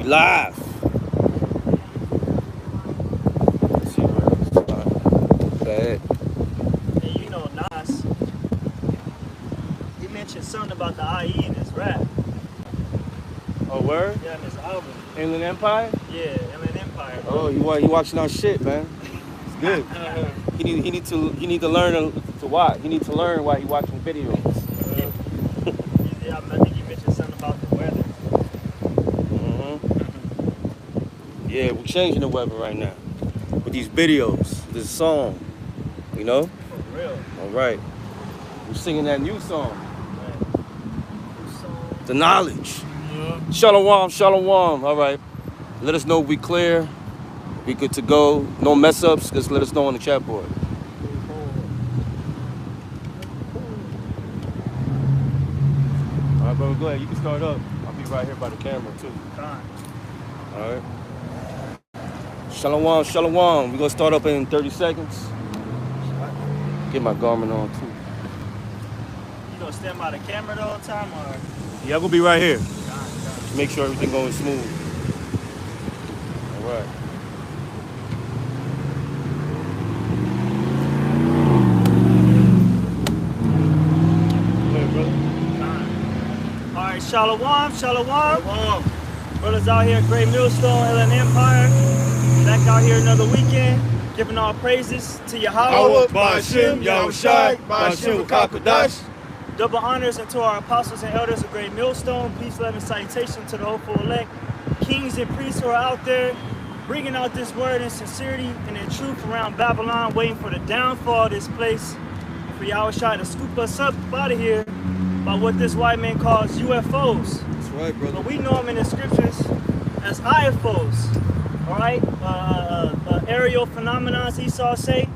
We live. Let's see where it's bad. And you know Nas, he mentioned something about the IE in his rap. Oh, word? Yeah, in his album. Inland Empire? Yeah, Inland Empire. Bro. Oh, he watching our shit, man. It's good. he need to learn to watch. He need to learn while he watching videos. Yeah, I think he mentioned something about the weather. Yeah, we're changing the weather right now with these videos, this song, you know? For real. All right. We're singing that new song. Right. New song. The knowledge. Yeah. Shalom, shalom. All right. Let us know if we clear. We good to go. No mess ups. Just let us know on the chat board. All right, brother. Go ahead. You can start up. I'll be right here by the camera too. Fine. All right. Shalom, shalom. We're going to start up in 30 seconds. Get my garment on, too. You gonna stand by the camera the whole time, or? Yeah, I'm going to be right here. Fine. Make sure everything going smooth. All right. Go ahead, brother. Fine. All right, shalom, shalom. Brothers out here at Great Millstone, Inland Empire. Back out here another weekend, giving all praises to Yahweh. Ba'ashem, Yahushai, Ba'ashem, Kakadash. Double honors unto our apostles and elders of Great Millstone. Peace, love, and salutation to the hopeful elect. Kings and priests who are out there bringing out this word in sincerity and in truth around Babylon, waiting for the downfall of this place. For Yahushai to scoop us up out of here by what this white man calls UFOs. That's right, brother. But we know them in the scriptures as IFOs. All right, aerial phenomena, Esau say,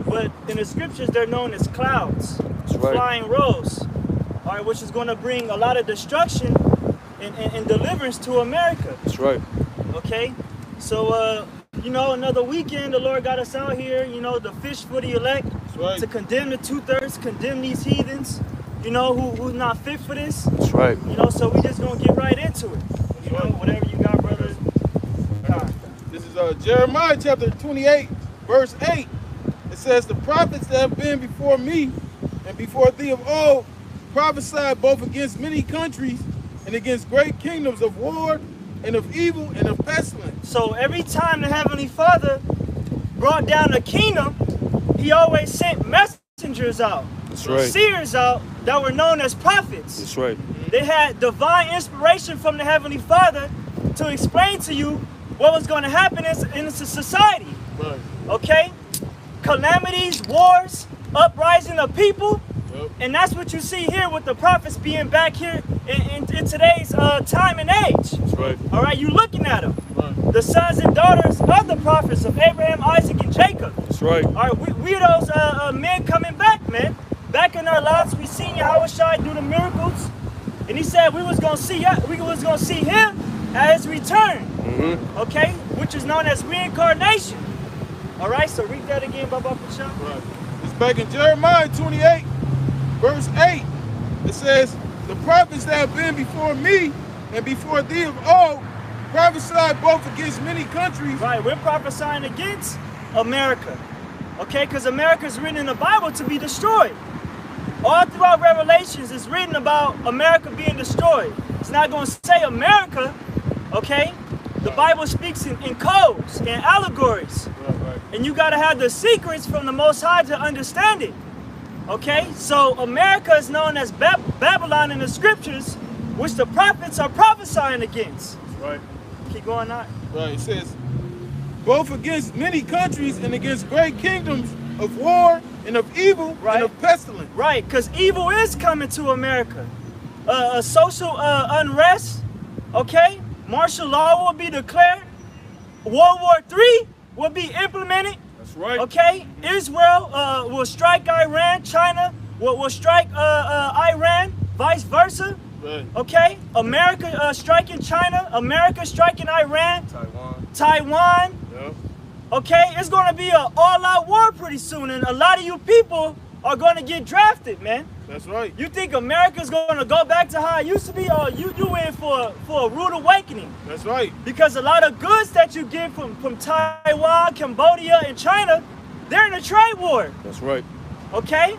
but in the scriptures they're known as clouds, right. Flying rows, all right, which is going to bring a lot of destruction and deliverance to America. That's right. Okay, so you know, another weekend the Lord got us out here, you know, the fish for the elect. That's right. To condemn the 2/3, condemn these heathens, you know, who's not fit for this. That's right. You know, so we just gonna get right into it. You know, whatever you got, brother. This is Jeremiah chapter 28, verse 8. It says, the prophets that have been before me and before thee of old prophesied both against many countries and against great kingdoms of war and of evil and of pestilence. So every time the Heavenly Father brought down a kingdom, he always sent messengers out. That's right. Seers out that were known as prophets. That's right. They had divine inspiration from the Heavenly Father to explain to you what was going to happen in society. Right. Okay? Calamities, wars, uprising of people. Yep. And that's what you see here with the prophets being back here in today's time and age. That's right. All right, you looking at them. Right. The sons and daughters of the prophets of Abraham, Isaac, and Jacob. That's right. All right, we are those men coming back, man. Back in our lives, we seen Yahushua do the miracles. And he said we was going to see him at his return. Okay, which is known as reincarnation. All right, so read that again, Baba Pasha. Right. It's back in Jeremiah 28, verse 8. It says, the prophets that have been before me and before thee of old prophesied both against many countries. Right, we're prophesying against America. Okay, because America is written in the Bible to be destroyed. All throughout Revelations is written about America being destroyed. It's not going to say America, okay? The Bible speaks in codes and allegories. Right. And you got to have the secrets from the Most High to understand it. Okay? So America is known as Babylon in the scriptures, which the prophets are prophesying against. Right. Keep going on. Right. It says, both against many countries and against great kingdoms of war and of evil and of pestilence. Right, because evil is coming to America. Social unrest, okay? Martial law will be declared. World War III will be implemented. That's right. Okay? Israel will strike Iran. China will strike Iran. Vice versa. Right. Okay? America striking China. America striking Iran. Taiwan. Yep. Okay? It's going to be an all-out war pretty soon. And a lot of you people are going to get drafted, man. That's right. You think America's going to go back to how it used to be, or you in for a rude awakening? That's right. Because a lot of goods that you get from Taiwan, Cambodia, and China, they're in a trade war. That's right. Okay?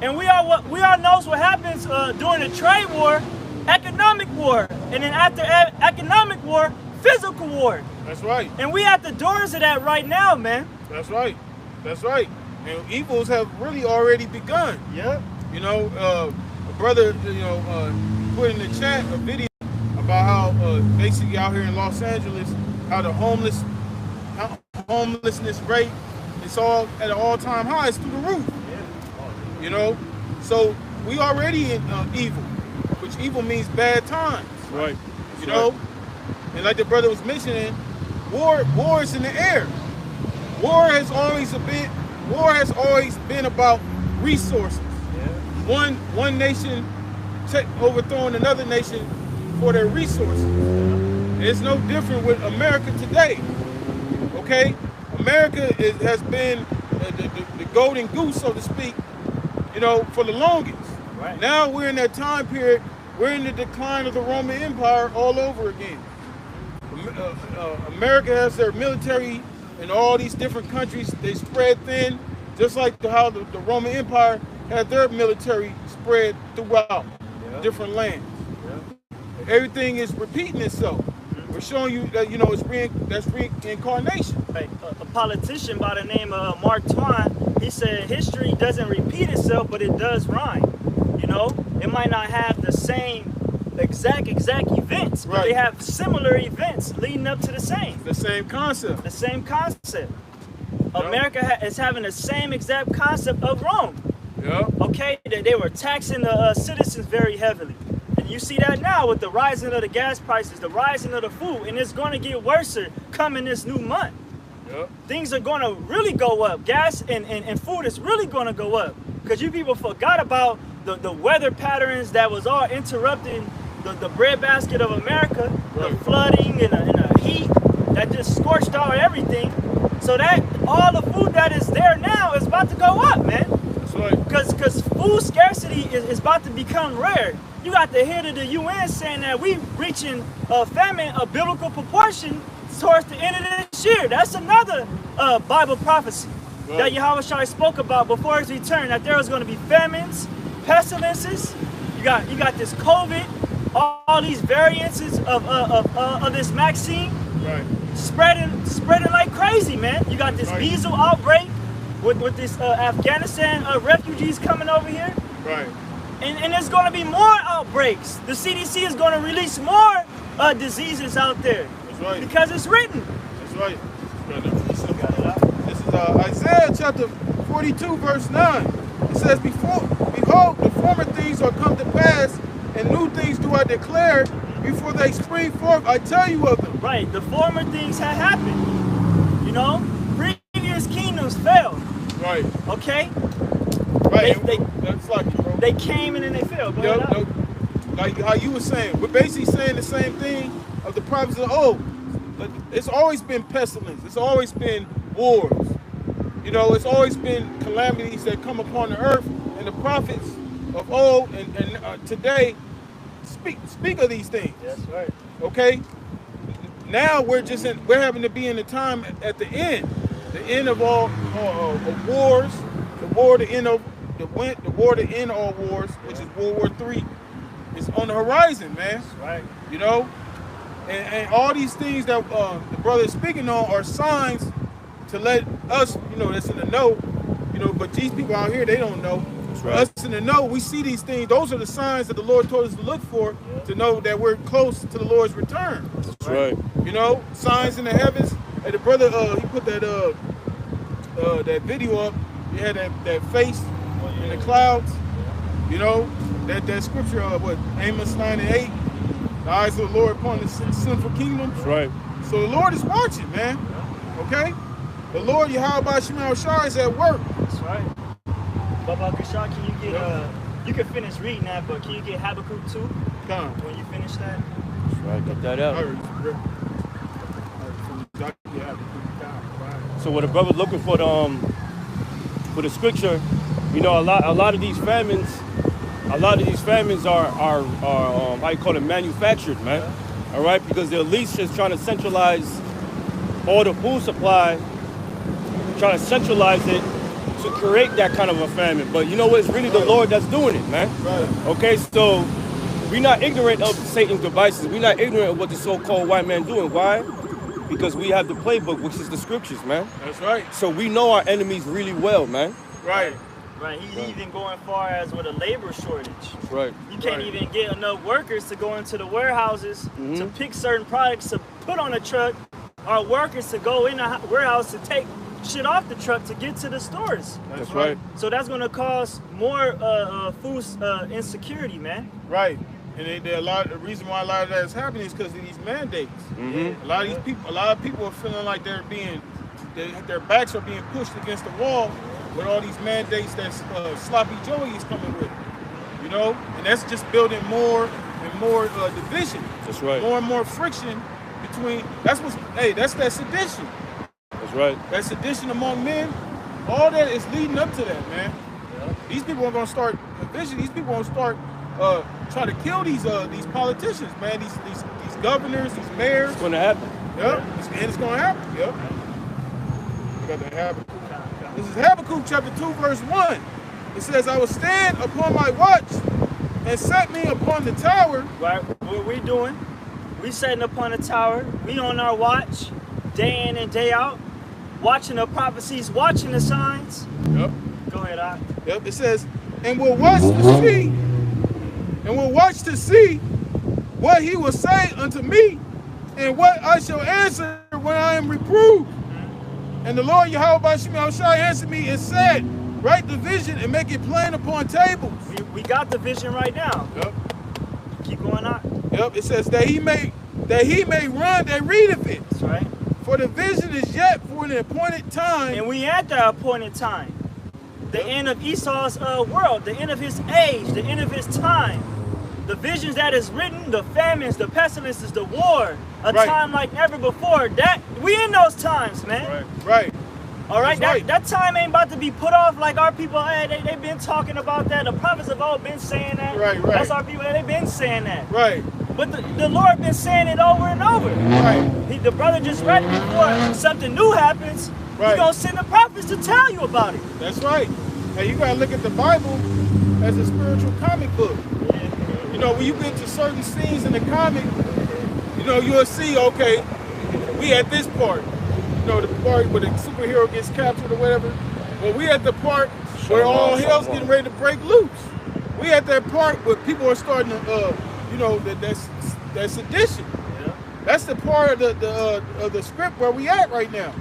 And we all knows what happens during a trade war, economic war, and then after economic war, physical war. That's right. And we at the doors of that right now, man. That's right. That's right. And evils have really already begun. Yeah. You know, a brother, put in the chat a video about how basically out here in Los Angeles, how the homelessness rate is all at an all-time high. It's through the roof. You know, so we already in evil, which evil means bad times. Right. You know, and like the brother was mentioning, war is in the air. War has always been about resources. Yeah. One nation overthrowing another nation for their resources. It's no different with America today. Okay, America has been the golden goose, so to speak, for the longest. Right. Now we're in that time period. We're in the decline of the Roman Empire all over again. America has their military in all these different countries. They spread thin, just like how the Roman Empire had their military spread throughout different lands. Yeah. Everything is repeating itself. We're showing you that that's reincarnation. Right. A politician by the name of Mark Twain, he said history doesn't repeat itself, but it does rhyme. You know, it might not have the same exact events, but they have similar events leading up to the same. The same concept. The same concept. Yep. America is having the same exact concept of Rome. Yeah. Okay, they were taxing the citizens very heavily. And you see that now with the rising of the gas prices, the rising of the food, and it's going to get worse coming this new month. Yep. Things are going to really go up. Gas and food is really going to go up. Because you people forgot about the weather patterns that was all interrupting the breadbasket of America, the flooding and the heat that just scorched out everything. So that all the food that is there now is about to go up, man. That's right. Because food scarcity is about to become rare. You got the head of the UN saying that we reaching famine, a biblical proportion towards the end of this year. That's another Bible prophecy that Yahweh Shai spoke about before his return, that there was going to be famines, pestilences. You got this COVID, all these variances of this vaccine, spreading like crazy, man. You got this measles outbreak with this Afghanistan refugees coming over here. Right. And there's going to be more outbreaks. The CDC is going to release more diseases out there. That's right. Because it's written. That's right. This is Isaiah chapter 42, verse 9. It says, Behold, the former things are come to pass, and new things do I declare. Before they spring forth, I tell you of them. Right. The former things have happened. You know, previous kingdoms fell. Right. Okay? Right. That's like it, bro. They came and then they fell. Go ahead. Like how you were saying. We're basically saying the same thing of the prophets of old. It's always been pestilence. It's always been wars. You know, it's always been calamities that come upon the earth. And the prophets of old and today speak of these things. That's right. Okay? Now we're having to be in the time at the end of all of wars, the war to end all wars, which is World War III, is on the horizon, man. That's right. You know, and all these things that the brother is speaking on are signs to let us, that's in the know, but these people out here, they don't know. For us in the know, we see these things. Those are the signs that the Lord told us to look for to know that we're close to the Lord's return. That's right. Signs in the heavens. And the brother, he put that video up. He had that face in the clouds. That scripture, Amos 9:8. The eyes of the Lord upon the sinful kingdom. That's right. So the Lord is watching, man. Okay? The Lord, Yahweh Shema Shai, is at work. That's right. Baba Kasha, can you get you can finish reading that, but can you get Habakkuk 2? Come. When you finish that? That's right, get that out. Right. So what the brother's looking for the scripture You know, a lot of these famines, are how you call it, manufactured, man. All right, because the elites just trying to centralize all the food supply, trying to centralize it to create that kind of a famine. But you know what? It's really the Lord that's doing it, man. Right. Okay, so we're not ignorant of Satan's devices. We're not ignorant of what the so-called white man doing. Why? Because we have the playbook, which is the scriptures, man. That's right. So we know our enemies really well, man. Right. Right, he's even going far as with a labor shortage. That's right. You can't even get enough workers to go into the warehouses to pick certain products to put on a truck, or workers to go in the warehouse to take shit off the truck to get to the stores. That's right. So that's going to cause more food insecurity, man. Right. And the reason why a lot of that is happening is because of these mandates. A lot of people are feeling like their backs are being pushed against the wall with all these mandates that Sloppy Joey is coming with, you know, and that's just building more and more division. That's right. More and more friction between. That's that sedition. That's right. That sedition among men. All that is leading up to that, man. Yeah. These people are gonna start division. These people are gonna start trying to kill these politicians, man. These governors, these mayors. It's gonna happen. Yep. And it's gonna happen. Yep. We got that happen. This is Habakkuk chapter 2, verse 1. It says, I will stand upon my watch and set me upon the tower. Right, what we doing? We setting upon the tower. We on our watch, day in and day out, watching the prophecies, watching the signs. Yep. Go ahead, Doc. Yep, it says, and we'll watch to see what he will say unto me, and what I shall answer when I am reproved. And the Lord Yahweh shall answer me and said, write the vision and make it plain upon tables. We got the vision right now. Yep. Keep going on. Yep. It says that he may run that readeth it. That's right. For the vision is yet for an appointed time. And we at that appointed time. The end of Esau's world, the end of his age, the end of his time. The visions that is written, the famines, the pestilences, the war, a time like never before. That we in those times, man. Right. All right. That time ain't about to be put off like our people. They've been talking about that. The prophets have all been saying that. Right. That's our people. They've been saying that. Right. But the Lord been saying it over and over. Right. The brother just read it before something new happens. He's gonna send the prophets to tell you about it. That's right. Hey, you gotta look at the Bible as a spiritual comic book. You know, when you get to certain scenes in the comic, you know, you'll see, okay, we at this part. You know, the part where the superhero gets captured or whatever. Well, we at the part where all hell's getting ready to break loose. We at that part where people are starting to, you know, that's sedition. Yeah. That's the part of the script where we at right now.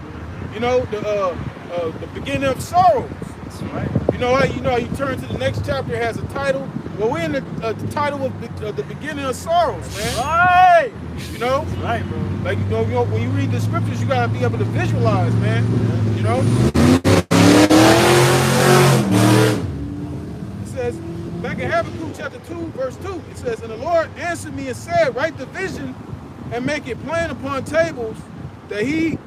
You know, the beginning of sorrows. That's right. You know how you turn to the next chapter, it has a title. Well, we're in the title of the beginning of sorrows, man. Right. You know? That's right, bro. Like, you know, when you read the scriptures, you gotta be able to visualize, man. Yeah. You know? It says, back in Habakkuk chapter 2, verse 2, it says, and the Lord answered me and said, write the vision and make it plain upon tables, that he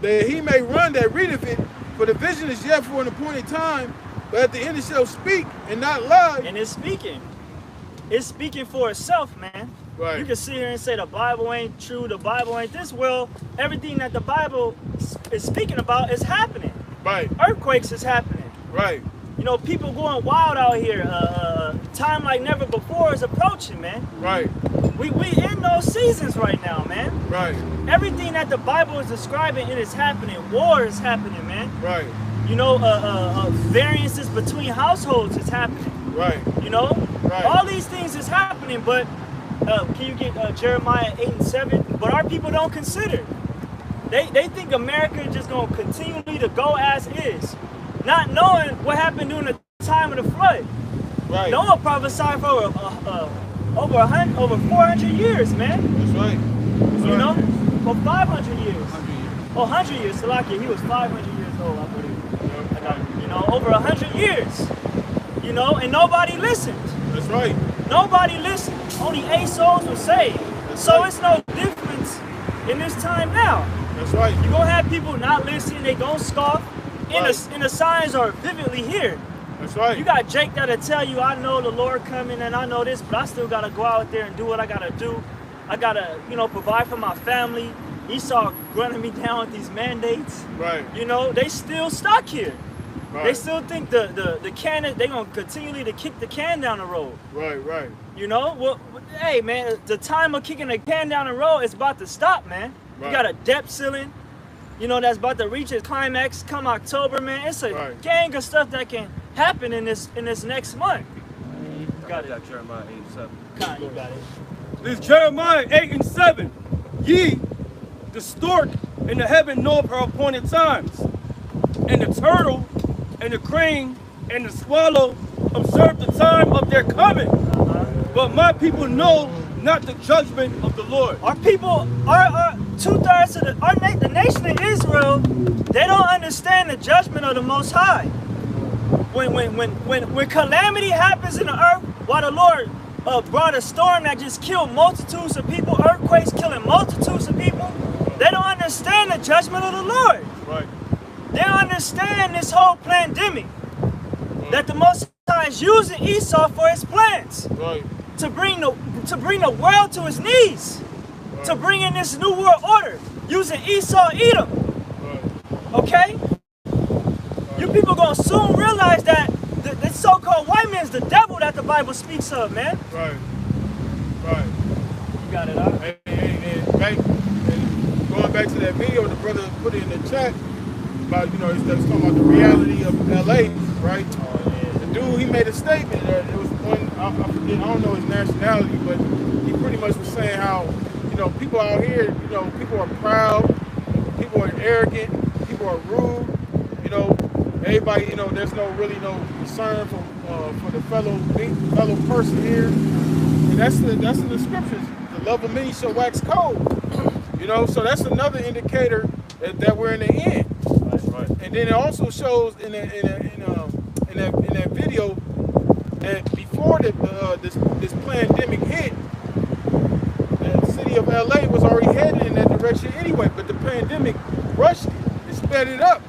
may run that readeth it, for the vision is yet for an appointed time, but at the end it shall speak and not lie. And it's speaking. It's speaking for itself, man. Right. You can sit here and say the Bible ain't true, the Bible ain't this. Well, everything that the Bible is speaking about is happening. Right. Earthquakes is happening. Right. You know, people going wild out here. Time like never before is approaching, man. Right. We in those seasons right now, man. Right. Everything that the Bible is describing, it is happening. War is happening, man. Right. You know, variances between households is happening. Right. You know? Right. All these things is happening, but can you get Jeremiah 8 and 7? But our people don't consider. They think America is just going to continually to go as is, not knowing what happened during the time of the flood. Right. Noah prophesied for over 400 years, man. That's right. That's you right. know, for 500 years. 100 years. Oh, 100 years. Salakia, he was 500 years old, I believe. You know, over 100 years. You know, and nobody listened. That's right. Nobody listened. Only 8 souls were saved. So it's no difference in this time now. That's right. You're going to have people not listening. They going to scoff. And the signs are vividly here. That's right. You got Jake that'll tell you, I know the Lord coming and I know this, but I still got to go out there and do what I got to do. I got to, you know, provide for my family. Esau running me down with these mandates. Right. You know, they still stuck here. Right. They still think the can, they're going to continually to kick the can down the road. Right, right. You know, well, hey, man, the time of kicking the can down the road is about to stop, man. Right. You got a debt ceiling, you know, that's about to reach its climax come October, man. It's a gang of stuff that can happen in this next month. Got it. Jeremiah 8 and 7. God, you got it. This Jeremiah 8 and 7. Ye, the stork in the heaven knoweth her appointed times, and the turtle and the crane and the swallow observe the time of their coming. But my people know not the judgment of the Lord. Our people, our 2/3 of the nation of Israel, they don't understand the judgment of the Most High. When calamity happens in the earth, while the Lord brought a storm that just killed multitudes of people, earthquakes killing multitudes of people, they don't understand the judgment of the Lord. Right. They don't understand this whole pandemic, that the Most High is using Esau for his plans. Right. To bring the world to its knees, to bring in this new world order, using Esau, Edom. Okay? You people gonna soon realize that the so-called white man is the devil that the Bible speaks of, man. Right. Right. You got it, all right? And going back to that video, the brother put it in the chat about, you know, he's talking about the reality of LA, right? The dude, he made a statement. It was one, I forget, I don't know his nationality, but he pretty much was saying how, you know, people out here, you know, people are proud, people are arrogant, people are rude, you know, everybody, you know, there's really no concern for the fellow person here. And that's in the scriptures. The love of many shall wax cold. You know, so that's another indicator that we're in the end. That's right. And then it also shows in that video that before this pandemic hit, the city of LA was already headed in that direction anyway, but the pandemic rushed it. It sped it up.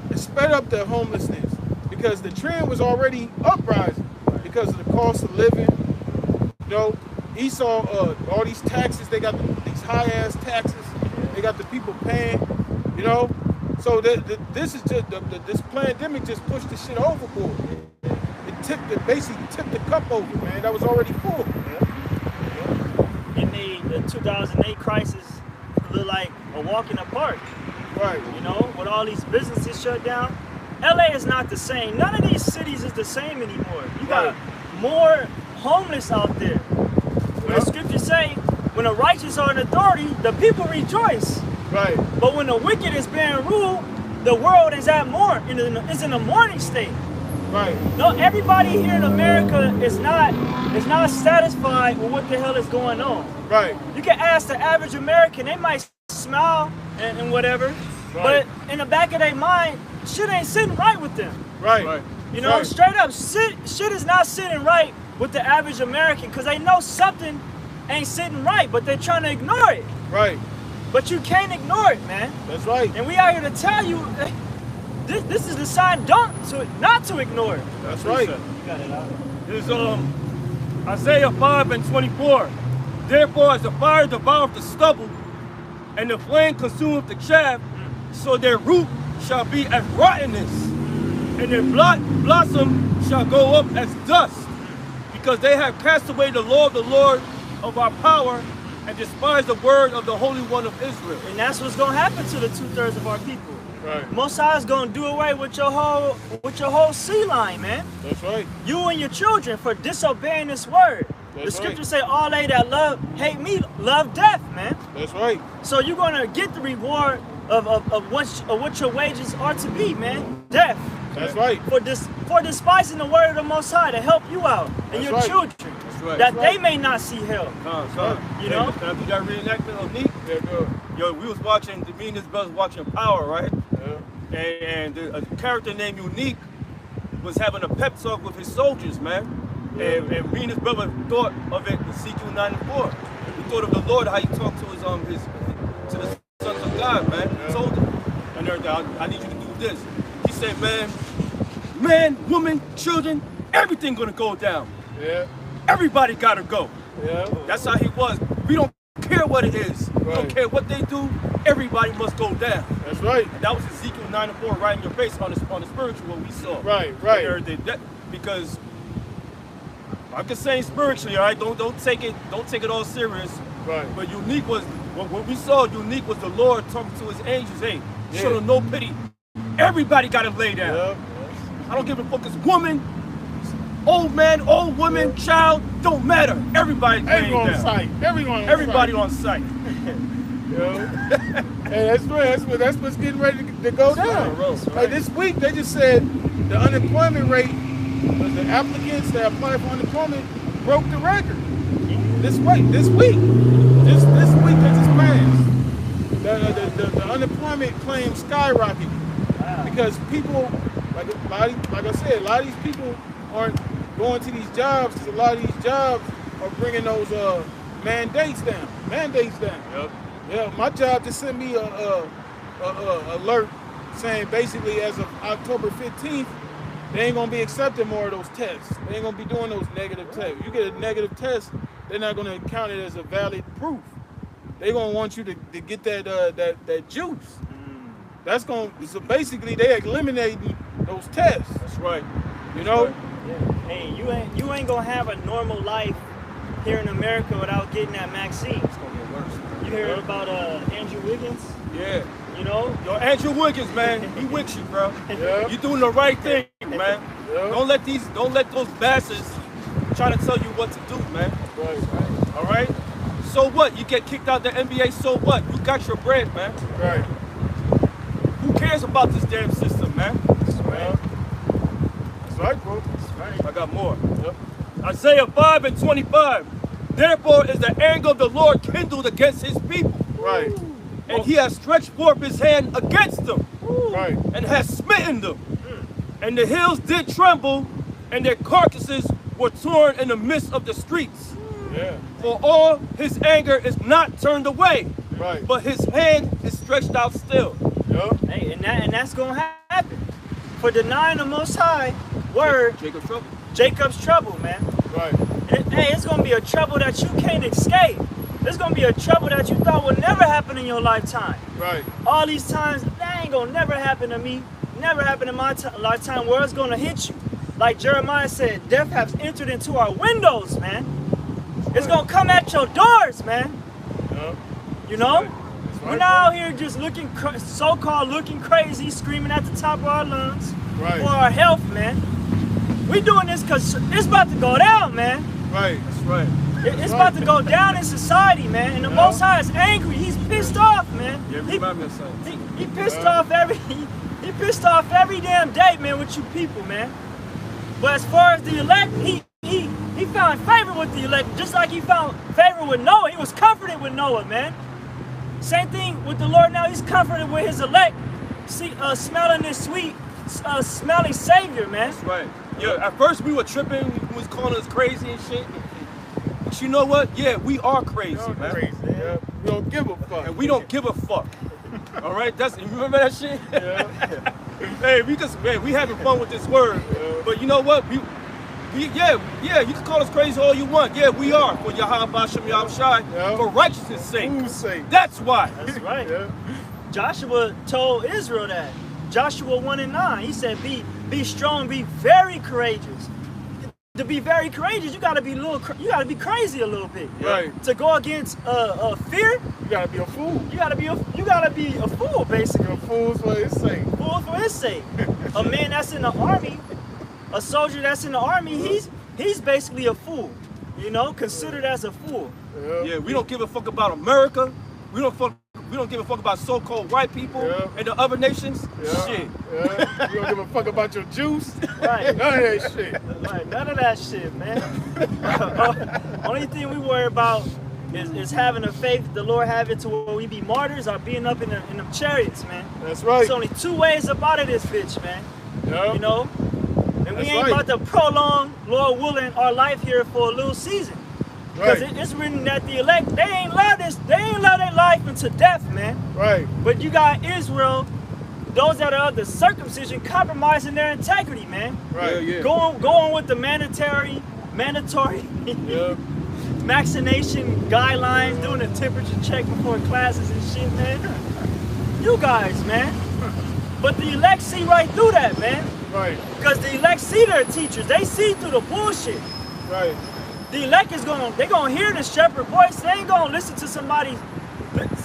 It sped up the homelessness because the trend was already uprising because of the cost of living. You know, Esau, all these taxes, they got these high-ass taxes. They got the people paying, you know. So this is just this pandemic just pushed the shit overboard. It basically tipped the cup over, man. That was already full. In the 2008 crisis, looked like a walk in the park. Right. You know, with all these businesses shut down. LA is not the same. None of these cities is the same anymore. You got more homeless out there. When the scriptures say, when the righteous are in authority, the people rejoice. Right. But when the wicked is being ruled, the world is is in a mourning state. Right. No, everybody here in America is not satisfied with what the hell is going on. Right. You can ask the average American, they might smile and whatever, but in the back of their mind, shit ain't sitting right with them. Right. You know, straight up, shit is not sitting right with the average American because they know something ain't sitting right, but they're trying to ignore it. Right. But you can't ignore it, man. That's right. And we out here to tell you, this is the sign not to ignore it. That's right. You got it out. This is Isaiah 5 and 24. Therefore, as the fire devoureth the stubble, and the flame consumeth the chaff, so their root shall be as rottenness, and their blossom shall go up as dust, because they have cast away the law of the Lord of our power, and despised the word of the Holy One of Israel. And that's what's gonna happen to the 2/3 of our people. Right. Most High is gonna do away with your whole sea line, man. That's right. You and your children for disobeying this word. That's the scriptures say all they that hate me love death, man. That's right. So you're gonna get the reward of what your wages are to be, man. Death. That's right. For despising the word of the Most High to help you out and your children. Right. That they may not see hell. You know? Can I do that reenactment of Neek? Yeah, good. Yo, we was watching, me and this brother watching Power, right? Yeah. And a character named Unique was having a pep talk with his soldiers, man. Yeah. And me and his brother thought of it in Ezekiel 9:4. We thought of the Lord, how he talked to to the sons of God, man. He told them, and everything, I need you to do this. He said, man, man, woman, children, everything gonna go down. Yeah. Everybody gotta go. Yeah. That's how he was. We don't care what it is. We don't care what they do. Everybody must go down. That's right. And that was Ezekiel 9:4 right in your face on the spiritual what we saw. Right. Because I'm just saying spiritually, all right. Don't take it all serious. Right. But unique was what we saw. Unique was the Lord talking to his angels. Hey, show them no pity. Everybody got to lay down. Yep. I don't give a fuck. It's woman, old man, old woman, child. Don't matter. Everybody's laying down. Everybody on site. Hey, that's what's getting ready to go down. Like this week, they just said the unemployment rate, the applicants that applied for unemployment broke the record. This week that just passed, the unemployment claims skyrocketed because people, like I said, a lot of these people aren't going to these jobs because a lot of these jobs are bringing those mandates down. Yep. Yeah, my job just sent me a alert saying basically as of October 15th, they ain't gonna be accepting more of those tests. They ain't gonna be doing those negative tests. You get a negative test, they're not gonna count it as a valid proof. They're gonna want you to get that juice. That's gonna, so basically they eliminating those tests. That's right. You know? Yeah. Hey, you ain't gonna have a normal life here in America without getting that vaccine. It's gonna get worse. You heard about Andrew Wiggins? Yeah. You know? Yo, Andrew Wiggins, man, he with you, bro. Yeah. You doing the right thing, man. Yeah. Don't let those bastards try to tell you what to do, man. Right. All right? So what? You get kicked out the NBA, so what? You got your bread, man. Right. Who cares about this damn system, man? That's right, bro. That's right. I got more. Yep. Isaiah 5:25. Therefore is the anger of the Lord kindled against his people. Right. And he has stretched forth his hand against them. Right. And has smitten them. And the hills did tremble, and their carcasses were torn in the midst of the streets. Yeah. For all his anger is not turned away, Right. but his hand is stretched out still. Yep. Hey, and that's gonna happen. For denying the Most High word, Jacob's trouble, man. Right. Hey, it's gonna be a trouble that you can't escape. It's gonna be a trouble that you thought would never happen in your lifetime. Right. All these times, that ain't gonna never happen to me, never happen in my lifetime, where it's gonna hit you. Like Jeremiah said, death has entered into our windows, man. It's gonna come at your doors, man. Yep. You know? That's right, We're not out here just looking, so-called looking crazy, screaming at the top of our lungs Right. for our health, man. We doing this because it's about to go down, man. Right. That's right. It's about to go down in society, man. And the Most High is angry. He's pissed off, man. Yeah, remind me of something. He pissed off he pissed off every damn day, man, with you people, man. But as far as the elect, he found favor with the elect, just like he found favor with Noah. He was comforted with Noah, man. Same thing with the Lord now. He's comforted with his elect, smelling this sweet, smelling Savior, man. That's right. Yeah, at first we were tripping, we was calling us crazy and shit. But you know what? Yeah, we are crazy, man. Crazy. Yeah. We don't give a fuck. And we don't give a fuck. All right? You remember that shit? Yeah. Hey, we having fun with this word. Yeah. But you know what? Yeah, you can call us crazy all you want. Yeah, we are. For Yahweh Shem Yahushai, Yeah. for righteousness' sake. Whose sake? That's why. That's right. Yeah. Joshua told Israel that. Joshua 1:9. He said, be strong, be very courageous. To be very courageous, you gotta be crazy a little bit. Right. To go against fear, You gotta be a fool. you gotta be a fool, basically. You're a fool for his sake. Fool for his sake. A man that's in the army, a soldier that's in the army, he's basically a fool. You know, considered as a fool. Yeah, we don't give a fuck about America. We don't give a fuck about so-called white people and the other nations. Yeah. Shit. Yeah. You don't give a fuck about your juice. Right. None of that shit. Right, none of that shit, man. Only thing we worry about is having the faith the Lord have it to where we be martyrs or being up in them chariots, man. That's right. There's only two ways up out of this bitch, man. Yeah. You know? And we That's ain't right. about to prolong, Lord willing, our life here for a little season. Because Right. it's written that the elect, they ain't love their life into death, man. Right. But you got Israel those that are of the circumcision compromising their integrity, man. Right. Yeah. Going with the mandatory Yeah. vaccination guidelines, doing a temperature check before classes and shit, man. You guys, man. But the elect see right through that, man. Right. Because the elect see their teachers. They see through the bullshit. Right. The elect is they're gonna hear the shepherd voice. They ain't gonna listen to somebody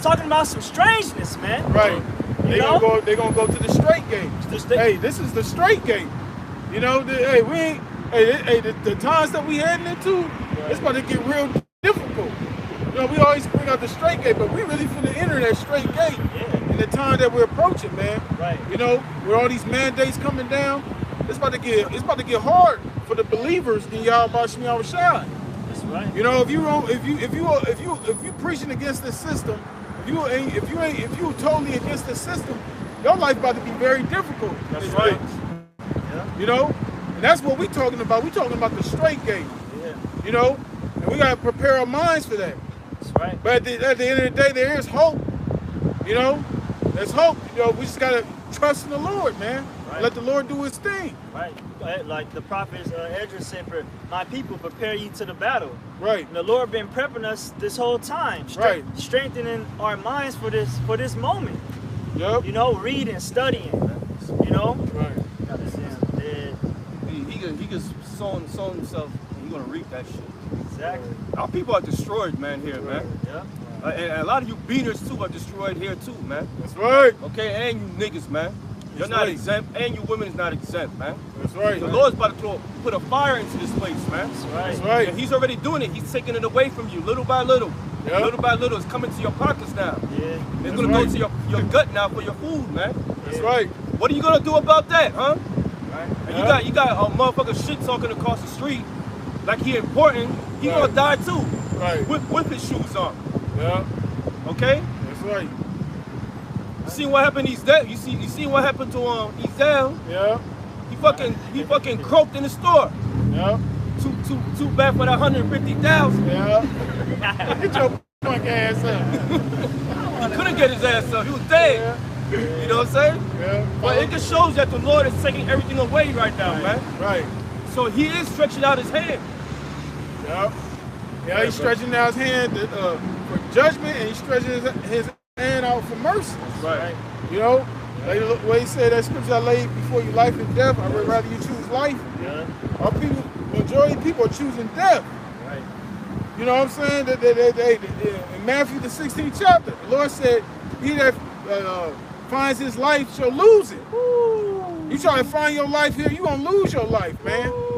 talking about some strangeness, man. Right. They're gonna go to the straight gate. Hey, this is the straight gate. You know, the times that we heading into, it's about to get real difficult. You know, we always bring out the straight gate, but we really finna enter that straight gate in the time that we're approaching, man. Right. You know, with all these mandates coming down, it's about to get hard for the believers in Yahweh Shem Yahushua. That's right. You know, if you preaching against this system, if you totally against this system, your life about to be very difficult. That's right. Yeah. You know, and that's what we talking about. We talking about the straight gate. Yeah. You know, and we gotta prepare our minds for that. That's right. But at the end of the day, there is hope. You know, there's hope. You know, we just gotta trust in the Lord, man. Right. Let the Lord do His thing. Right. Like the prophet Ezra said, "For my people, prepare you to the battle." Right. And the Lord been prepping us this whole time, strengthening our minds for this moment. Yep. You know, reading, studying. You know. Right. He just sowing himself, and he's gonna reap that shit. Exactly. Our people are destroyed, man. Here, man. Yeah. And a lot of you beaners too are destroyed here too, man. That's right. Okay, and you niggas, man. You're That's not right. exempt, and you women is not exempt, man. That's right. The Lord's about to put a fire into this place, man. That's right. That's right. And He's already doing it. He's taking it away from you, little by little. Yep. Little by little, it's coming to your pockets now. Yeah. It's That's gonna right. go to your gut now for your food, man. That's right. What are you gonna do about that, huh? Right. And you got a motherfucker shit talking across the street like he important. He Right. gonna die too. Right. With his shoes on. Yeah. Okay? That's right. You see what happened to Ezel? You see what happened to Ezel? Yeah. He fucking croaked in the store. Yeah. Too bad for that 150,000. Yeah. Get your punk ass up. He couldn't get his ass up. He was dead. Yeah. You know what I'm saying? Yeah. But it just shows that the Lord is taking everything away right now, man. Right. So He is stretching out His hand. Yeah. Yeah, he's stretching out his hand for judgment, and he's stretching his hand out for mercy. Right. You know, like the way he said that scripture, I laid before you life and death. I would rather you choose life. Yeah. Our people, majority of people are choosing death. Right. You know what I'm saying? In Matthew the 16th chapter, the Lord said, "He that finds his life shall lose it." Ooh. You try to find your life here, you gonna lose your life, man. Ooh.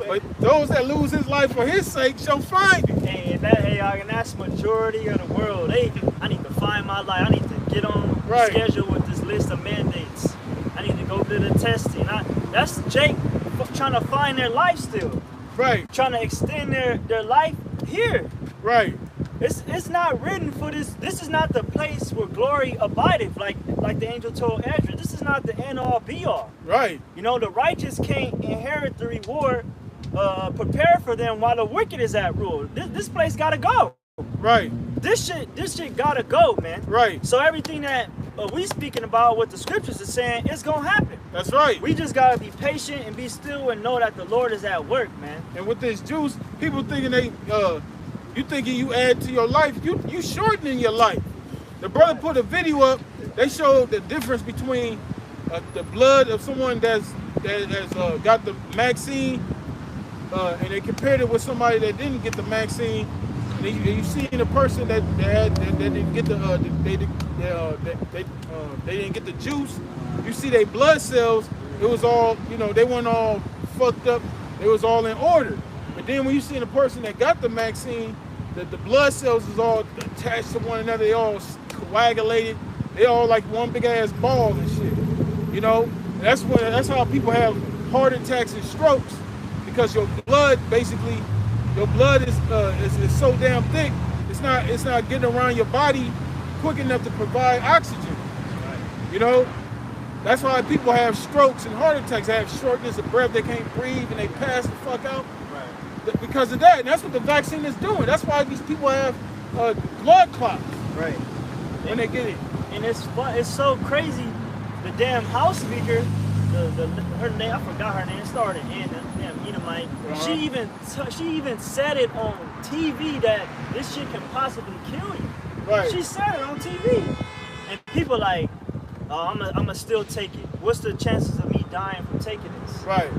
But those that lose his life for His sake shall find it. And that's majority of the world. I need to find my life. I need to get on schedule with this list of mandates. I need to go through the testing. That's Jake trying to find their life still. Right. Trying to extend their life here. Right. It's not written for this. This is not the place where glory abideth, like the angel told Ezra. This is not the end all be all. Right. You know, the righteous can't inherit the reward prepare for them while the wicked is at rule. This place gotta go. Right. This shit gotta go, man. Right. So everything that we speaking about, what the scriptures is saying, it's gonna happen. That's right. We just gotta be patient and be still and know that the Lord is at work, man. And with this juice, people thinking you thinking you add to your life, you shortening your life. The brother put a video up. They showed the difference between the blood of someone that's got the vaccine, and they compared it with somebody that didn't get the vaccine. And you seen a person that didn't get they didn't get the juice. You see their blood cells. It was all, you know, they weren't all fucked up. It was all in order. But then when you see a person that got the vaccine, the blood cells is all attached to one another. They all coagulated. They all like one big ass ball and shit. You know, that's how people have heart attacks and strokes, because your blood basically, your blood is so damn thick. It's not getting around your body quick enough to provide oxygen. Right. You know, that's why people have strokes and heart attacks. They have shortness of breath. They can't breathe and they pass the fuck out. Right. Because of that. And that's what the vaccine is doing. That's why these people have blood clots. Right. When they get it. And it's so crazy the damn House Speaker, her name, I forgot her name, started in the damn Edomite. She even said it on TV that this shit can possibly kill you. Right. She said it on TV. And people like, oh, I'm gonna still take it. What's the chances of me dying from taking this? Right.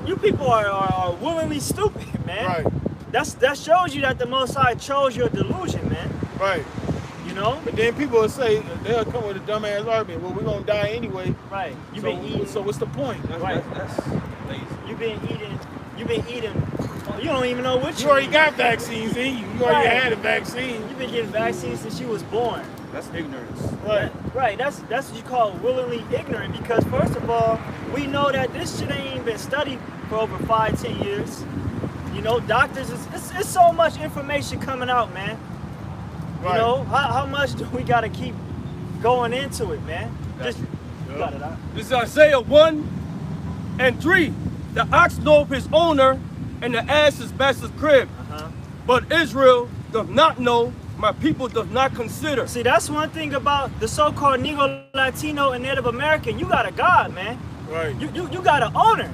You people are willingly stupid, man. Right. That shows you that the Most High chose your delusion, man. Right. You know? But then people will say, they'll come with a dumbass argument. Well, we're gonna die anyway. Right. So what's the point? That's lazy. You've been eating. You don't even know what You already got vaccines in you. You already had a vaccine. You've been getting vaccines since you was born. That's ignorance. Right. That's what you call willingly ignorant. Because first of all, we know that this shit ain't been studied for over 5-10 years. You know, doctors, it's so much information coming out, man. Right. You know, how much do we gotta keep going into it, man? Just got it out. This is Isaiah 1:3. The ox knoweth his owner, and the ass his master's crib. But Israel does not know, my people does not consider. See, that's one thing about the so-called Negro, Latino, and Native American. You got a God, man. Right. You got an owner.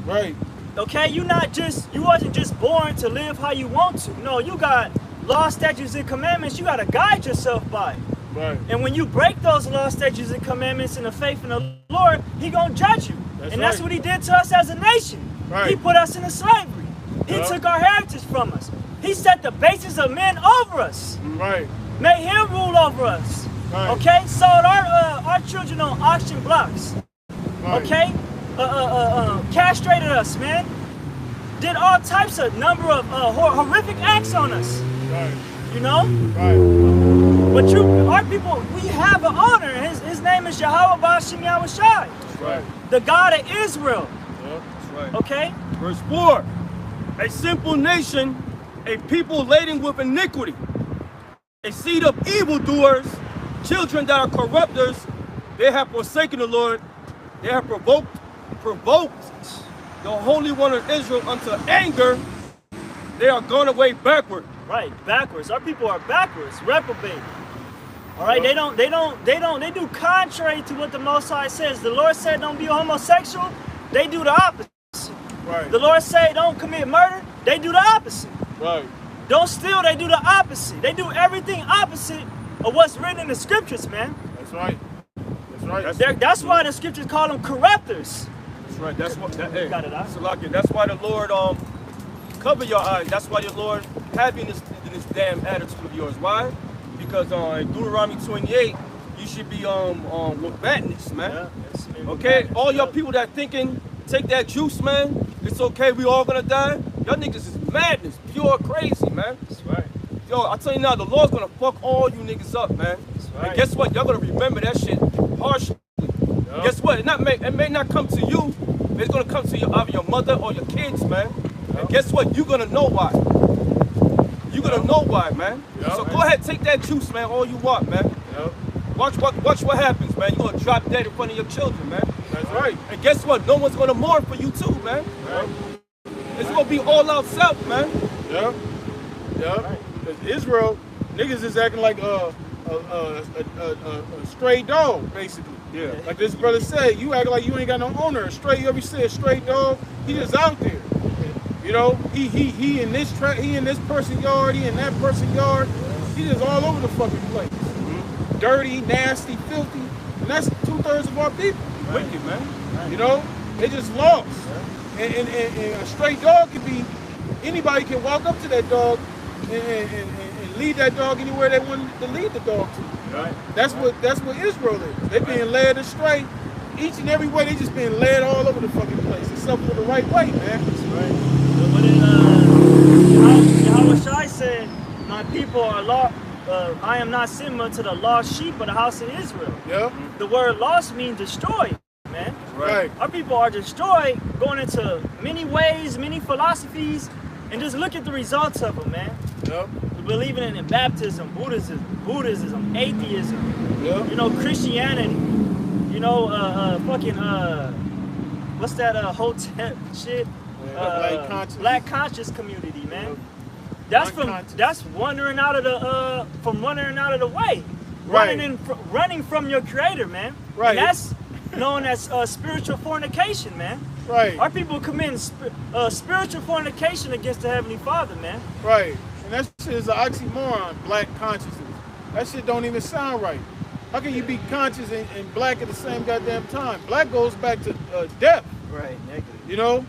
Right. Okay, you wasn't just born to live how you want to. No, you got law, statutes, and commandments. You got to guide yourself by. Right. And when you break those law, statutes, and commandments in the faith in the Lord, He gonna judge you. That's what He did to us as a nation. Right. He put us into slavery. He took our heritage from us. He set the basis of men over us. Right. Made Him rule over us. Right. Okay, sold our children on auction blocks. Right. Okay, castrated us, man. Did all types of number of horrific acts on us. Right. You know. Right. But our people, we have an honor. His name is Yahweh Ba'Shem Yahweh Shai. Right. The God of Israel. Yep. That's right. Okay. Verse 4. A simple nation, a people laden with iniquity, a seed of evildoers, children that are corrupters. They have forsaken the Lord. They have provoked the Holy One of Israel unto anger. They are gone away backward. Right, backwards. Our people are backwards, reprobate. All right, they do contrary to what the Most High says. The Lord said don't be a homosexual. They do the opposite. Right. The Lord said don't commit murder. They do the opposite. Right. Don't steal. They do the opposite. They do everything opposite of what's written in the scriptures, man. That's right. That's right. That's why the scriptures call them corruptors. That's right. That's what. Hey, got it out. Salakia, that's why the Lord cover your eyes. That's why the Lord have you in this damn attitude of yours. Why? Because in Deuteronomy 28, you should be with madness, man. Yeah, okay, all y'all people that thinking take that juice, man. It's okay. We all gonna die. Y'all niggas is madness, pure crazy, man. That's right. Yo, I tell you now, the Lord's gonna fuck all you niggas up, man. That's right. And guess what? Y'all gonna remember that shit harshly. Yep. Guess what? It may not come to you. It's gonna come to either your mother or your kids, man. Yep. And guess what? You're gonna know why. You're gonna know why, man. Yep. So go ahead, take that juice, man, all you want, man. Yep. Watch what happens, man. You're gonna drop dead in front of your children, man. That's right. And guess what? No one's gonna mourn for you too, man. Yep. It's gonna be all out south, man. Yep. Yep. Right. Israel, niggas is acting like a stray dog, basically. Yeah. Like this brother said, you act like you ain't got no owner. A stray, you ever see a stray dog? He just out there. You know, he in this person's yard, he in that person's yard. He just all over the fucking place. Mm-hmm. Dirty, nasty, filthy. And that's 2/3 of our people. Right. Wicked, man. Right. You know, they just lost. Yeah. And a stray dog can be, anybody can walk up to that dog and lead that dog anywhere they want to lead the dog to. Right. That's what Israel is. They being led astray. Each and every way, they just being led all over the fucking place, except for the right way, man. That's right. But Yahweh Shai said, my people are lost. I am not similar to the lost sheep of the house of Israel. Yeah. The word lost means destroyed, man. Right. Our people are destroyed, going into many ways, many philosophies, and just look at the results of them, man. Yep. Believing in baptism, Buddhism, atheism, yep. You know, Christianity, you know, what's that hotel shit? Black conscious community, man. Yep. That's wandering out of the way, right. running from your creator, man. Right. And that's known as spiritual fornication, man. Right. Our people commit spiritual fornication against the Heavenly Father, man. Right. And that shit is an oxymoron, black consciousness. That shit don't even sound right. How can you be conscious and black at the same goddamn time? Black goes back to death. Right, negative. You know?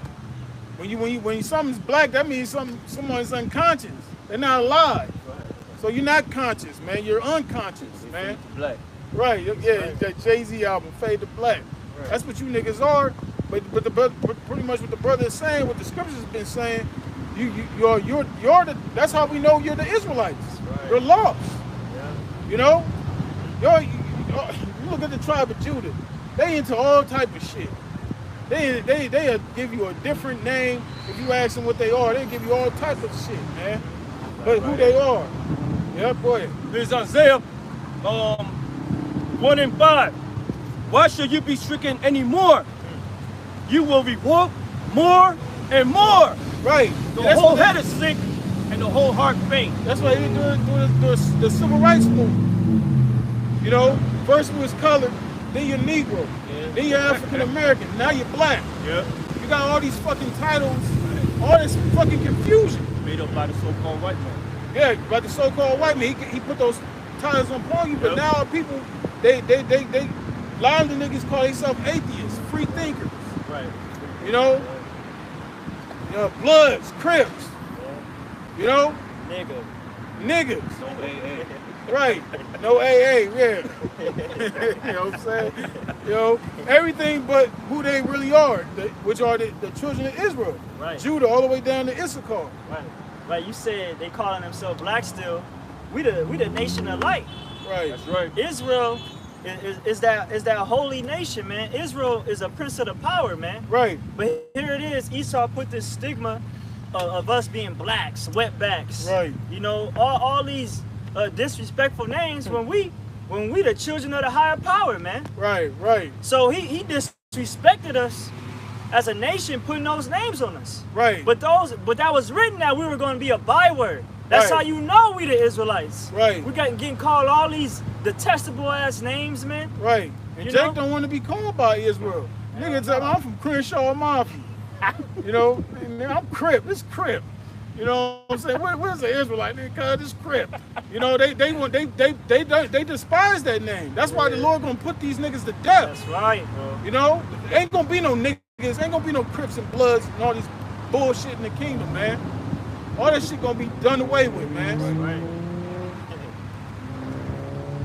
When something's black, that means someone's unconscious. They're not alive. Right. So you're not conscious, man. You're unconscious, man. Black. Right. Yeah, that Jay-Z album, Fade to Black. Right. That's what you niggas are. But pretty much what the brother is saying, what the scriptures have been saying, that's how we know you're the Israelites. Right. You're lost. Yeah. You know? You look at the tribe of Judah. They into all type of shit. They'll give you a different name. If you ask them what they are, they'll give you all type of shit, man. But who they are. Yeah, go ahead. This is Isaiah 1:5. Why should you be stricken anymore? You will revolt more and more. Right. The whole head is sick and the whole heart faint. That's why they do the civil rights movement. You know, first you was colored, then you're Negro, then you're African American, now you're black. Yeah. You got all these fucking titles, all this fucking confusion. Made up by the so-called white man. Yeah, by the so-called white man, he put those titles upon you, but now people, they a lot of the niggas call themselves atheists, free thinkers. Right. You know, Bloods, Crips. You know, niggas. No AA. Right. No AA, yeah. You know what I'm saying? You know, everything but who they really are, which are the children of Israel. Right. Judah all the way down to Issachar. Right. Right. You said they calling themselves black still. We the nation of light. Right. That's right. Israel is that holy nation, man. Israel is a prince of the power, man. Right. But here it is. Esau put this stigma of us being blacks, wetbacks. Right. You know, all these disrespectful names when we the children of the higher power, man. Right. Right. So he disrespected us as a nation, putting those names on us. Right. But that was written that we were going to be a byword. That's Right. how you know we the Israelites. Right. We getting called all these detestable ass names, man. Right. And You Jake know? don't want to be called by Israel. Nigga tell me I'm from Crenshaw Mafia. You know, and I'm Crip. This Crip. You know what I'm saying? Where's the Israelite? Nigga, this Crip. You know, they despise that name. That's why the Lord gonna put these niggas to death. That's right, bro. You know? Ain't gonna be no niggas, ain't gonna be no Crips and Bloods and all this bullshit in the kingdom, man. All that shit gonna be done away with, man. That's right.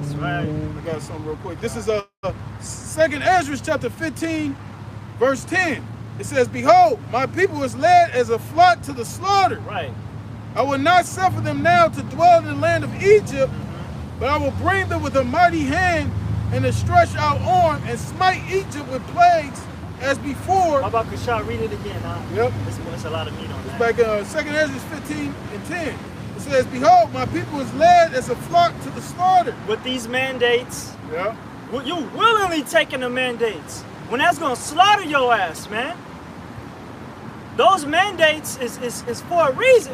That's right. I got something real quick. This is 2nd Ezra chapter 15, verse 10. It says, "Behold, my people is led as a flock to the slaughter. Right. I will not suffer them now to dwell in the land of Egypt, but I will bring them with a mighty hand and a stretched out arm and smite Egypt with plagues as before." How about Kashad, read it again, huh? Yep. There's a lot of meat on that. Back in 2nd Ezra 15 and 10. It says, "Behold, my people is led as a flock to the slaughter." With these mandates, Yeah. you willingly taking the mandates when that's gonna slaughter your ass, man. Those mandates is for a reason.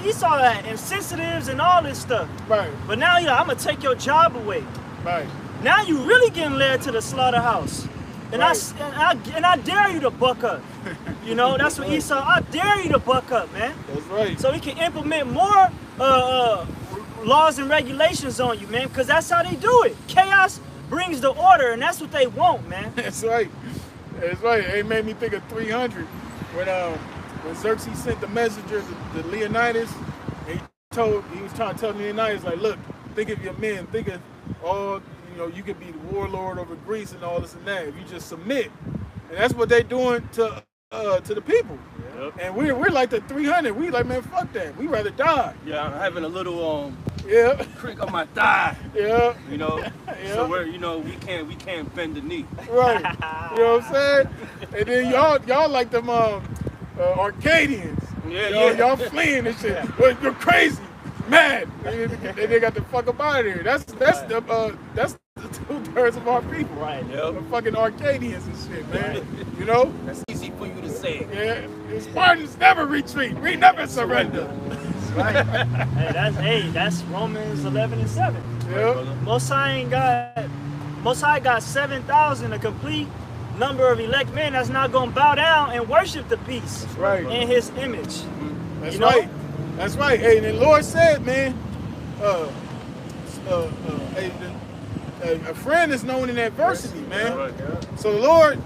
He saw that insensitives and all this stuff. Right. But now I'm gonna take your job away. Right. Now you really getting led to the slaughterhouse. And Right. I dare you to buck up. You know, that's what Esau, I dare you to buck up, man. That's right. So he can implement more laws and regulations on you, man, because that's how they do it. Chaos brings the order, and that's what they want, man. That's right. That's right. It made me think of 300 when Xerxes sent the messenger to Leonidas. And he was trying to tell Leonidas, like, look, think of your men, think of all, you could be the warlord over Greece and all this and that if you just submit. And that's what they're doing to the people. Yep. And we're like the 300. We like, man, fuck that. We rather die. Yeah, I'm having a little Yeah. crick on my thigh. Yeah. You know, Yeah. so we're we can't bend the knee. Right. You know what I'm saying? And then y'all like them Arcadians. Yeah, Y'all fleeing and shit. Well, you're crazy, mad. They got the fuck up out of here. That's the 2/3 of our people. Right. Yep. The fucking Arcadians and shit, man. You know? That's easy for you to say. Yeah. The Spartans never retreat. We never surrender. Right. Hey, that's Romans 11:7. Yeah. Most High Most High got 7,000, a complete number of elect men that's not going to bow down and worship the beast in his image. That's right. That's right. Hey, and the Lord said, man, a friend is known in adversity, man. So the Lord,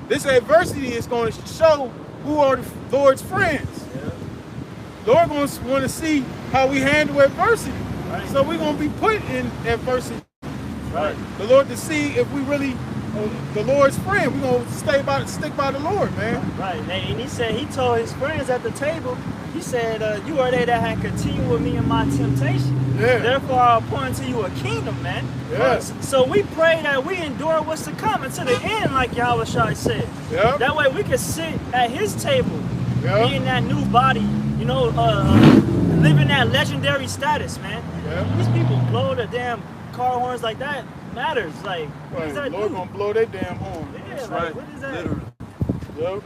this adversity is going to show who are the Lord's friends. The Lord going to want to see how we handle adversity. So we're going to be put in adversity. The Lord to see if we really the Lord's friend. We're going to stick by the Lord, man. And he said, he told his friends at the table, he said, you are they that had continued with me in my temptation. Therefore, I appoint to you a kingdom, man. So we pray that we endure what's to come until the end, like Yahweh Shai said. That way we can sit at his table, be in that new body, you know, live in that legendary status, man. These people blow the damn car horns like that matters. Like, what does that Lord do? gonna blow their damn horn. What is that? Literally.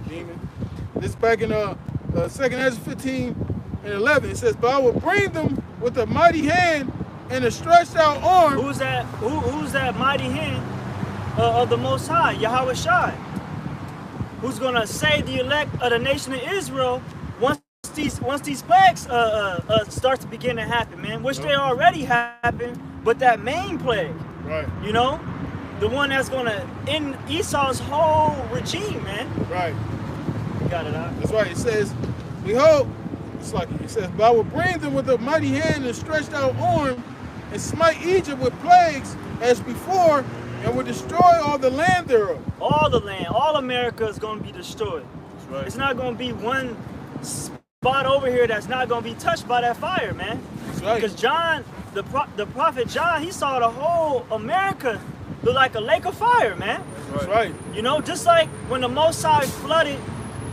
Demon. This back in 2nd Ezra 15 and 11. It says, but I will bring them with a mighty hand and a stretched out arm. Who's that? Who's that mighty hand of the Most High, Yahweh Shai? Who's gonna save the elect of the nation of Israel once these plagues start to begin to happen, man? Which they already happen, but that main plague, you know, the one that's gonna end Esau's whole regime, man. You got it out. That's right. It says, behold, it's like it says, but I will bring them with a mighty hand and stretched out arm, and smite Egypt with plagues as before, and will destroy all the land thereof. All the land, all America is going to be destroyed. It's not going to be one spot over here that's not going to be touched by that fire, man. Because John, the prophet John, he saw the whole America look like a lake of fire, man. You know, just like when the Most High flooded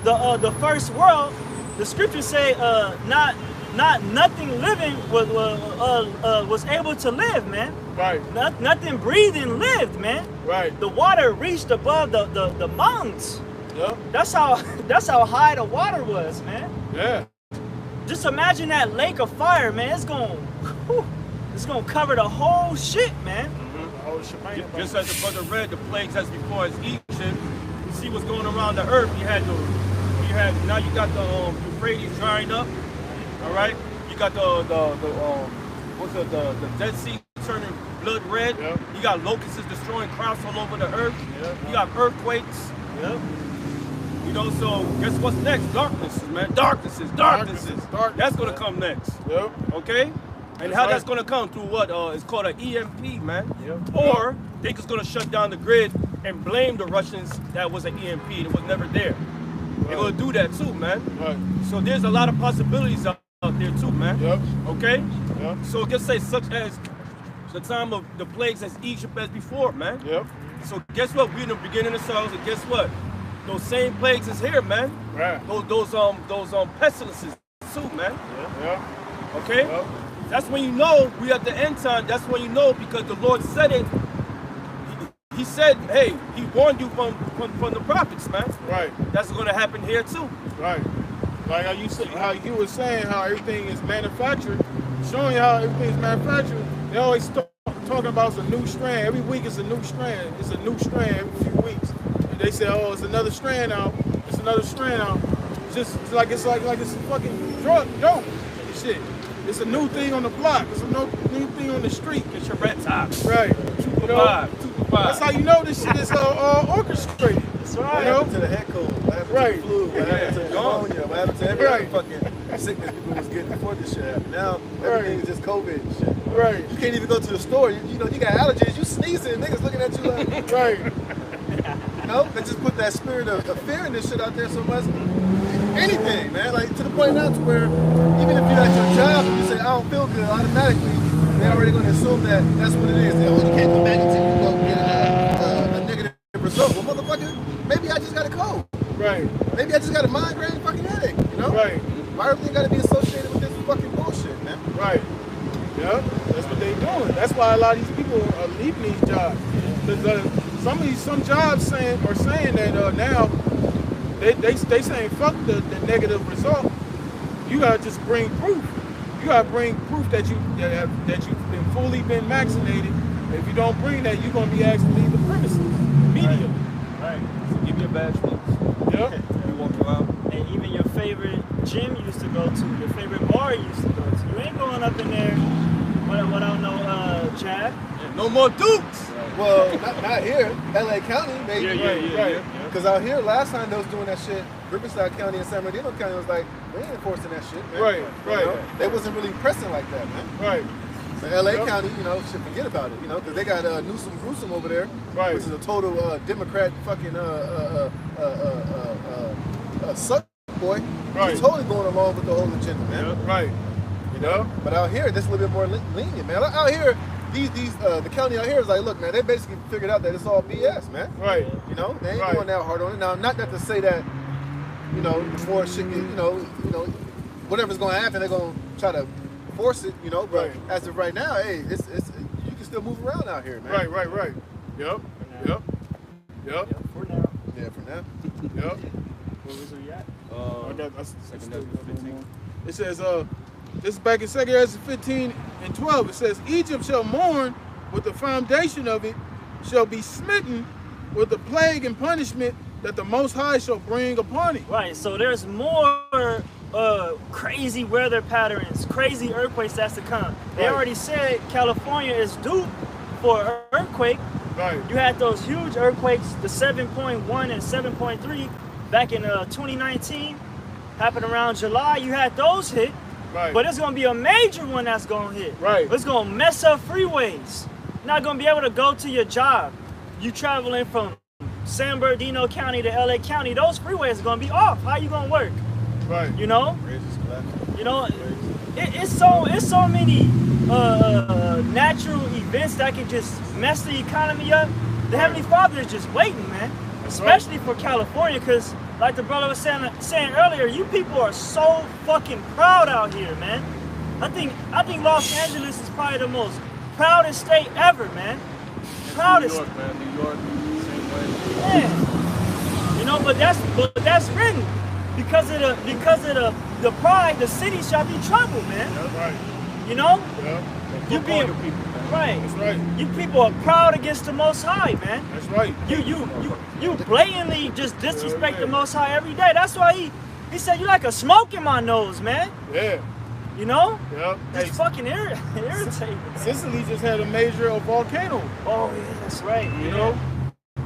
the first world, the scriptures say nothing living was able to live, man. Nothing breathing lived, man. The water reached above the mountains. That's how high the water was, man. Just imagine that lake of fire, man. It's gonna cover the whole shit, man. Just as the brother read, the plagues as before as Egypt. You see what's going around the earth. Now you got the Euphrates drying up. All right. You got the Dead Sea turning blood red. You got locusts destroying crops all over the earth. You got earthquakes. You know, so guess what's next? Darkness, man. Darkness. That's gonna come next. Okay? And how that's gonna come through what? It's called an EMP, man. Or they just gonna shut down the grid and blame the Russians that was an EMP. It was never there. They're gonna do that too, man. So there's a lot of possibilities out there too, man. Okay? So just say such as the time of the plagues as Egypt as before, man. So guess what? We in the beginning of sorrows, and guess what? Those same plagues is here, man. Those pestilences too, man. Okay? That's when you know we at the end time. That's when you know, because the Lord said it. He said, hey, he warned you from the prophets, man. That's going to happen here too. Like how you were saying how everything is manufactured, showing you how everything is manufactured. They always talking about it's a new strand. Every week it's a new strand. It's a new strand every few weeks. And they say, oh, it's another strand out. It's another strand out. It's like it's a fucking dope shit. It's a new thing on the block. It's a new thing on the street. It's your red top. 2 That's how you know this shit is orchestrated. That's right. What happened to the head cold? What happened to the flu? What happened to pneumonia? What happened to every other fucking sickness people was getting before this shit happened? Now everything is just COVID and shit. You can't even go to the store. You know, you got allergies. You sneezing, niggas looking at you like You know, they just put that spirit of fear in this shit out there so much. Anything, man. Like to the point now to where even if you're at your job and you say I don't feel good, automatically they're already going to assume that that's what it is. You can't come back until you go get a negative result. Well, motherfucker, maybe I just got a cold. Maybe I just got a migraine fucking headache. You know? Why everything got to be associated with this fucking bullshit, man? That's what they doing. That's why a lot of these people are leaving these jobs. Because some jobs are saying that now they saying fuck the negative result. You gotta just bring proof. You gotta bring proof that you've been fully vaccinated If you don't bring that, you're gonna be asked to leave the premises immediately. Right. So give me a badge, please. Yep. We walk you out. And even your favorite gym you used to go to, your favorite bar you used to go to. You ain't going up in there without no jab. No more Dukes. Well, not here. LA County, maybe. Yeah. Because out here, last time they was doing that shit, Riverside County and San Bernardino County was like, they ain't enforcing that shit, man. Right. You know? They wasn't really pressing like that, man. Right. But LA County, you know, should forget about it, you know, because they got Newsom Gruesome over there, Right. which is a total Democrat fucking suck boy. Right. He's totally going along with the whole agenda, man. Right. You know, but out here, this is a little bit more lenient, man. Out here, the county out here is like, look, man, they basically figured out that it's all BS, man. Right. You know, they ain't going that hard on it. Now, not that to say that, you know, the more shit get, you know, whatever's going to happen, they're going to try to force it, you know. But as of right now, hey, it's you can still move around out here, man. Right. Yep. For now. Yeah, for now. Yep. Where was we at? That's Second Ezra 15. It says, this is back in 2 Ezra 15 and 12. It says, Egypt shall mourn with the foundation of it, shall be smitten with the plague and punishment that the Most High shall bring upon it. Right, so there's more crazy weather patterns, crazy earthquakes that's to come. They already said California is due for an earthquake. Right. You had those huge earthquakes, the 7.1 and 7.3 back in 2019, happened around July. You had those hit. Right. But it's going to be a major one that's going to hit. Right. It's going to mess up freeways. You're not going to be able to go to your job. You traveling from San Bernardino County to LA County, those freeways are going to be off. How you going to work? Right. You know? You know, it's so many natural events that can just mess the economy up. The Heavenly Father is just waiting, man. Especially for California, because like the brother was saying earlier, you people are so fucking proud out here, man. I think Los Angeles is probably the most proudest state ever, man. Proudest. New York, man. New York, same way. Yeah. You know, but that's written because of the pride. The city shall be troubled, man. That's right. You know. Yeah. You being people, man. right. That's right. You people are proud against the Most High, man. That's right. You blatantly just disrespect the Most High every day. That's why he said you like a smoke in my nose, man. Yeah. You know? Yeah. It's fucking irritating. Sicily just had a major volcano. Oh yeah, that's right. You know?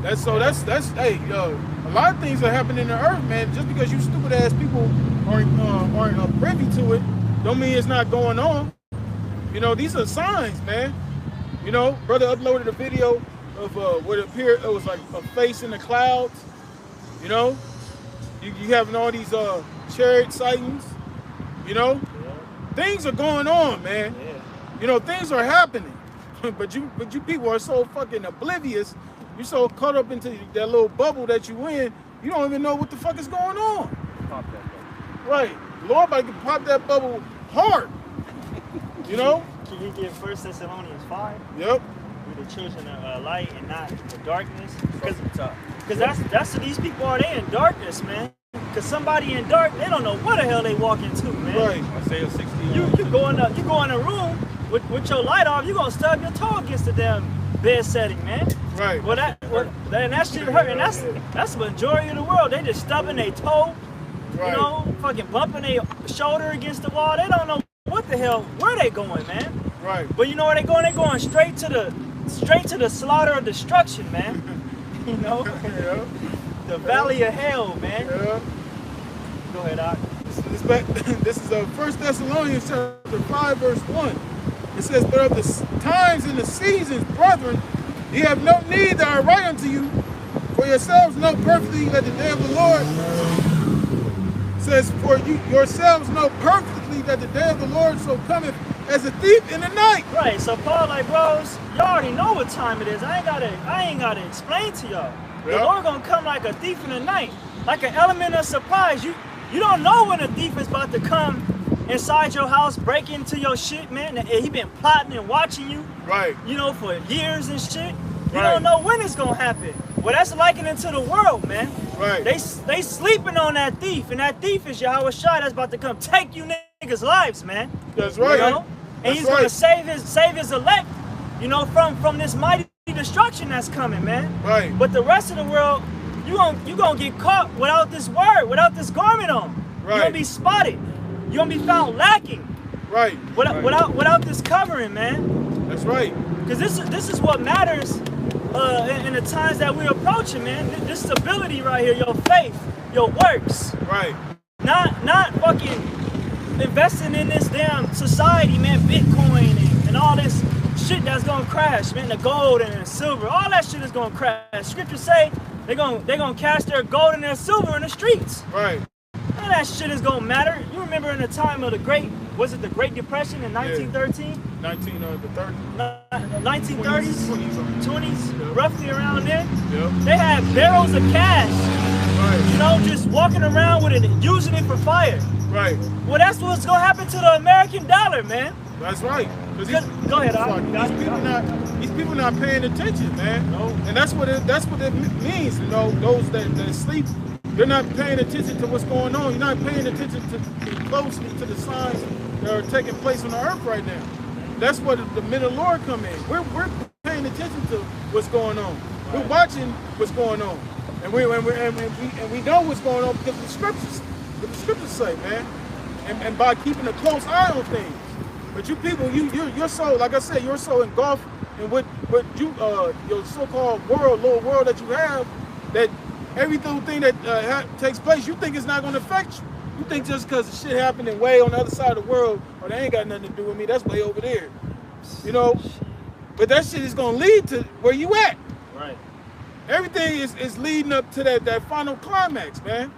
That's hey, a lot of things are happening in the earth, man. Just because you stupid ass people aren't privy to it, don't mean it's not going on. You know, these are signs, man. You know, brother uploaded a video of what appeared, it was like a face in the clouds. You know, you having all these chariot sightings. You know, things are going on, man. You know, things are happening, but you people are so fucking oblivious. You're so caught up into that little bubble that you in. You don't even know what the fuck is going on. Pop that bubble. Right, Lord, about to pop that bubble hard. You know. Can you give 1 Thessalonians 5? Yep. We're the children of light and not the darkness. Because Yep. that's what these people are. They in darkness, man. Because somebody in dark, they don't know what the hell they walk into, man. Right. Isaiah 60. You go in a room with your light off, you gonna stub your toe against the damn bed setting, man. Right. Well, that shit hurt, and that's the majority of the world. They just stubbing their toe, Right. you know, fucking bumping their shoulder against the wall. They don't know what the hell, where they going, man. Right. But you know where they going? They going straight to the slaughter of destruction, man. You know, Yeah. the valley of hell, man. Yeah. Go ahead, Doc. This is 1 Thessalonians chapter 5, verse 1. It says, but of the times and the seasons, brethren, ye have no need that I write unto you, for yourselves know perfectly that the day of the Lord says, for you yourselves know perfectly that the day of the Lord so cometh as a thief in the night. Right, so Paul like, bros, y'all already know what time it is. I ain't gotta explain to y'all. The Yeah. Lord gonna come like a thief in the night, like an element of surprise. You don't know when a thief is about to come inside your house, break into your shit, man. And he been plotting and watching you, Right. you know, for years and shit. You Right. don't know when it's gonna happen. Well, that's likening to the world, man. Right. They sleeping on that thief, and that thief is Yahweh Shai that's about to come take you niggas' lives, man. That's right. You know? And That's he's gonna right. save his elect you know, from this mighty destruction that's coming, man. Right. But the rest of the world, you gonna get caught without this word, without this garment on. Right. You're gonna be spotted. You're gonna be found lacking. Right. Without this covering, man. That's right. Because this is what matters in the times that we're approaching, man. This stability right here, your faith, your works. Right. Not fucking investing in this damn society, man. Bitcoin and all this shit that's gonna crash, man. The gold and the silver, all that shit is gonna crash. Scriptures say they're gonna cast their gold and their silver in the streets. Right. None of that shit is gonna matter. You remember in the time of the Great Depression in 1913? 1930s, 20s, roughly around then. Yep. They had barrels of cash, Right. you know, just walking around with it, using it for fire. Right. Well, that's what's gonna happen to the American dollar, man. That's right. Go ahead, These people not paying attention, man. No. And that's what it means. You know, those that sleep, they're not paying attention to what's going on. You're not paying attention to closely to the signs that are taking place on the earth right now. That's what the men of the Lord come in. We're paying attention to what's going on. Right. We're watching what's going on, and we know what's going on because of the scriptures. What the scriptures say, man, and by keeping a close eye on things. But you people, you're so, like I said, you're so engulfed in what you your so-called little world that you have, that every little thing that takes place, you think it's not going to affect you. You think just because the shit happening way on the other side of the world, or they ain't got nothing to do with me, that's way over there. You know? But that shit is going to lead to where you at. Right. Everything is leading up to that final climax, man.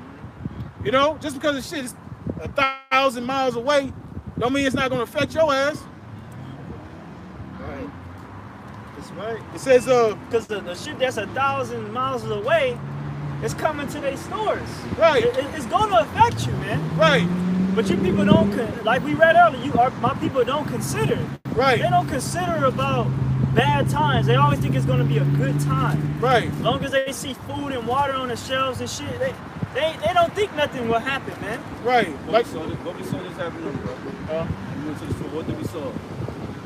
You know? Just because the shit is 1,000 miles away, don't mean it's not going to affect your ass. Right. That's right. It says, because the shit that's 1,000 miles away, it's coming to their stores. Right. It's going to affect you, man. Right. But you people don't, like we read earlier, my people don't consider. Right. They don't consider about bad times. They always think it's going to be a good time. Right. As long as they see food and water on the shelves and shit, they don't think nothing will happen, man. Right. What we saw this afternoon, bro. We went to the store. What did we saw?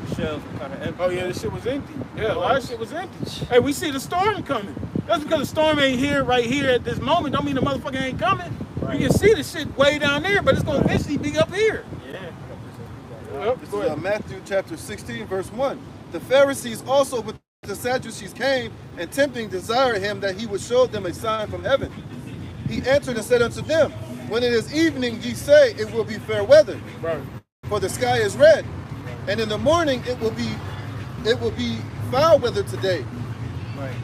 The shelves were kind of empty. Oh, yeah, this shit was empty. Yeah, a lot of shit was empty. Hey, we see the storm coming. That's because the storm ain't here right here at this moment. Don't mean the motherfucker ain't coming. Right. You can see the shit way down there, but it's going to eventually be up here. Yeah. This is Matthew chapter 16, verse 1. The Pharisees also with the Sadducees came, and tempting desired him that he would show them a sign from heaven. He answered and said unto them, when it is evening, ye say, it will be fair weather. Right. For the sky is red, and in the morning it will be foul weather today. Right.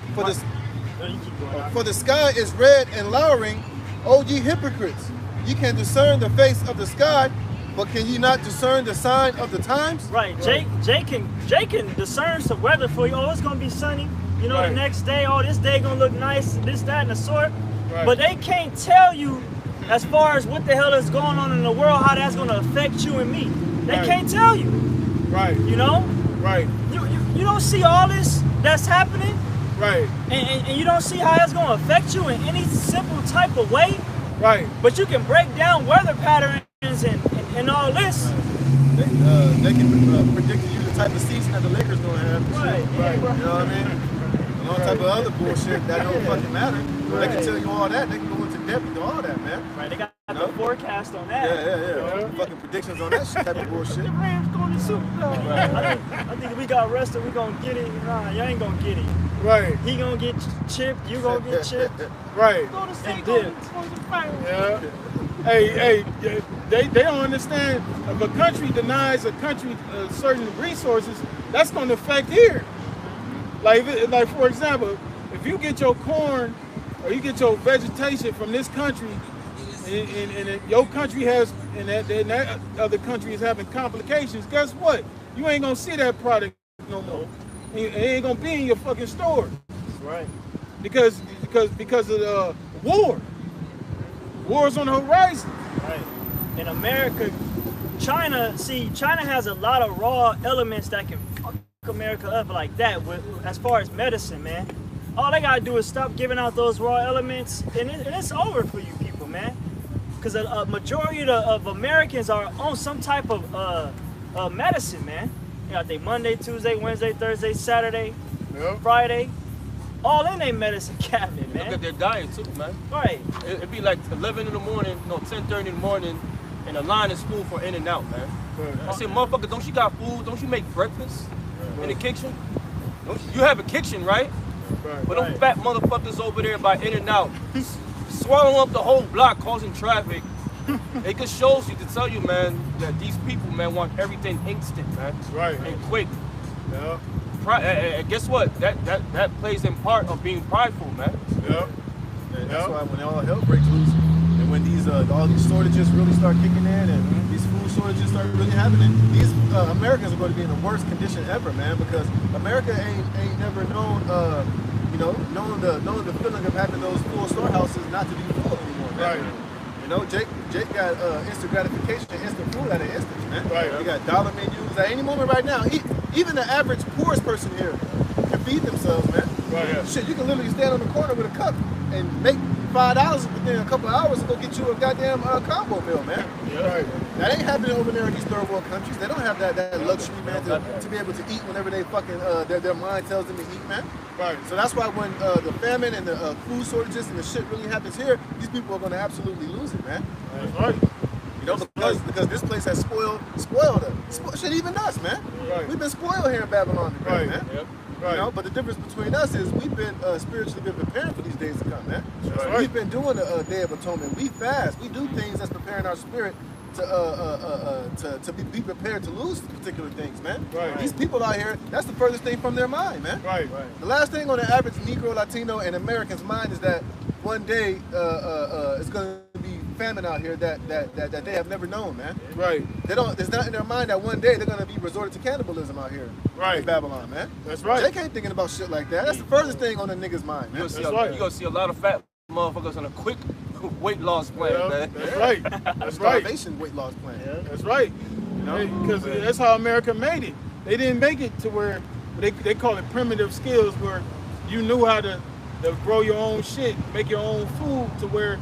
For the sky is red and lowering. O ye hypocrites, ye can discern the face of the sky, but can ye not discern the sign of the times? Right. Jay can discern some weather for you. Oh, it's gonna be sunny. You know, the next day, oh, this day gonna look nice, this, that, and the sort. Right. But they can't tell you as far as what the hell is going on in the world, how that's gonna affect you and me. They can't tell you. Right. You know? Right. You don't see all this that's happening. Right. And you don't see how that's going to affect you in any simple type of way. Right. But you can break down weather patterns and all this. They can predict to you the type of season that the Lakers going to have. Right. Right. You know what I mean? And all type of other bullshit that don't fucking matter. Right. They can tell you all that. They can go into depth into all that, man. Right. They got the forecast on that. Yeah. Fucking predictions on that shit type of bullshit. The Rams going to Super Bowl. Right. I think if we got rested, we going to get it. Nah, you ain't going to get it. Right. He going to get chipped. You going to get chipped. Right. Go to state, go to yeah. Hey, they don't understand if a country denies a country certain resources, that's going to affect here. Like for example, if you get your corn or you get your vegetation from this country, and your country has, and that other country is having complications, guess what? You ain't gonna see that product no more. It ain't gonna be in your fucking store. That's right. Because of the war. War's on the horizon. Right. In America, China has a lot of raw elements that can fuck America up like that as far as medicine, man. All they gotta do is stop giving out those raw elements, and it's over for you people, man. Because a majority of Americans are on some type of medicine, man. got their Monday, Tuesday, Wednesday, Thursday, Saturday, Yep. Friday. All in their medicine cabinet, man. Look at their diet too, man. Right. It'd be like 11 in the morning, no, 10:30 in the morning, and a line is full for In and Out, man. Right. I said, motherfucker, don't you got food? Don't you make breakfast in the kitchen? You have a kitchen, right? Right. But them fat motherfuckers over there by In and Out, swallowing up the whole block, causing traffic. It just shows you to tell you, man, that these people, man, want everything instant, man. Right. And quick. Yeah. Guess what? That plays in part of being prideful, man. Yep. And that's why when all hell breaks loose, and when these all these shortages really start kicking in, and these food shortages start really happening, these Americans are going to be in the worst condition ever, man. Because America ain't never known, known the feeling of having those full storehouses not to be full anymore, man. Right. You know, Jake got instant gratification, instant food at an instant, man. Right. You got dollar menus at any moment right now. Even the average poorest person here can feed themselves, man. Right. Yeah. Shit, you can literally stand on the corner with a cup and make $5 within a couple of hours and go get you a goddamn combo meal, man. Yeah. Right. That ain't happening over there in these third world countries. They don't have that luxury, man, to be able to eat whenever they fucking their mind tells them to eat, man. Right. So that's why when the famine and the food shortages and the shit really happens here, these people are going to absolutely lose it, man. That's right. You know, because this place has spoiled us. Shit, even us, man. Right. We've been spoiled here in Babylon, Right. man. Yep. Right. You know, but the difference between us is we've been spiritually been preparing for these days to come, man. That's right. We've been doing the Day of Atonement. We fast. We do things that's preparing our spirit to be prepared to lose particular things, man. Right. These people out here, that's the furthest thing from their mind, man. Right. The last thing on the average Negro, Latino, and American's mind is that one day it's going to be famine out here that they have never known, man. Right. It's not in their mind that one day they're going to be resorted to cannibalism out here Right. in Babylon, man. That's right. Jake ain't thinking about shit like that. That's the furthest thing on a nigga's mind, man. You're That's right. gonna see a lot of fat motherfuckers on a quick weight loss plan, Yeah, man. that's right. That's right. Starvation weight loss plan. That's right. You know? Because that's how America made it. They didn't make it to where they call it primitive skills, where you knew how to grow your own shit, make your own food, to where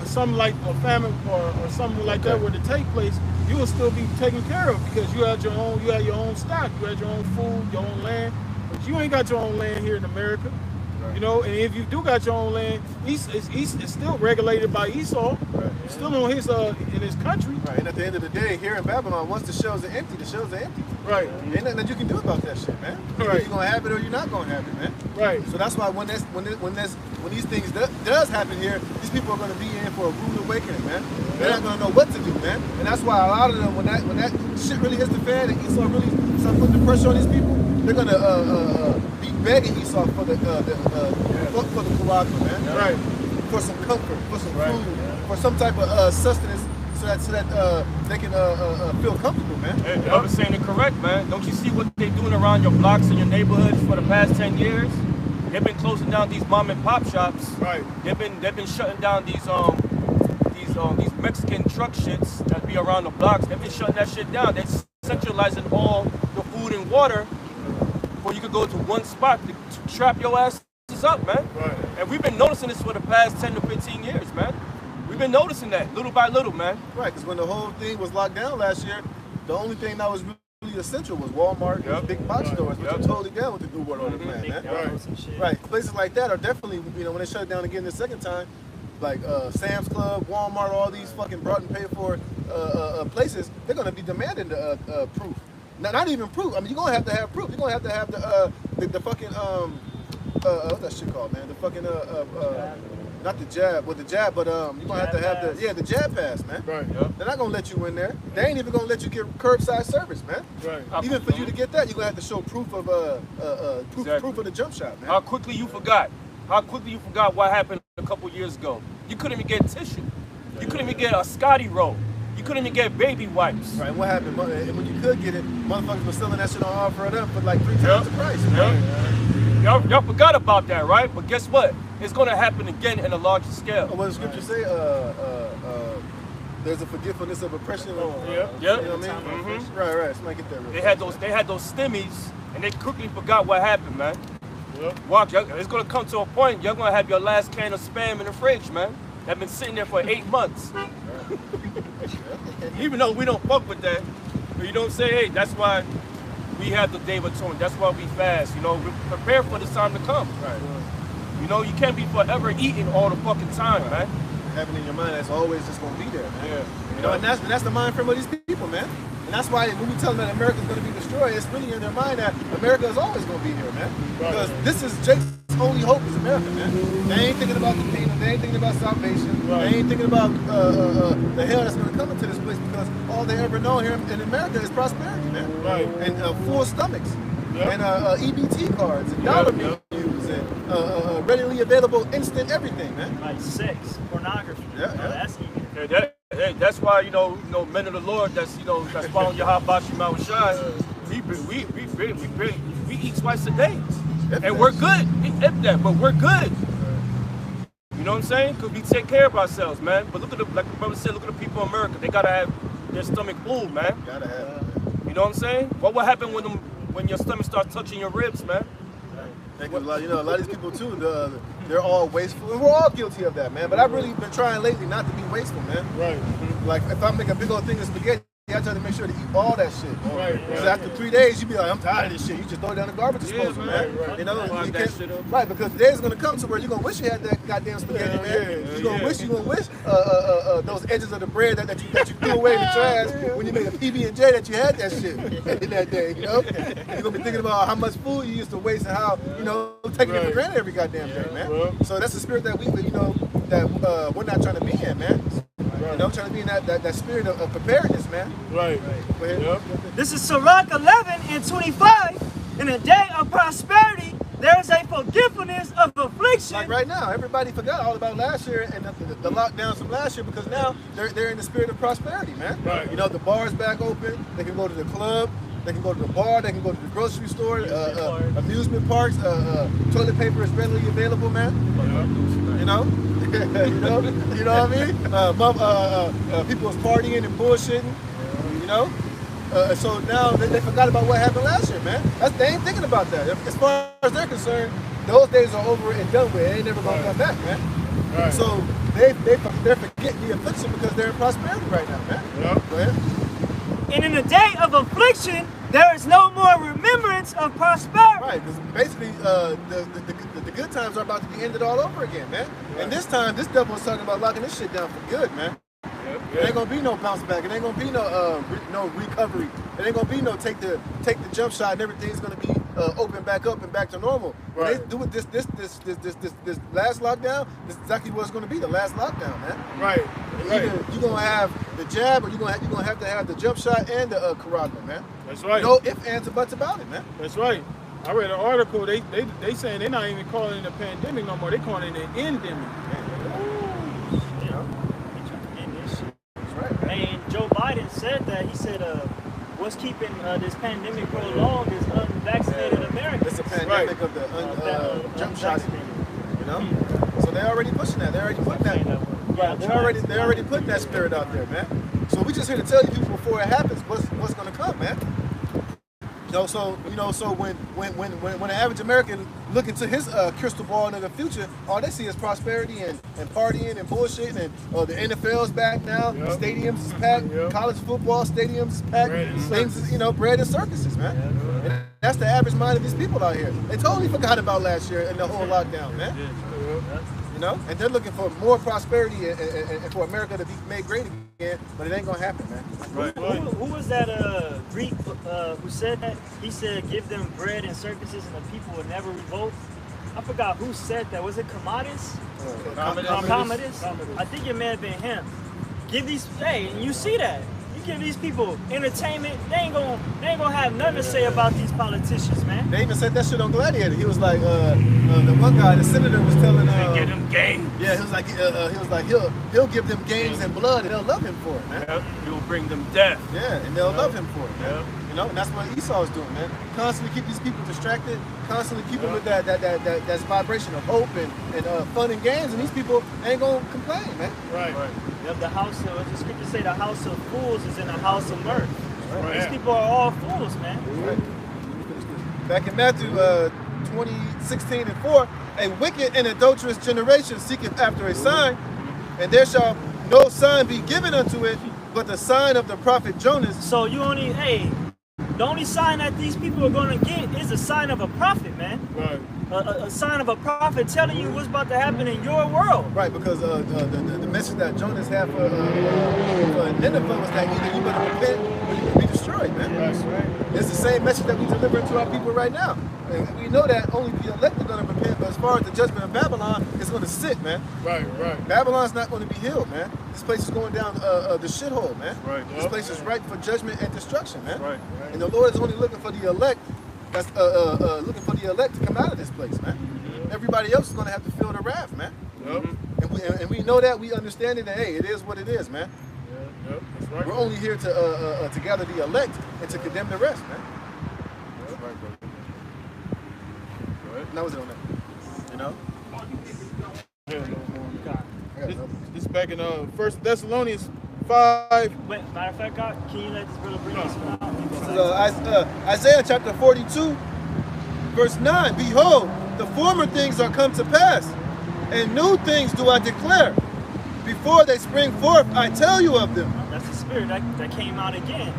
something like a famine or something like that were to take place, you will still be taken care of because you had your own stock, you had your own food, your own land. But you ain't got your own land here in America. Right. You know, and if you do got your own land, it's still regulated by Esau. Right. It's still on his in his country. Right. And at the end of the day, here in Babylon, once the shelves are empty, the shelves are empty. Right. Ain't nothing that you can do about that shit, man. Either Right. you're gonna have it or you're not gonna have it, man. Right. So that's why when these things does happen here, these people are gonna be in for a rude awakening, man. They're not gonna know what to do, man. And that's why a lot of them, when that shit really hits the fan and Esau really starts putting the pressure on these people, they're gonna be begging Esau for the Kawaka, man. Right. For some comfort, for some Right. food, for some type of sustenance, so that they can feel comfortable, man. Hey, I was saying it correct, man. Don't you see what they're doing around your blocks and your neighborhoods for the past 10 years? They've been closing down these mom and pop shops. Right. They've been shutting down these Mexican truck shits that be around the blocks. They've been shutting that shit down. They're centralizing all the food and water, where you could go to one spot to trap your asses up, man. Right. And we've been noticing this for the past 10 to 15 years, man. We've been noticing that little by little, man. Right, because when the whole thing was locked down last year, the only thing that was really essential was Walmart and big box stores, which are totally down with the New World Order plan, man. Right, places like that are definitely, when they shut it down again the second time, like Sam's Club, Walmart, all these fucking brought and paid for places, they're going to be demanding the proof. Not even proof. I mean, you're going to have proof. You're going to have the fucking, what's that shit called, man? The fucking, not the jab, the jab, but you're going to have the jab pass, man. Right. They're not going to let you in there. They ain't even going to let you get curbside service, man. Right. Even for you to get that, you're going to have to show proof of proof of the jump shot, man. How quickly you forgot. How quickly you forgot what happened a couple years ago. You couldn't even get tissue. You couldn't even get a Scotty roll. You couldn't even get baby wipes. Right, and what happened? And when you could get it, motherfuckers were selling that shit on offer it up for like 3 times the price. Man. Y'all forgot about that, right? But guess what? It's gonna happen again in a larger scale. What does the scripture say? There's a forgetfulness of oppression. Yeah. You know what I mean? Right. Somebody get that real They had those stimmies, and they quickly forgot what happened, man. Yep. Watch, it's gonna come to a point you're gonna have your last can of Spam in the fridge, man. That been sitting there for 8 months. Even though we don't fuck with that, but you don't say, hey, that's why we have the Day of Atonement. That's why we fast. You know, we prepare for the time to come. Right. You know, you can't be forever eating all the fucking time, man. Having in your mind that's always just gonna be there, man. Yeah. You know, and that's the mind frame of these people, man. And that's why when we tell them that America's gonna be destroyed, it's really in their mind that America is always gonna be here, man. Because this is Jake's only hope is America, man. They ain't thinking about the kingdom, they ain't thinking about salvation, they ain't thinking about the hell that's gonna come into this place, because all they ever know here in America is prosperity, man. Right. And full stomachs. And EBT cards and dollar menus and readily available instant everything, man. Like sex, pornography. That's easy. That's why you know men of the Lord that's following Yahabashi Mount Shai. We eat twice a day, and we're good. If that, but we're good. You know what I'm saying? Because we take care of ourselves, man. But look at like the brother said, look at the people in America. They gotta have their stomach full, man. Gotta have it. You know what I'm saying? What will happen when your stomach starts touching your ribs, man? Because a lot of these people too, they're all wasteful, and we're all guilty of that, man. But I've really been trying lately not to be wasteful, man. Right. Like if I make a big old thing of spaghetti, I try to make sure to eat all that shit. Right. Because after 3 days, you be like, I'm tired of this shit. You just throw it down the garbage disposal, man. right. You know, Lock you that can't, shit up. right? Because the day is gonna come to where you're gonna wish you had that goddamn spaghetti, man. You're gonna wish those edges of the bread that you threw away in the trash when you made a PB&J that you had that shit in that day. You know, you're gonna be thinking about how much food you used to waste and how taking it for granted every goddamn day, man. Well. So that's the spirit that that we're not trying to be in, man. You know, trying to be in that spirit of preparedness, man. Right. Go ahead. Yep. This is Sirach 11:25. In a day of prosperity, there is a forgiveness of affliction. Like right now, everybody forgot all about last year and the lockdowns from last year, because now they're in the spirit of prosperity, man. Right. You know, the bar's back open. They can go to the club. They can go to the bar. They can go to the grocery store. Amusement parks. Toilet paper is readily available, man. You know. you know what I mean? People was partying and bullshitting. You know. So now they forgot about what happened last year, man. They ain't thinking about that. As far as they're concerned, those days are over and done with. They ain't never gonna come back, man. Right. So they're forgetting the affliction because they're in prosperity right now, man. Yep. Go ahead. And in the day of affliction, there is no more remembrance of prosperity. Right, because basically the good times are about to be ended all over again, man. Right. And this time, this devil is talking about locking this shit down for good, man. It ain't gonna be no bounce back. It ain't gonna be no recovery. It ain't gonna be no take the jump shot and everything's gonna be open back up and back to normal. When Right. they do it this last lockdown, this is exactly what it's gonna be, the last lockdown, man. Right. Either you're gonna have the jab or you're gonna have to have the jump shot and the carotid, man. That's right. No ifs, ands, or buts about it, man. That's right. I read an article. They saying they're not even calling it a pandemic no more. They calling it an endemic. That's right. And Joe Biden said that. He said, what's keeping this pandemic prolonged is unvaccinated Americans. It's a pandemic of the jump shots, you know. So they're already pushing that. They're already putting that. Yeah, They're already putting that spirit out there, man. So we just here to tell you people before it happens what's gonna come, man. So when an average American look into his crystal ball into the future, all they see is prosperity and partying and bullshitting, and the NFL's back now, Yep. stadiums is packed, Yep. college football stadiums is packed, Bread and things bread and circuses, man. And that's the average mind of these people out here. They totally forgot about last year and the whole lockdown, man. You know, and they're looking for more prosperity and for America to be made great again, but it ain't gonna happen, man. Right. Who was that Greek who said that? He said, give them bread and circuses and the people will never revolt. I forgot who said that. Was it Commodus? Commodus? I think it may have been him. Give these, and you see that. You give these people entertainment, they ain't gonna have nothing to say about these politicians, man. They even said that shit on Gladiator. He was like, the one guy, the senator, was telling, Get them games. yeah, he was like, he'll give them games and blood, and they'll love him for it, man. Yep. You'll bring them death. Yeah, and they'll love him for it, man. Yep. You know, and that's what Esau is doing, man. Constantly keep these people distracted, constantly keep them with that vibration of hope and fun and games, and these people ain't gonna complain, man. Right. Yep, the scriptures say the house of fools is in the house of mirth. Right. These people are all fools, man. Right. Back in Matthew 20:16-4, a wicked and adulterous generation seeketh after a sign, and there shall no sign be given unto it, but the sign of the prophet Jonas. So you only, The only sign that these people are going to get is a sign of a prophet, man. Right. A sign of a prophet telling you what's about to happen in your world. Right, because the message that Jonas had for Nineveh was that either you better repent or you're going to be destroyed, man. That's right. It's the same message that we deliver to our people right now. And we know that only the elect are going to repent, but as far as the judgment of Babylon, it's going to sit, man. Right, right. Babylon's not going to be healed, man. This place is going down the shithole, man. Right. This place is ripe for judgment and destruction, man. Right. And the Lord is only looking for the elect. That's looking for the elect to come out of this place, man. Everybody else is going to have to feel the wrath, man. Yep. And we know that, we understand it, that, hey, it is what it is, man. Yep. That's right. We're only here to gather the elect and to condemn the rest, man. That's right, brother. Go ahead. That was it on that. You know? This back in 1 Thessalonians 5. Wait, matter of fact, God, can you let this brother bring this one out? This is Isaiah chapter 42, verse 9. Behold, the former things are come to pass, and new things do I declare. Before they spring forth, I tell you of them. That's the spirit that came out again,